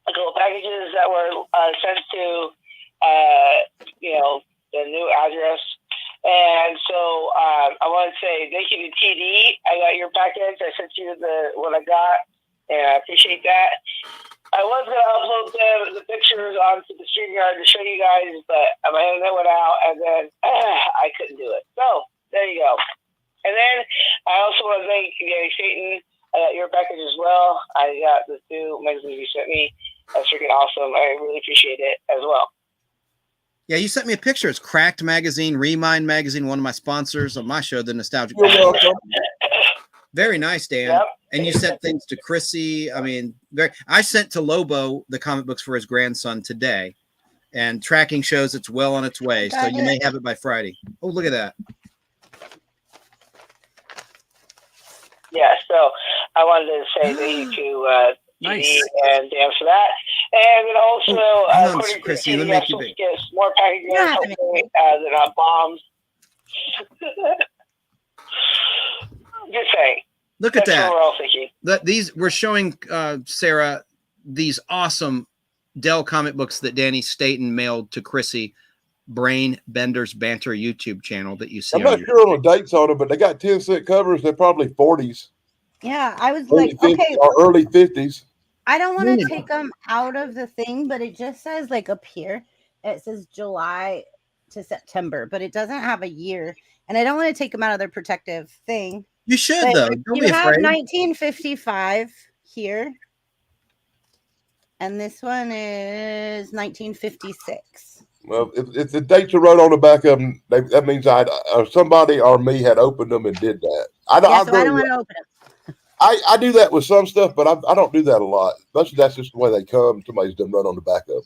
a couple of packages that were sent to the new address, and so I want to say thank you to TD. I got your package. I sent you what I got, and I appreciate that. I was going to upload the pictures onto the StreamYard to show you guys, but my internet went out, and then I couldn't do it. So there you go. And then I also want to thank Gary Satan. I got your package as well. I got the 2 magazines you sent me. That's freaking awesome. I really appreciate it as well. Yeah, you sent me a picture. It's Cracked Magazine, Remind Magazine, one of my sponsors on my show, The Nostalgic. You're welcome. Very nice, Dan. Yep. And you sent things to Chrissy. I mean, I sent to Lobo the comic books for his grandson today, and tracking shows it's well on its way. So you may have it by Friday. Oh, look at that. Yeah, so I wanted to say thank you to Nice. TD and Dan for that. And then also, hang on, according to Chrissy, TD, let me I'm make you supposed big. to get more packages. Yeah, Hopefully, they're not bombs. Just saying. Look at That's that. what we're all thinking. We're showing Sarah these awesome Dell comic books that Danny Staten mailed to Chrissy. Brain Bender's Banter YouTube channel that you see. I'm not sure on the dates on them, but they got 10-cent covers. They're probably 40s, Yeah, I was early like, 50s, okay, or early 50s. I don't want to take them out of the thing, but it just says like up here, it says July to September, but it doesn't have a year. And I don't want to take them out of their protective thing. You should, But though. Don't you be have afraid. 1955 here. And this one is 1956. Well, if the dates are right on the back of them, that means somebody or me had opened them and did that. I don't want to open them. I do that with some stuff, but I don't do that a lot. That's just the way they come. Somebody's done right on the back of them.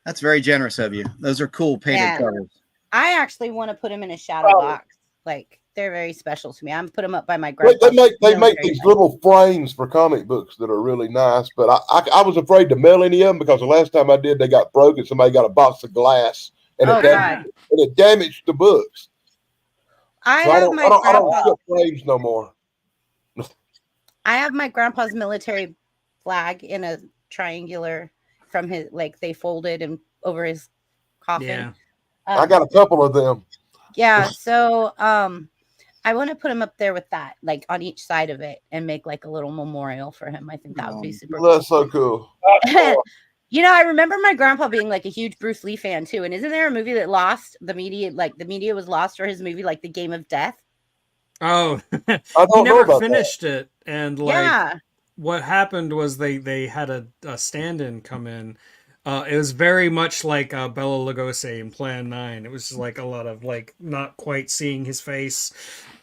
That's very generous of you. Those are cool painted Yeah. covers. I actually want to put them in a shadow box. Like, they're very special to me. I'm put them up by my They grandpa. they make these little frames for comic books that are really nice, but I was afraid to mail any of them because the last time I did, they got broken. Somebody got a box of glass and it damaged the books. I So have my I don't grandpa. put frames no more. I have my grandpa's military flag in a triangular from his, like, they folded and over his coffin. Yeah. I got a couple of them. Yeah, so I want to put him up there with that, like on each side of it, and make like a little memorial for him. I think that would be super cool. That's so cool. You know, I remember my grandpa being like a huge Bruce Lee fan too. And isn't there a movie that lost the media? Like the media was lost for his movie, like The Game of Death. Oh, I he don't know never about finished it, and like Yeah. what happened was they had a stand-in come in. It was very much like Bela Lugosi in Plan 9. It was just like a lot of like not quite seeing his face,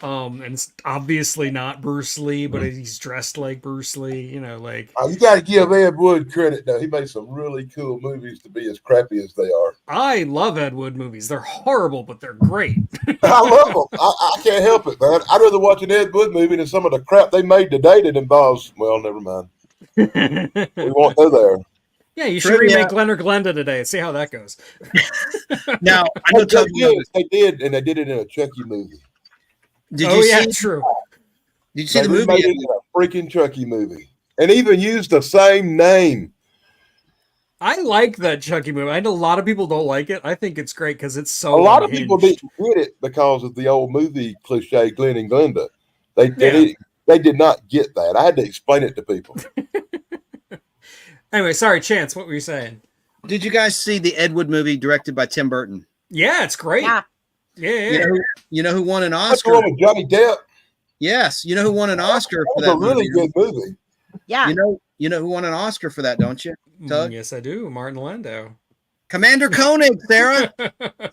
and it's obviously not Bruce Lee, but he's dressed like Bruce Lee. You know, like You got to give Ed Wood credit, though. He made some really cool movies to be as crappy as they are. I love Ed Wood movies. They're horrible, but they're great. I love them. I can't help it, man. I'd rather watch an Ed Wood movie than some of the crap they made today that involves, well, never mind. We won't go there. Yeah, you should Trivia. remake Glenn or Glenda today and see how that goes. Now, I know They Tubby did, they did, and they did it in a Chucky movie. Did Oh you yeah, see? true. Did you see They the movie? remade it in a freaking Chucky movie, and even used the same name. I like that Chucky movie. I know a lot of people don't like it. I think it's great because it's so A lot of people unhinged. didn't get it because of the old movie cliche, Glenn and Glenda. They Yeah. they did not get that. I had to explain it to people. Anyway, sorry, Chance, what were you saying? Did you guys see the Ed Wood movie directed by Tim Burton? Yeah, it's great. Yeah. Yeah. You know who won an That's the Oscar? one with Johnny Depp. Yes, you know who won an Oscar for That that was a really movie? good movie. Yeah. You know who won an Oscar for that, don't you? Tug? Yes, I do. Martin Landau. Commander Koenig, Sarah.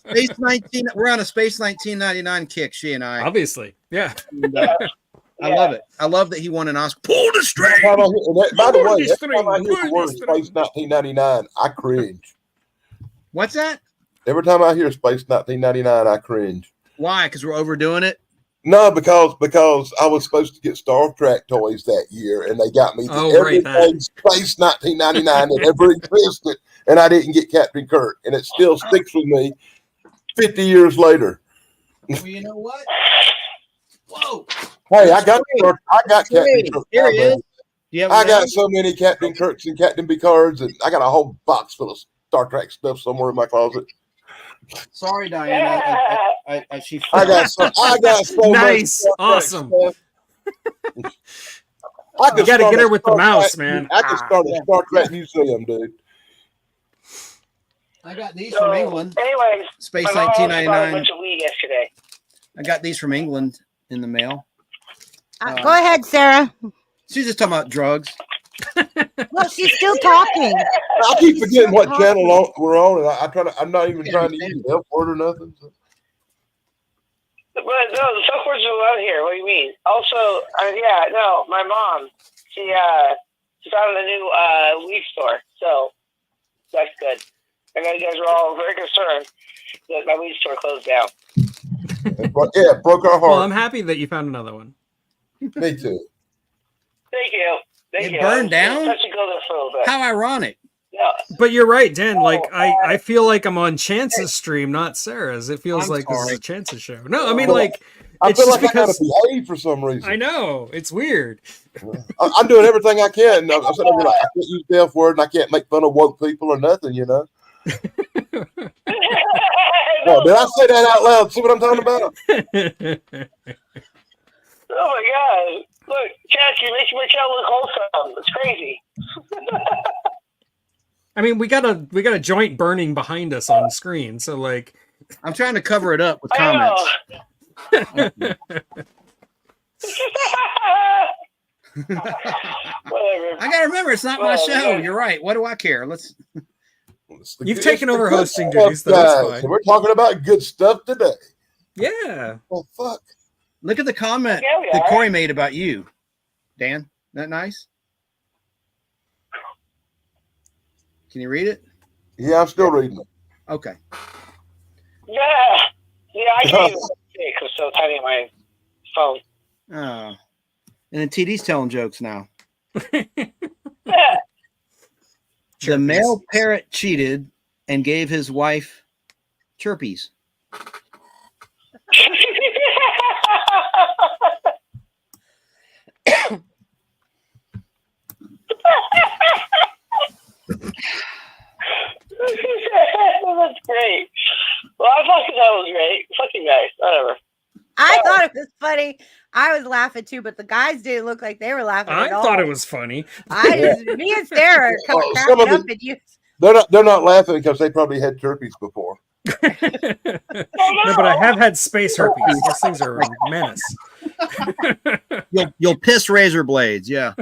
Space 19. We're on a Space 1999 kick, she and I. Obviously. Yeah. And, I love it. I love that he won an Oscar. Pull the string. By the way, this every time I hear the thing, word this Space 1999, I cringe. What's that? Every time I hear Space 1999, I cringe. Why? Because we're overdoing it. No, because I was supposed to get Star Trek toys that year, and they got me right, everything Space 1999 that ever existed, and I didn't get Captain Kirk, and it still sticks with me 50 years later. Well, you know what? Whoa. Hey, I got Captain Kirk. Here he now, is. man. Do you have I a got name? so many Captain Kirks and Captain Picards, and I got a whole box full of Star Trek stuff somewhere in my closet. Sorry, Diana. She I got so Nice. much Star Trek Awesome. stuff. I could You gotta start get a her with the Star mouse, Trek- man. I could start a Star Trek museum, dude. I got these So, from England. anyways, Space my mom bought a 1999. bunch of weed yesterday. I got these from England in the mail. Go ahead, Sarah. She's just talking about drugs. Well, she's still talking. I keep forgetting what talking. channel we're on, and I'm not even trying to use the F word or nothing. So. But no, the Silk words are allowed here. What do you mean? Also, yeah, no, my mom, she found a new weed store, so that's good. I know you guys were all very concerned that my weed store closed down. Yeah, it broke our heart. Well, I'm happy that you found another one. Me too. Thank you. Thank It you. burned down? Touch and go there for a little bit. How ironic. No, But you're right, Dan. Like I feel like I'm on Chance's stream, not Sarah's. It feels I'm like this sorry. is a Chance's show. No, I mean Well, like I it's feel just like I gotta because behave for some reason. I know it's weird. I'm doing everything I can. I'm sitting there like, I can't use the F word, and I can't make fun of woke people or nothing, you know. Oh, did I say that out loud? See what I'm talking about? Oh my God! Look, Chad, you make Michelle look wholesome. It's crazy. I mean, we got a joint burning behind us on screen, so like I'm trying to cover it up with I know. comments. Whatever. I gotta remember, it's not my Well, show. yeah. You're right. What do I care? Let's. You've It's taken the over good hosting stuff, duties, though, that's guys, fine. and we're talking about good stuff today. yeah. Well, fuck. Look at the comment Yeah, we that are. Corey made about you, Dan. Isn't that nice? Can you read it? Yeah, I'm still reading it. Okay. Yeah, I can't even see it because it's so tiny on my phone. Oh. And then TD's telling jokes now. Yeah. The male parrot cheated and gave his wife chirpies. That's great. Well, I fucking thought it was great. Fucking nice. Whatever. I thought it was funny. I was laughing too, but the guys didn't look like they were laughing I at all. thought it was funny. Me and Sarah are Some cracking of up the- at you. They're not laughing because they probably had turkeys before. No, but I have had space herpes. Those things are a menace. You'll piss razor blades. Yeah.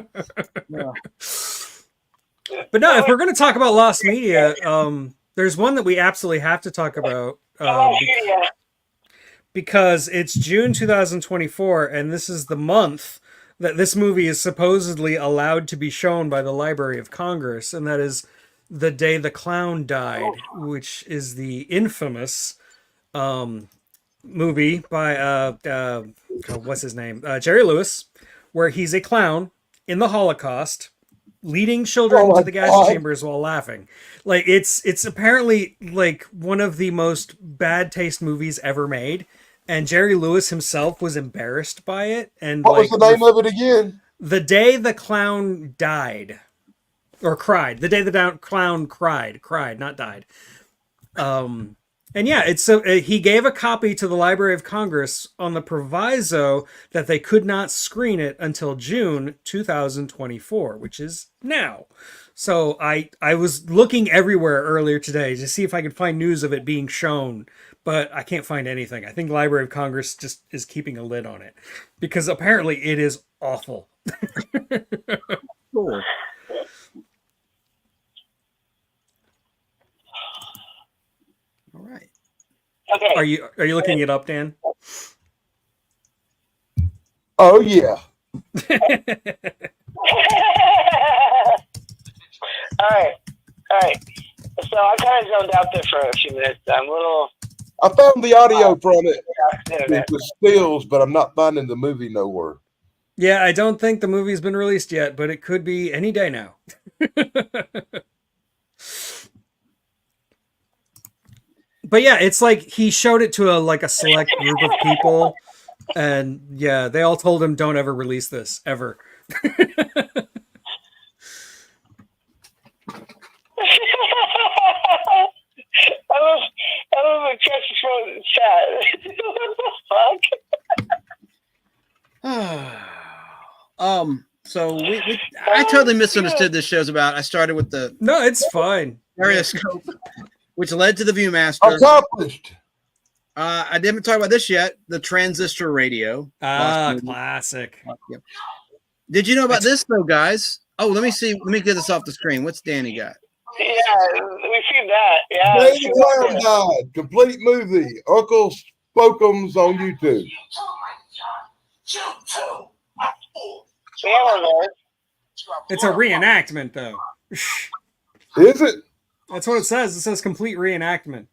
But no, if we're going to talk about lost media, there's one that we absolutely have to talk about because it's June 2024, and this is the month that this movie is supposedly allowed to be shown by the Library of Congress, and that is The Day the Clown Died, which is the infamous movie by what's his name, Jerry Lewis, where he's a clown in the Holocaust leading children to the gas chambers while laughing. Like it's apparently like one of the most bad taste movies ever made, and Jerry Lewis himself was embarrassed by it. And what was the name of it again? The Day the Clown Died, or cried. The Day the Clown cried, not died. And yeah, it's so he gave a copy to the Library of Congress on the proviso that they could not screen it until June 2024, which is now. So I was looking everywhere earlier today to see if I could find news of it being shown, but I can't find anything. I think the Library of Congress just is keeping a lid on it because apparently it is awful. Cool. All right. Okay. Are you looking it up, Dan? Oh yeah. All right. So I kind of zoned out there for a few minutes. I'm a little. I found the audio from it. Internet. It was stills, but I'm not finding the movie nowhere. Yeah, I don't think the movie's been released yet, but it could be any day now. But yeah, it's like he showed it to a select group of people, and yeah, they all told him, "Don't ever release this ever." I love the catch from the chat. What the fuck? So I totally misunderstood this show's about. I started with the No, it's fine. stereoscope, which led to the Viewmaster. Accomplished. I didn't talk about this yet. The transistor radio. Classic. Yep. Did you know about this though, guys? Oh, let me see. Let me get this off the screen. What's Danny got? Yeah, we've seen that. Yeah. Day the Clown Died. Complete movie. Uncle Spookums on YouTube. It's a reenactment, though. Is it? That's what it says. It says complete reenactment.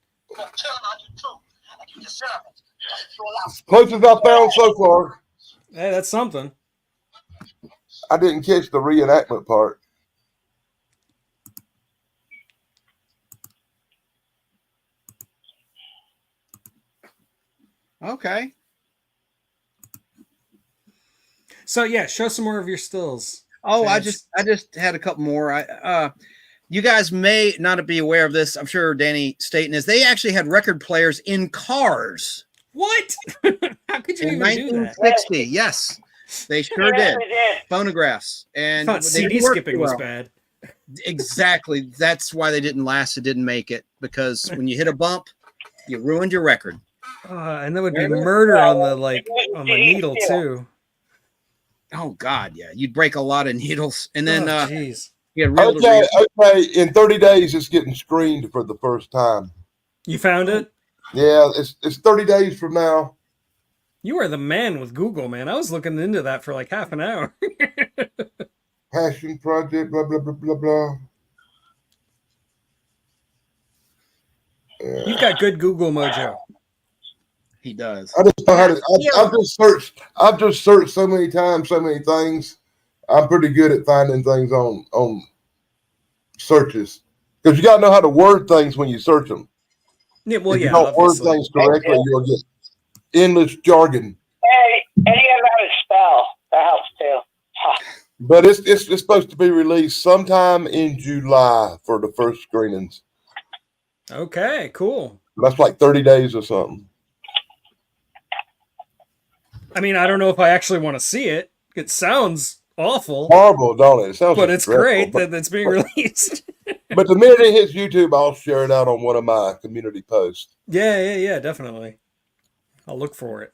Closest I found so far. Hey, that's something. I didn't catch the reenactment part. Okay. So yeah, show some more of your stills. Oh, I Chance. just had a couple more. You guys may not be aware of this. I'm sure Danny Staten is. They actually had record players in cars. What? How could you In even do that? 1960, yes, they sure did. We did. Phonographs, I and thought they CD didn't work skipping too was well. bad. Exactly. That's why they didn't last. It didn't make it because when you hit a bump, you ruined your record. And there would be murder on the needle too. Oh God, yeah, you'd break a lot of needles, and then jeez. you had reel to Okay, reel. okay. In 30 days, it's getting screened for the first time. You found it? Yeah, it's 30 days from now. You are the man with Google, man. I was looking into that for like half an hour. Passion Project, blah blah blah blah blah. Yeah. You've got good Google mojo. He does. I just know how to. I've just searched so many times, so many things. I'm pretty good at finding things on searches because you gotta know how to word things when you search them. Yeah, well, if you yeah, don't word obviously. things correctly, you'll get endless jargon. Hey, and you have how to spell. That helps too. Huh. But it's supposed to be released sometime in July for the first screenings. Okay, cool. That's like 30 days or something. I mean, I don't know if I actually want to see it. It sounds awful, Horrible, don't it? It sounds but just it's dreadful. great that it's being released. But the minute it hits YouTube, I'll share it out on one of my community posts. Yeah, definitely. I'll look for it.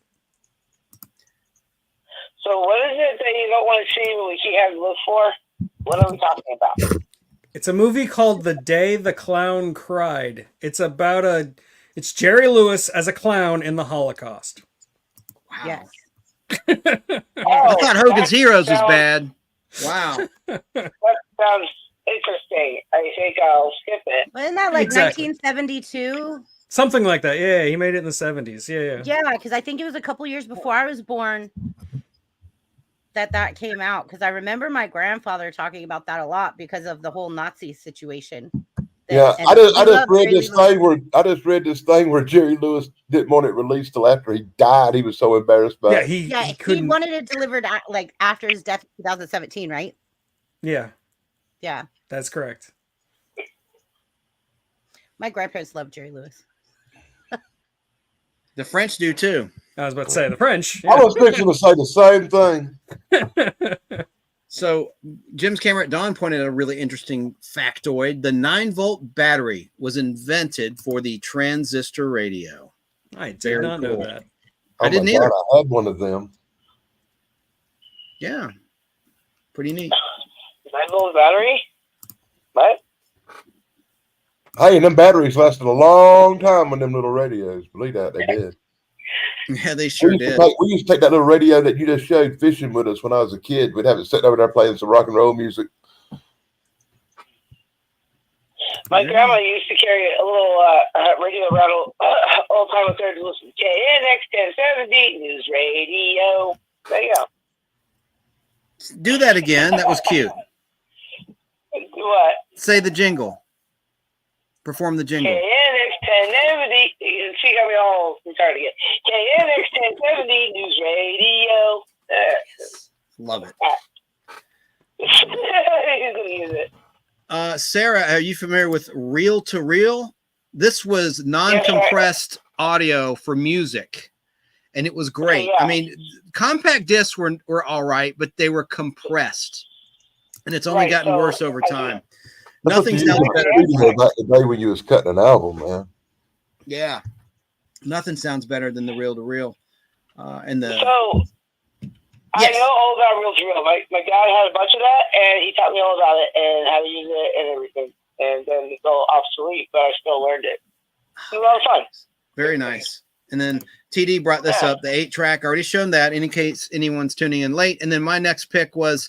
So what is it that you don't want to see when we keep having to look for? What are we talking about? It's a movie called The Day the Clown Cried. It's it's Jerry Lewis as a clown in the Holocaust. Yes. I thought Hogan's Heroes was bad. Wow. That sounds interesting. I think I'll skip it. Wasn't that like Exactly. 1972? Something like that. Yeah, he made it in the 70s. Yeah. Yeah, because I think it was a couple years before I was born that came out. Because I remember my grandfather talking about that a lot because of the whole Nazi situation. Yeah, And I just he loved read Jerry this Lewis. thing where Jerry Lewis didn't want it released till after he died. He was so embarrassed by it. he He couldn't. wanted it delivered like after his death in 2017, right? Yeah, Yeah. that's correct. My grandparents loved Jerry Lewis. The French do too. I was about to say the French. I was fixing to say the same thing. So Jim's camera at Dawn pointed out a really interesting factoid. The 9-volt battery was invented for the transistor radio. I did Very not know cool. that. Oh I didn't my either. God, I had one of them. Yeah. Pretty neat. 9-volt battery? What? Hey, and them batteries lasted a long time on them little radios. Believe that, they did. Yeah, they sure we did. used to take that little radio that you just showed fishing with us when I was a kid. We'd have it sitting over there playing some rock and roll music. My grandma used to carry a little radio around all the time with her to listen to KNX 1070 News Radio. There you go. Do that again. That was cute. What? Say the jingle. Perform the jingle. KNX 1070. She got me all retarded again. KNX 1070 News Radio. Love it. He's going to use it. Sarah, are you familiar with Reel to Reel? This was non-compressed audio for music, and it was great. Oh, yeah. I mean, compact discs were all right, but they were compressed, and it's only gotten worse over time. Nothing sounds better. Back the day when you was cutting an album, man. Yeah, nothing sounds better than the reel to reel. And the So, I know all about reel to reel. My dad had a bunch of that, and he taught me all about it and how to use it and everything. And then it's all obsolete, but I still learned it. It was a lot of fun. very nice. And then TD brought this up, the 8-track. Already shown that in case anyone's tuning in late. And then my next pick was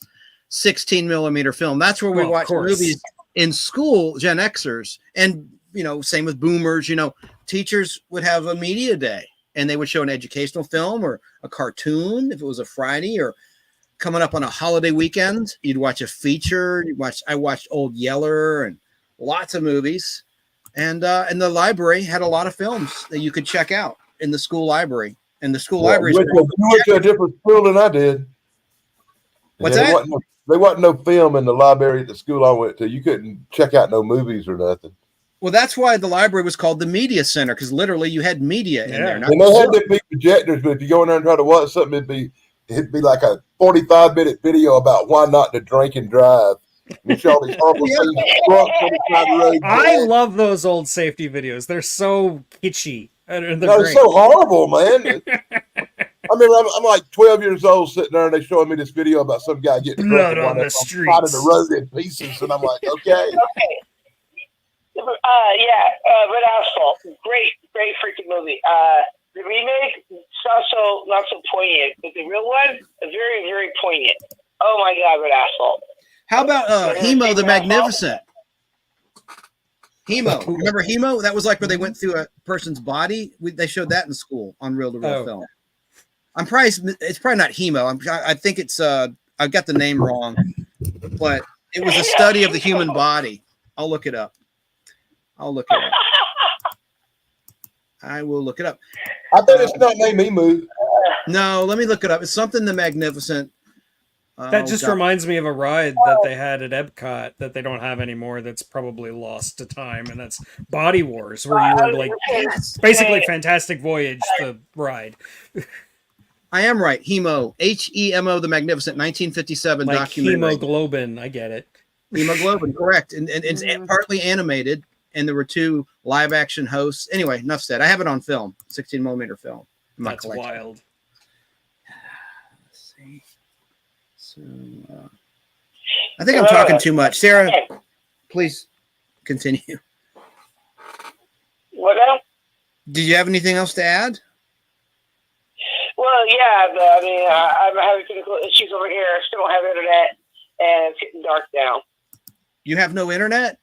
16 millimeter film. That's where we watch movies in school, Gen Xers. And, you know, same with boomers, you know, teachers would have a media day and they would show an educational film or a cartoon if it was a Friday, or coming up on a holiday weekend, you'd watch a feature. I watched Old Yeller and lots of movies. And the library had a lot of films that you could check out in the school library. And the school library. You went to a different school than I did. What's that? There wasn't no film in the library at the school I went to. You couldn't check out no movies or nothing. Well, that's why the library was called the Media Center, because literally you had media in there. And they had to be projectors, but if you go in there and try to watch something, it'd be like a 45-minute video about why not to drink and drive. You show all these horrible things. I love those old safety videos. They're so kitschy. They're so horrible, man. I mean, I'm like 12 years old sitting there, and they're showing me this video about some guy getting blood on the streets, out of the road in pieces, and I'm like, okay. Red Asphalt, great freaking movie. The remake, not so poignant, but the real one, very, very poignant. Oh my God, Red Asphalt. How about Hemo the Magnificent? Hemo, remember Hemo? That was like where they went through a person's body. They showed that in school on reel-to-reel film. It's probably not Hemo. I think it's I got the name wrong, but it was a study of the human body. I'll look it up. I will look it up. I bet it's not named Emu. No, let me look it up. It's something the Magnificent. That just reminds me of a ride that they had at Epcot that they don't have anymore. That's probably lost to time, and that's Body Wars, where you were like basically Fantastic Voyage, the ride. I am right. Hemo, Hemo, the Magnificent, 1957 like documentary. Hemoglobin, I get it. Hemoglobin, correct, and it's partly animated, and there were 2 live-action hosts. Anyway, enough said. I have it on film, 16 millimeter film. That's wild. Let's see. So, I think I'm talking too much. Sarah, please continue. What now? Did you have anything else to add? Well, yeah, but I mean, I'm having technical issues over here. I still don't have internet, and it's getting dark now. You have no internet?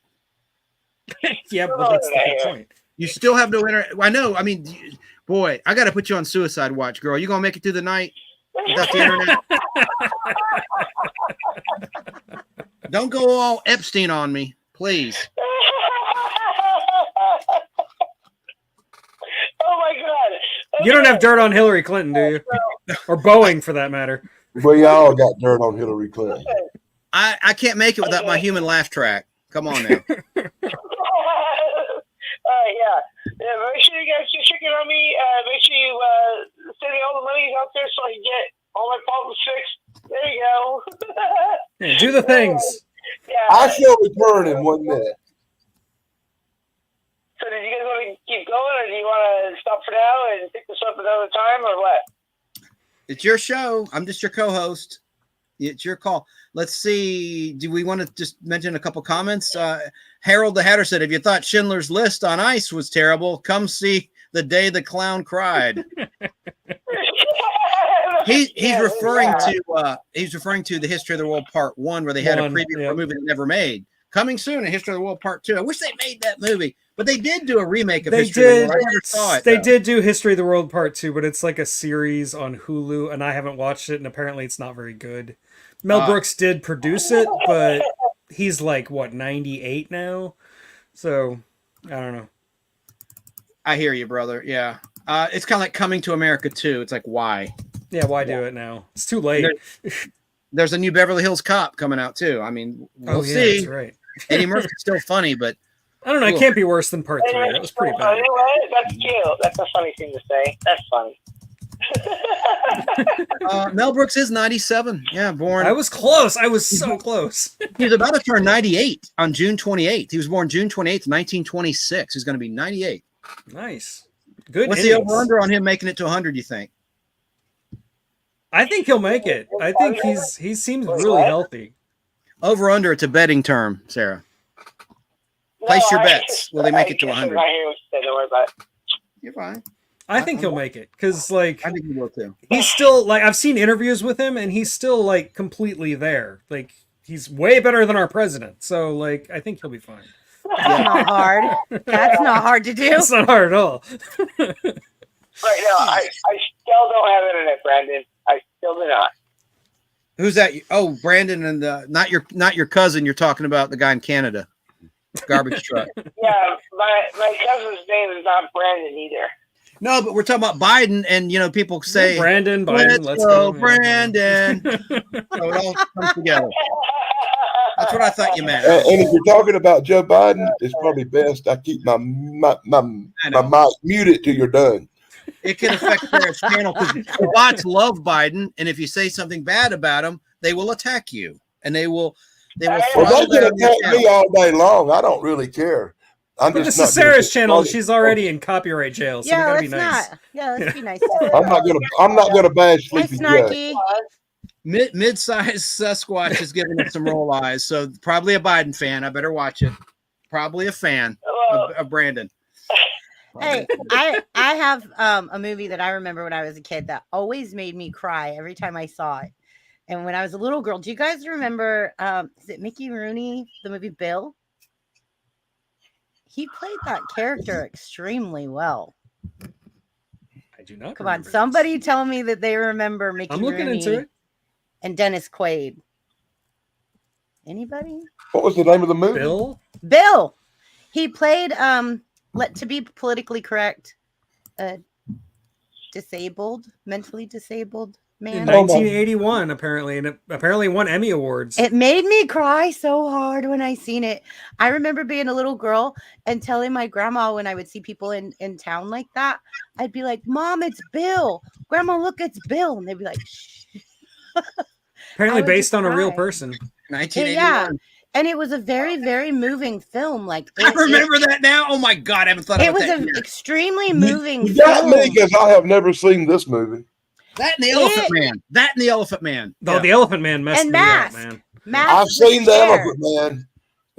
Yeah, but that's the whole point. You still have no internet? I know. I mean, boy, I got to put you on suicide watch, girl. You going to make it through the night without the internet? Don't go all Epstein on me, please. Oh my God! You don't have dirt on Hillary Clinton, do you? Or Boeing, for that matter. We all got dirt on Hillary Clinton. I can't make it without my human laugh track. Come on now. Yeah. Make sure you guys keep checking on me. Make sure you send me all the money out there so I can get all my problems fixed. There you go. Yeah, do the things. Yeah. I shall return in 1 minute. So did you guys want to keep going, or do you want to stop for now and pick this up another time, or what? It's your show. I'm just your co-host. It's your call. Let's see. Do we want to just mention a couple comments? Harold the Hatter said, if you thought Schindler's List on Ice was terrible, come see The Day the Clown Cried. He's referring to the History of the World Part 1, where they had a preview for a movie they never made. Coming soon, a History of the World Part 2. I wish they made that movie, but they did do a remake of History of the World. I never saw it. They did do History of the World Part 2, but it's like a series on Hulu, and I haven't watched it, and apparently it's not very good. Mel Brooks did produce it, but he's like, 98 now? So, I don't know. I hear you, brother. Yeah. It's kind of like Coming to America 2. It's like, why? Yeah, why do it now? It's too late. There's a new Beverly Hills Cop coming out, too. I mean, we'll see. That's right. Eddie Murphy's still funny, but I don't know. It can't be worse than Part 3. That was pretty bad. You know what? That's cute. That's a funny thing to say. That's funny. Mel Brooks is 97. Yeah, born. I was close. I was so close. He's about to turn 98 on June 28th. He was born June 28th, 1926. He's going to be 98. Nice. Good. What's the over-under on him making it to 100, you think? I think he'll make it. I think he seems really healthy. Over-under, it's a betting term, Sarah. Place your bets. Will they make it to 100? I hear what you said. Don't worry about it. You're fine. I think he'll make it because, like, I think he will too. He's still like I've seen interviews with him, and he's still like completely there. Like he's way better than our president. So, like, I think he'll be fine. That's not hard. That's not hard to do. It's not hard at all. Right now, I still don't have internet, Brandon. I still do not. Who's that? Oh, Brandon, and not your cousin. You're talking about the guy in Canada. Garbage truck. Yeah, my cousin's name is not Brandon either. No, but we're talking about Biden, and people say Brandon, Biden. Let's go, Brandon. So it all comes together. That's what I thought you meant. And if you're talking about Joe Biden, it's probably best I keep my mic muted till you're done. It can affect their channel because bots love Biden, and if you say something bad about him, they will attack you, and they will. Well, they can attack me all day long. I don't really care. But this is Sarah's channel. She's already in copyright jail, so we gotta be nice. Let's be nice. I'm not gonna bash Sleepy Joe. Mid-sized Sasquatch is giving it some roll eyes, so probably a Biden fan. I better watch it. Probably a fan of Brandon. Hey, I have a movie that I remember when I was a kid that always made me cry every time I saw it. And when I was a little girl, do you guys remember? Is it Mickey Rooney? The movie Bill. He played that character extremely well. I do not. Come on, somebody tell me that they remember Mickey I'm looking Rooney into it. And Dennis Quaid. Anybody? What was the name of the movie? Bill. He played to be politically correct, mentally disabled man. In 1981, apparently, and it apparently won Emmy Awards. It made me cry so hard when I seen it. I remember being a little girl and telling my grandma when I would see people in town like that, I'd be like, "Mom, it's Bill. Grandma, look, it's Bill." And they'd be like, "Shh." Apparently based on a real person. 1981. Yeah. And it was a very, very moving film. Like I remember that now. Oh my God, I haven't thought about that. It was an extremely moving You got film. me because I have never seen this movie. That and the Elephant Man. That and the Elephant Man. Oh, the Elephant Man messed And me Mask. up, man. Mask I've with seen the Cher. Elephant Man.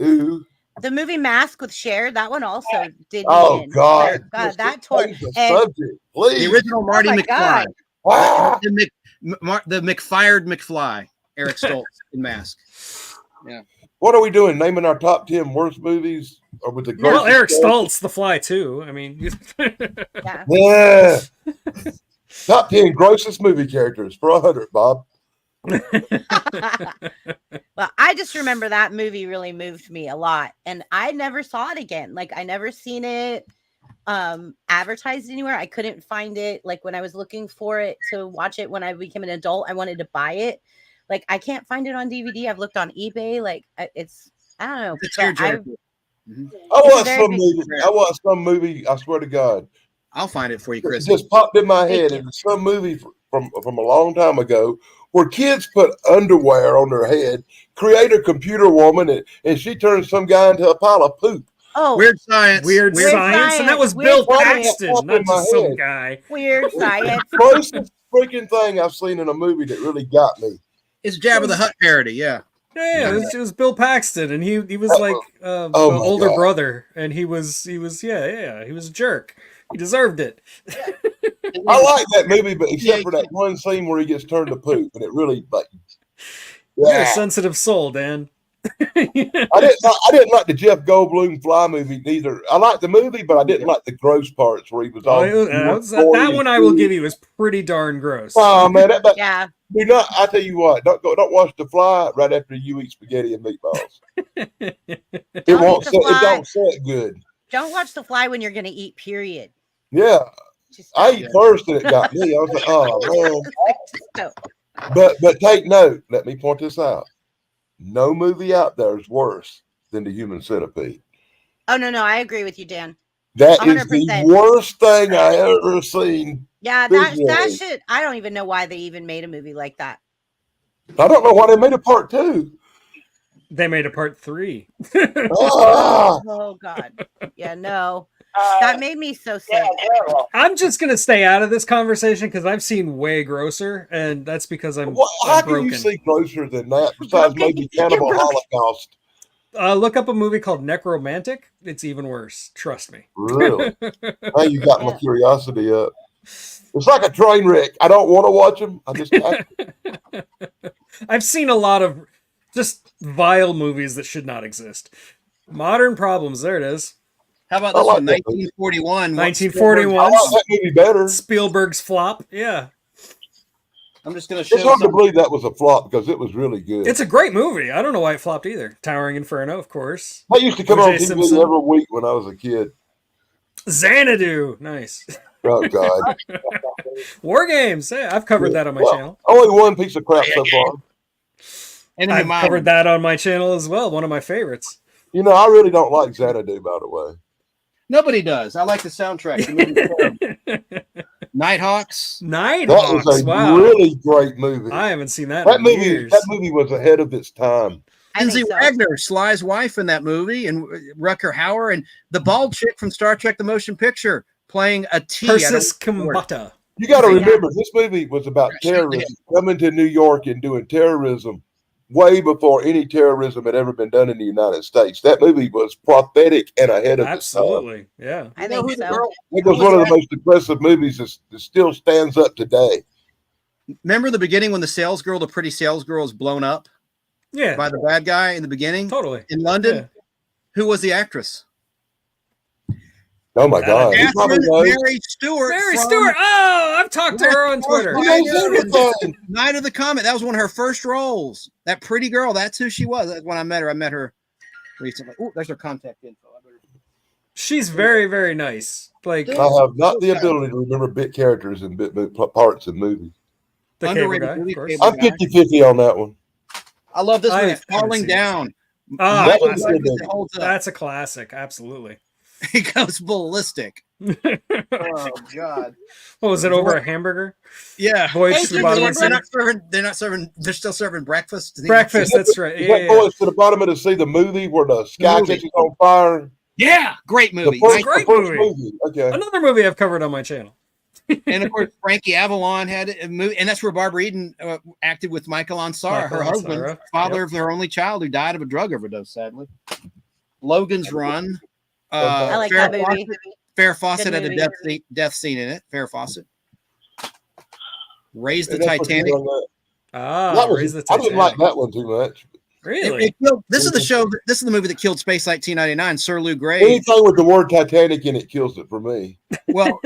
Ooh. The movie Mask with Cher, that one also did me Oh in. God. God, that tore. Change the And subject, please. The original Marty my McFly. God. Ah. The McFired McFly. Eric Stoltz in Mask. What are we doing? Naming our top 10 worst movies? Or with the Well, grossest Eric characters? Stoltz, The Fly, too. I mean, Yeah. Yeah. Top 10 grossest movie characters for 100, Bob. Well, I just remember that movie really moved me a lot, and I never saw it again. Like, I never seen it advertised anywhere. I couldn't find it. Like, when I was looking for it to watch it when I became an adult, I wanted to buy it. Like, I can't find it on DVD. I've looked on eBay. Like, it's, I don't know. It's but tearjerker. I watched very some big movie. I watched some movie. I swear to God, I'll find it for you, it Chris. just popped in my head. you. It was some movie from a long time ago where kids put underwear on their head, create a computer woman, and she turns some guy into a pile of poop. Oh, Weird Science. Weird Science, and that was Weird Bill Science. Paxton, Up not in my just some head. guy. Weird Science. Grossest freaking thing I've seen in a movie that really got me. It's Jabba the Hutt parody, yeah. Yeah, it was Bill Paxton, and he was like Oh the my older God. brother, and he was he was a jerk. He deserved it. I like that movie, but except for that one scene where he gets turned to poop, and it really like. You're a Yeah. sensitive soul, Dan. I didn't like the Jeff Goldblum Fly movie neither. I liked the movie, but I didn't like the gross parts where he was all. That one I will give you is pretty darn gross. Oh man, that Yeah. do not. I tell you what, don't watch The Fly right after you eat spaghetti and meatballs. It Don't won't. eat The Set, it Fly. don't set good. Don't watch The Fly when you're going to eat, period. Yeah, Just I ate first and it got me. I was like, oh man. Just don't. But take note. Let me point this out. No movie out there is worse than The Human Centipede. Oh, no, I agree with you, Dan. That is the 100%. worst thing I ever seen. Yeah, that Visually. shit. I don't even know why they even made a movie like that. I don't know why they made a part 2. They made a part 3. Ah, Oh, God. Yeah, no. That made me so sick. Yeah, terrible. I'm just gonna stay out of this conversation because I've seen way grosser, and that's because I'm how can broken. you see grosser than that? Besides maybe Cannibal You're broken. Holocaust. Look up a movie called Necromantic. It's even worse. Trust me. Really? Now you got my curiosity up. It's like a train wreck. I don't want to watch them. I just I've seen a lot of just vile movies that should not exist. Modern Problems. There it is. How about I this like one? that movie. 1941. 1941. I like that movie better. Spielberg's flop. Yeah, I'm just going to show It's hard to some. believe that was a flop because it was really good. it's a great movie. I don't know why it flopped either. Towering Inferno, of course. That used to come O.J. on TV Simpson. every week when I was a kid. Xanadu. Nice. Oh God! War Games. Yeah, I've covered that on my Well, channel. Only one piece of crap so far. Enemy I've Mine. covered that on my channel as well. One of my favorites. You know, I really don't like Xanadu, by the way. Nobody does. I like the soundtrack. The movie's Nighthawks. That Nighthawks. was a Wow. really great movie. I haven't seen that, That in movie, years. that movie was ahead of its time. I think Lindsay so. Wagner, Sly's wife in that movie, and Rucker Hauer, and the bald chick from Star Trek: The Motion Picture playing a T. I don't Persis know what it's Kambata. You got to Yeah. remember, this movie was about terrorism coming to New York and doing terrorism way before any terrorism had ever been done in the United States. That movie was prophetic and ahead of its time. Absolutely. Yeah. I You know think who the so. girl- It was one of the most impressive movies that still stands up today. Remember the beginning when the salesgirl, the pretty salesgirl, is blown up Yeah. by the bad guy in the beginning Totally. in London? Yeah. Who was the actress? Oh my God! He probably Catherine knows. Mary Stewart. Mary from Stewart. Oh, I've talked to her on Twitter. He knows everything. Night of the Comet. That was one of her first roles. That pretty girl. That's who she was. That's when I met her. I met her recently. Oh, there's her contact info. I better- She's very, very nice. Like I have not the ability to remember bit characters and parts in movies. the cable underrated guy, movie of course. cable. I'm 50-50 on that one. I love this I movie. haven't Falling seen it. Down. Ah, That was classic. good. It holds up. That's a classic. Absolutely. He goes ballistic. Oh God. What was it over a hamburger? Yeah. Voyage Hey, to the bottom of the they're sea? not serving. They're not serving. They're still serving breakfast. Does he- Breakfast. That's right. Is Yeah, that yeah. Voyage to the Bottom of the Sea, the movie where the sky movie. catches on fire? Yeah. Great The movie. first, Great the first movie. movie. Okay. Another movie I've covered on my channel. And of course, Frankie Avalon had a movie, and that's where Barbara Eden acted with Michael Ansara, her Michael husband, Ansara, father yep. of their only child who died of a drug overdose, sadly. Logan's Run. I like that movie. Farrah Fawcett Good had a movie. death scene in it. Farrah Fawcett. Raise the And that's what you Titanic. run that. Ah, That was- Raise the I Titanic. didn't like that one too much. Really? This is the show. This is the movie that killed Space 1999. Sir Lou Grade. Anything with the word Titanic in it kills it for me. Well,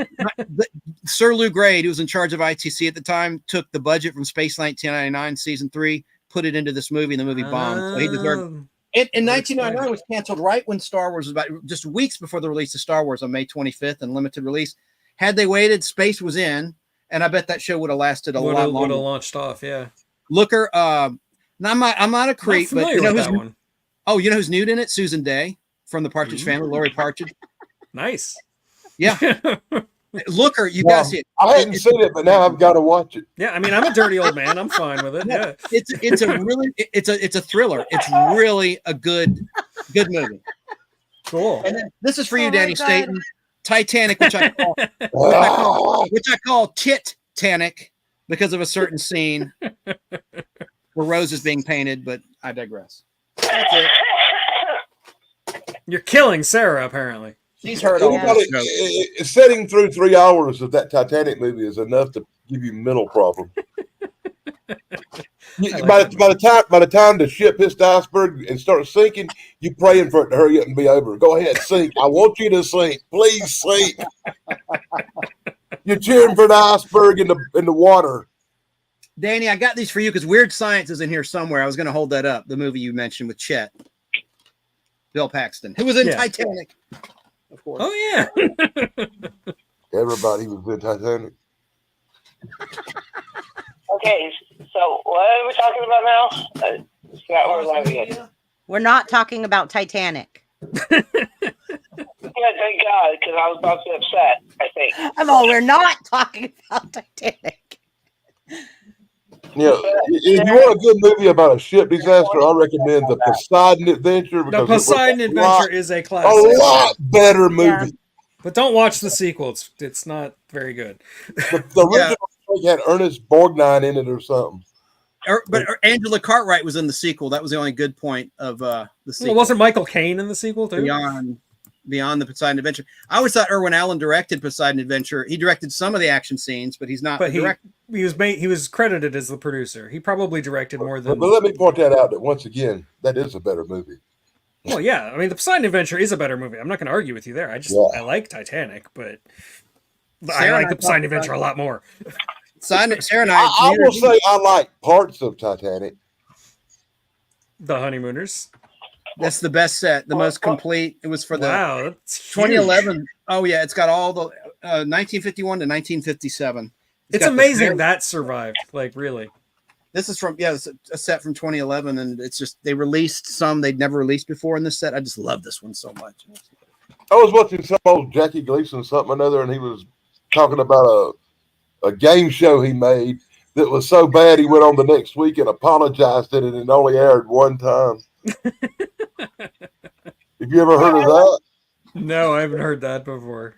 Sir Lou Grade, who was in charge of ITC at the time, took the budget from Space 1999 season 3, put it into this movie, and the movie bombed. So he deserved. In 1999 was canceled right when Star Wars was about just weeks before the release of Star Wars on May 25th and limited release. Had they waited, space was in, and I bet that show would have lasted a lot Would longer. have launched off, yeah. Looker, now I'm not a creep, but you know with who's that one. Oh, you know who's nude in it? Susan Day from the Partridge Family, Lori Partridge. Nice. Yeah. Looker, you Well, gotta see it. I hadn't seen it, but now I've got to watch it. Yeah, I mean, I'm a dirty old man. I'm fine with it. Yeah. It's a really it's a thriller. It's really a good movie. Cool. And then this is for you, Oh my Danny God. Staten. Titanic, which I call Tit-tanic because of a certain scene where Rose is being painted, but I digress. That's it. You're killing Sarah, apparently. She's heard all Anybody, this. sitting through 3 hours of that Titanic movie is enough to give you mental problems. By the time the ship hits the iceberg and starts sinking, you praying for it to hurry up and be over. Go ahead, sink. I want you to sink. Please sink. You're cheering for the iceberg in the water. Danny, I got these for you because Weird Science is in here somewhere. I was going to hold that up. The movie you mentioned with Chet, Bill Paxton, who was in Titanic, of course. Oh yeah. Everybody was in Titanic. Okay, so what are we talking about now? Forgot where we're live again. We're not talking about Titanic. Yeah, thank God, because I was about to be upset, I think. We're not talking about Titanic. Yeah, if you want a good movie about a ship disaster, I recommend the Poseidon Adventure. The Because Poseidon it was Adventure is a a classic. lot better movie. Yeah. But don't watch the sequel. It's not very good. The original had Ernest Borgnine in it or something. But Angela Cartwright was in the sequel. That was the only good point of the sequel. Well, wasn't Michael Caine in the sequel too? Beyond the Poseidon Adventure. I always thought Irwin Allen directed Poseidon Adventure. He directed some of the action scenes, but he's not. But he was credited as the producer. He probably directed more than. But let me point that out that once again, that is a better movie. Well, yeah. I mean, the Poseidon Adventure is a better movie. I'm not going to argue with you there. I like Titanic, but I like the Poseidon Adventure a lot more. Sarah and I will say I like parts of Titanic. The Honeymooners. That's the best set, the most complete. It was for the that's 2011. huge. Oh yeah, it's got all the 1951 to 1957. It's amazing that survived. Like really. This is from it's a set from 2011, and it's just they released some they'd never released before in this set. I just love this one so much. I was watching some old Jackie Gleason something or another, and he was talking about a game show he made that was so bad he went on the next week and apologized that it only aired one time. Have you ever heard of that? No, I haven't heard that before.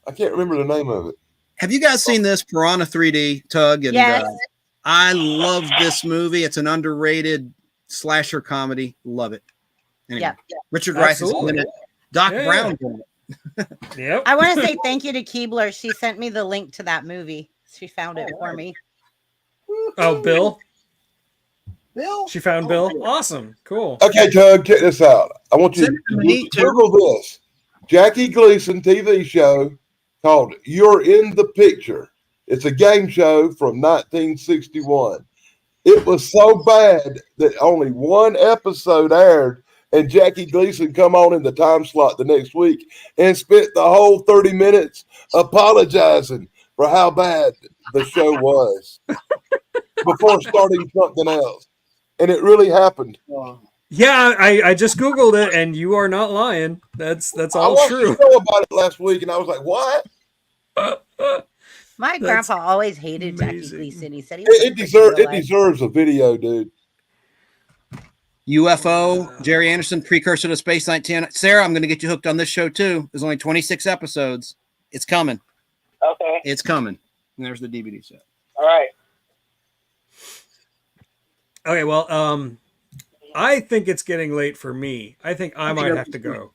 I can't remember the name of it. Have you guys seen this Piranha 3D, Tug? And Yes. I love this movie. It's an underrated slasher comedy. Love it. Anyway, Yeah. Richard Rice is in it. Doc Yeah. Brown's in it. Yep. I want to say thank you to Keebler. She sent me the link to that movie. She found it for me. Oh, Bill. Bill. She found Bill. Awesome. Cool. Okay, Tug, check this out. I want you Send it to to me, too. Google this. Jackie Gleason TV show called You're in the Picture. It's a game show from 1961. It was so bad that only one episode aired, and Jackie Gleason come on in the time slot the next week and spent the whole 30 minutes apologizing for how bad the show was before starting something else. And it really happened. Yeah, I just Googled it, and you are not lying. That's I all watched true. a show about it last week, and I was like, what? My That's grandpa always hated Jackie amazing. Gleason. He said he It deserves a video, dude. UFO, Jerry Anderson, precursor to Space 19. Sarah, I'm going to get you hooked on this show too. There's only 26 episodes. It's coming. Okay. It's coming. And there's the DVD set. All right. Okay, well, I think it's getting late for me. I think I might have to go.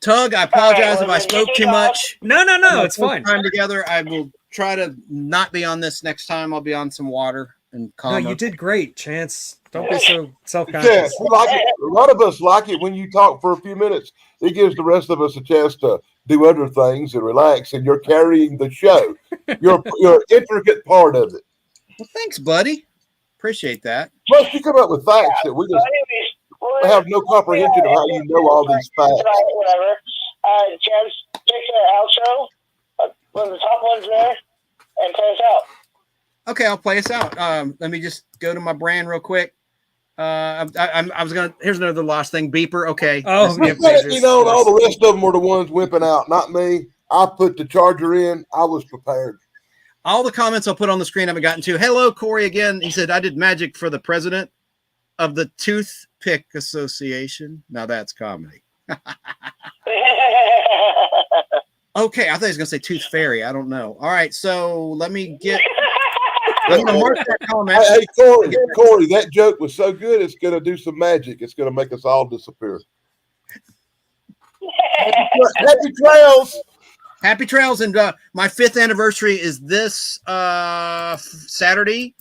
Tug, I apologize All if right, I spoke too well, much. No, it's fine. Time together. I will try to not be on this next time. I'll be on some water and No, calm. you did great, Chance. Don't be so Yeah, self-conscious. we like it. A lot of us like it when you talk for a few minutes. It gives the rest of us a chance to do other things and relax. And you're carrying the show. You're an intricate part of it. Well, thanks, buddy. Appreciate that. Plus, you come up with facts that we So just anyways, we'll have no comprehension of how you know all these facts. Whatever. Chance, pick the outro. One of the top ones there, and play us out. Okay, I'll play us out. Let me just go to my brand real quick. I was gonna. Here's another lost thing. Beeper. Okay. Oh, yeah, You know, all the rest of them were the ones wimping out, not me. I put the charger in. I was prepared. All the comments I'll put on the screen I haven't gotten to. Hello, Corey again. He said I did magic for the president of the Toothpick Association. Now that's comedy. Okay, I thought he was gonna say Tooth Fairy. I don't know. All right, so let me get. I'm gonna mark that comment. Hey, Corey, that joke was so good. It's gonna do some magic. It's gonna make us all disappear. Happy trails. Happy trails, and my 5th anniversary is this Saturday.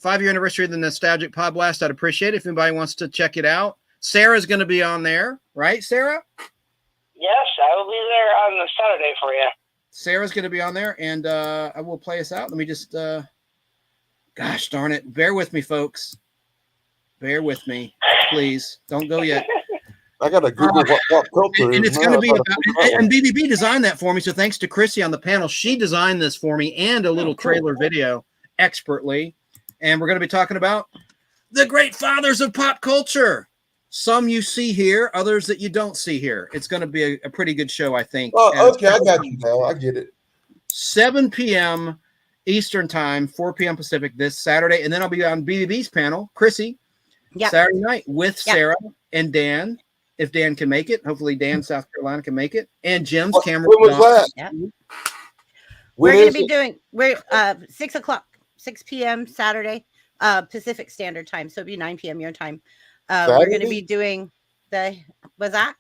5-year anniversary of the Nostalgic Pod Blast. I'd appreciate it if anybody wants to check it out. Sarah's going to be on there, right, Sarah? Yes, I will be there on the Saturday for you. Sarah's going to be on there, and I will play us out. Let me just, gosh darn it. Bear with me, folks. Bear with me, please. Don't go yet. I got to Google what culture And is it's going to now. be about, and BBB designed that for me. So thanks to Chrissy on the panel. She designed this for me and a little trailer video expertly. And we're going to be talking about the great fathers of pop culture. Some you see here, others that you don't see here. It's going to be a pretty good show, I think. Oh, okay, I got you now. I get it. 7 p.m. Eastern time, 4 p.m. Pacific this Saturday. And then I'll be on BBB's panel, Chrissy, Saturday night with Sarah and Dan. If Dan can make it, hopefully Dan, South Carolina, can make it, and Jim's camera. When was that? Yep. When We're going is to be it? doing 6 p.m. Saturday, Pacific Standard Time. So it'll be 9 p.m. your time. We're going to Saturday? be doing was that?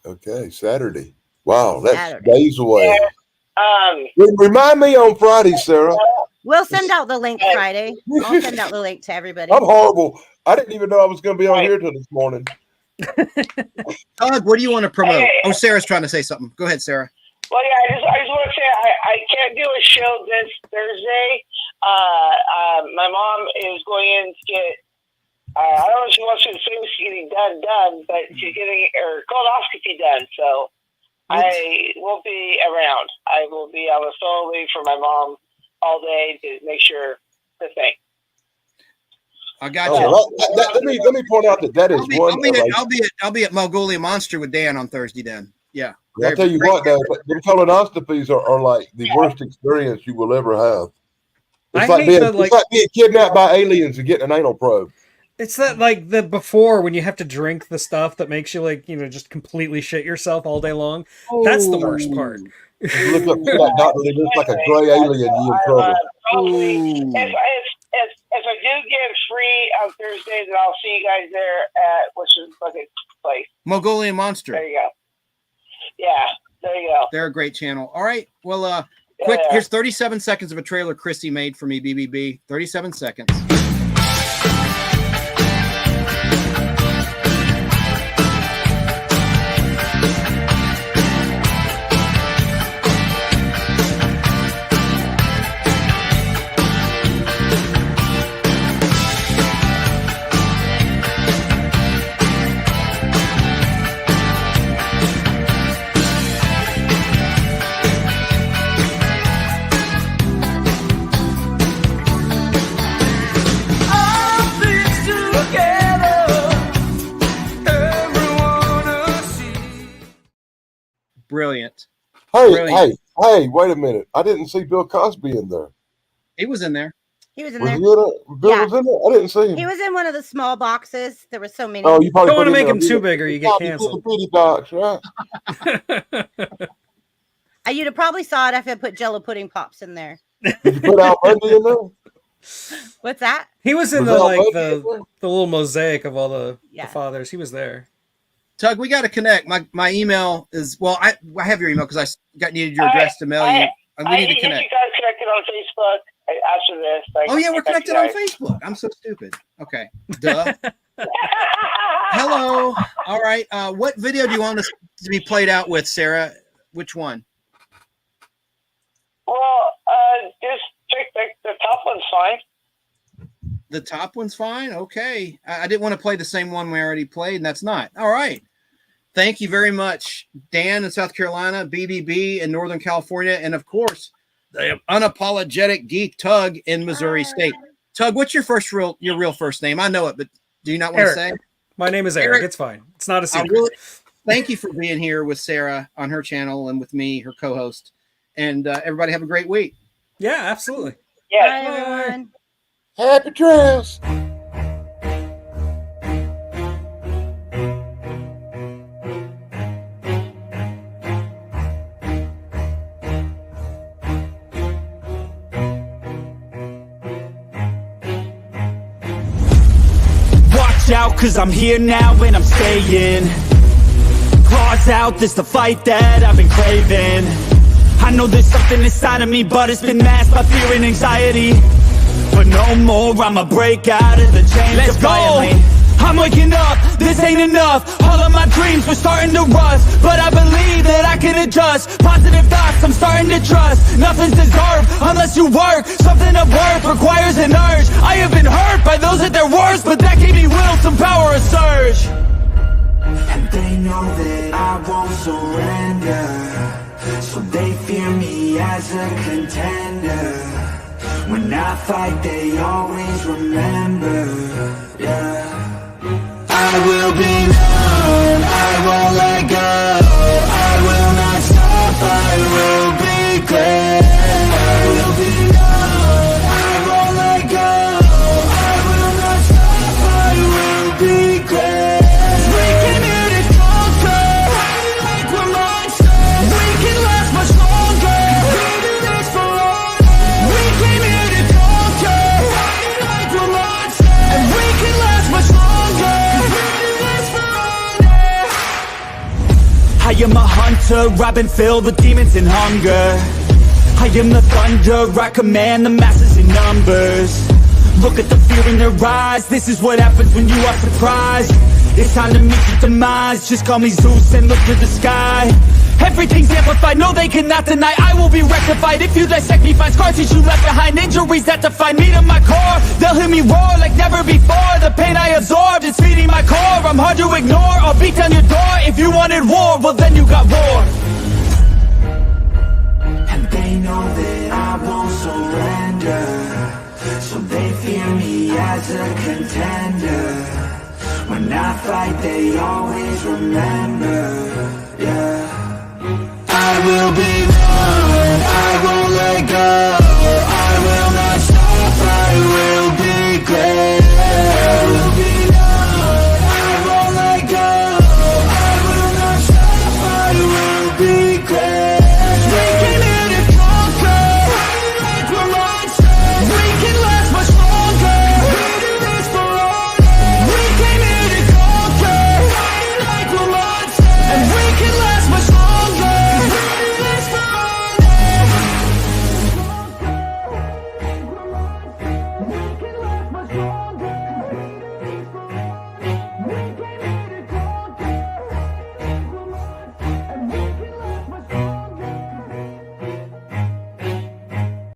Okay, Saturday. Wow, that's Saturday. days away. Um, Remind me on Friday, Sarah. We'll send out the link Friday. I'll send out the link to everybody. I'm horrible. I didn't even know I was going to be on here till this morning. Doug, what do you want to promote? Oh, Sarah's trying to say something. Go ahead, Sarah. well, yeah, I just want to say I can't do a show this Thursday. My mom is going in to get, I don't know if she wants to say she's getting done, but she's getting her colonoscopy done. So I won't be around. I will be on a solo leave for my mom all day to make sure the thing. I got Oh, you. well, let me point out that is one. I'll be at Mongolia Monster with Dan on Thursday. Then, yeah. I'll tell you what, though, them colonoscopies are like the worst experience you will ever have. It's like being kidnapped by aliens and getting an anal probe. It's that like the before when you have to drink the stuff that makes you just completely shit yourself all day long. That's the worst part. You look up to that doctor, it looks like a gray alien. You in trouble. If I do get free on Thursday, then I'll see you guys there at which is Bucket Place. Mongolian Monster. There you go. Yeah, there you go. They're a great channel. All right. Well, quick. Here's 37 seconds of a trailer Chrissy made for me. BBB. 37 seconds. Brilliant. Hey, wait a minute. I didn't see Bill Cosby in there. He was in there. He was in Was there. he in it? Bill was in there? I didn't see him. He was in one of the small boxes. There were so many. Oh, you probably don't want to put make in him there. too big or you get Probably canceled. put the pretty box, right? I You'd have probably saw it if I put Jello pudding pops in there. Did you put Al Bundy in there? What's that? He was in Was the Al like Bundy the in there? the little mosaic of all the Yeah. fathers. He was there. Tug, we got to connect. My email is, well, I have your email because I needed your address to mail you. And we need to You connect. guys connected on Facebook after this. Like, Oh yeah, we're that's connected on nice. Facebook. I'm so stupid. Okay. Duh. Hello. All right. What video do you want us to be played out with, Sarah? Which one? Well, just pick the top one's fine. The top one's fine. Okay. I didn't want to play the same one we already played, and that's not. All right. Thank you very much, Dan in South Carolina, BBB in Northern California, and of course, the unapologetic geek Tug in Missouri State. Tug, what's your real first name? I know it, but do you not want to say? My name is Eric. Eric. It's fine. It's not a I secret. really thank you for being here with Sarah on her channel and with me, her co-host. And everybody have a great week. Yeah, absolutely. Yeah. Bye, everyone. Happy trails. Watch out, cause I'm here now and I'm staying. Claws out, this the fight that I've been craving. I know there's something inside of me, but it's been masked by fear and anxiety. But no more, I'ma break out of the chains. Let's defiantly. Go! I'm waking up, this ain't enough. All of my dreams were starting to rust, but I believe that I can adjust. Positive thoughts, I'm starting to trust. Nothing's deserved unless you work. Something of worth requires an urge. I have been hurt by those at their worst, but that gave me will, some power, a surge. And they know that I won't surrender, so they fear me as a contender. When I fight, they always remember, yeah. I will be known, I won't let go. I will not stop, I will be great. I will be known, I won't let go. I will not stop, I will be great. We came here to conquer, like we're monsters. We can last much longer, we do this for honor. We came here to conquer, like we're monsters. And we can last much longer, we do this for honor. I am a hunter, I've been filled with demons and hunger. I am the thunder, I command the masses in numbers. Look at the fear in their eyes, this is what happens when you are surprised. It's time to meet your demise, just call me Zeus and look to the sky. Everything's amplified, no they cannot deny, I will be rectified. If you dissect me, find scars that you left behind, injuries that define me to my core. They'll hear me roar like never before, the pain I absorbed is feeding my core. I'm hard to ignore, I'll beat down your door. If you wanted war, well then you got war. And they know that I won't surrender, so they fear me as a contender. When I fight, they always remember, yeah. I will be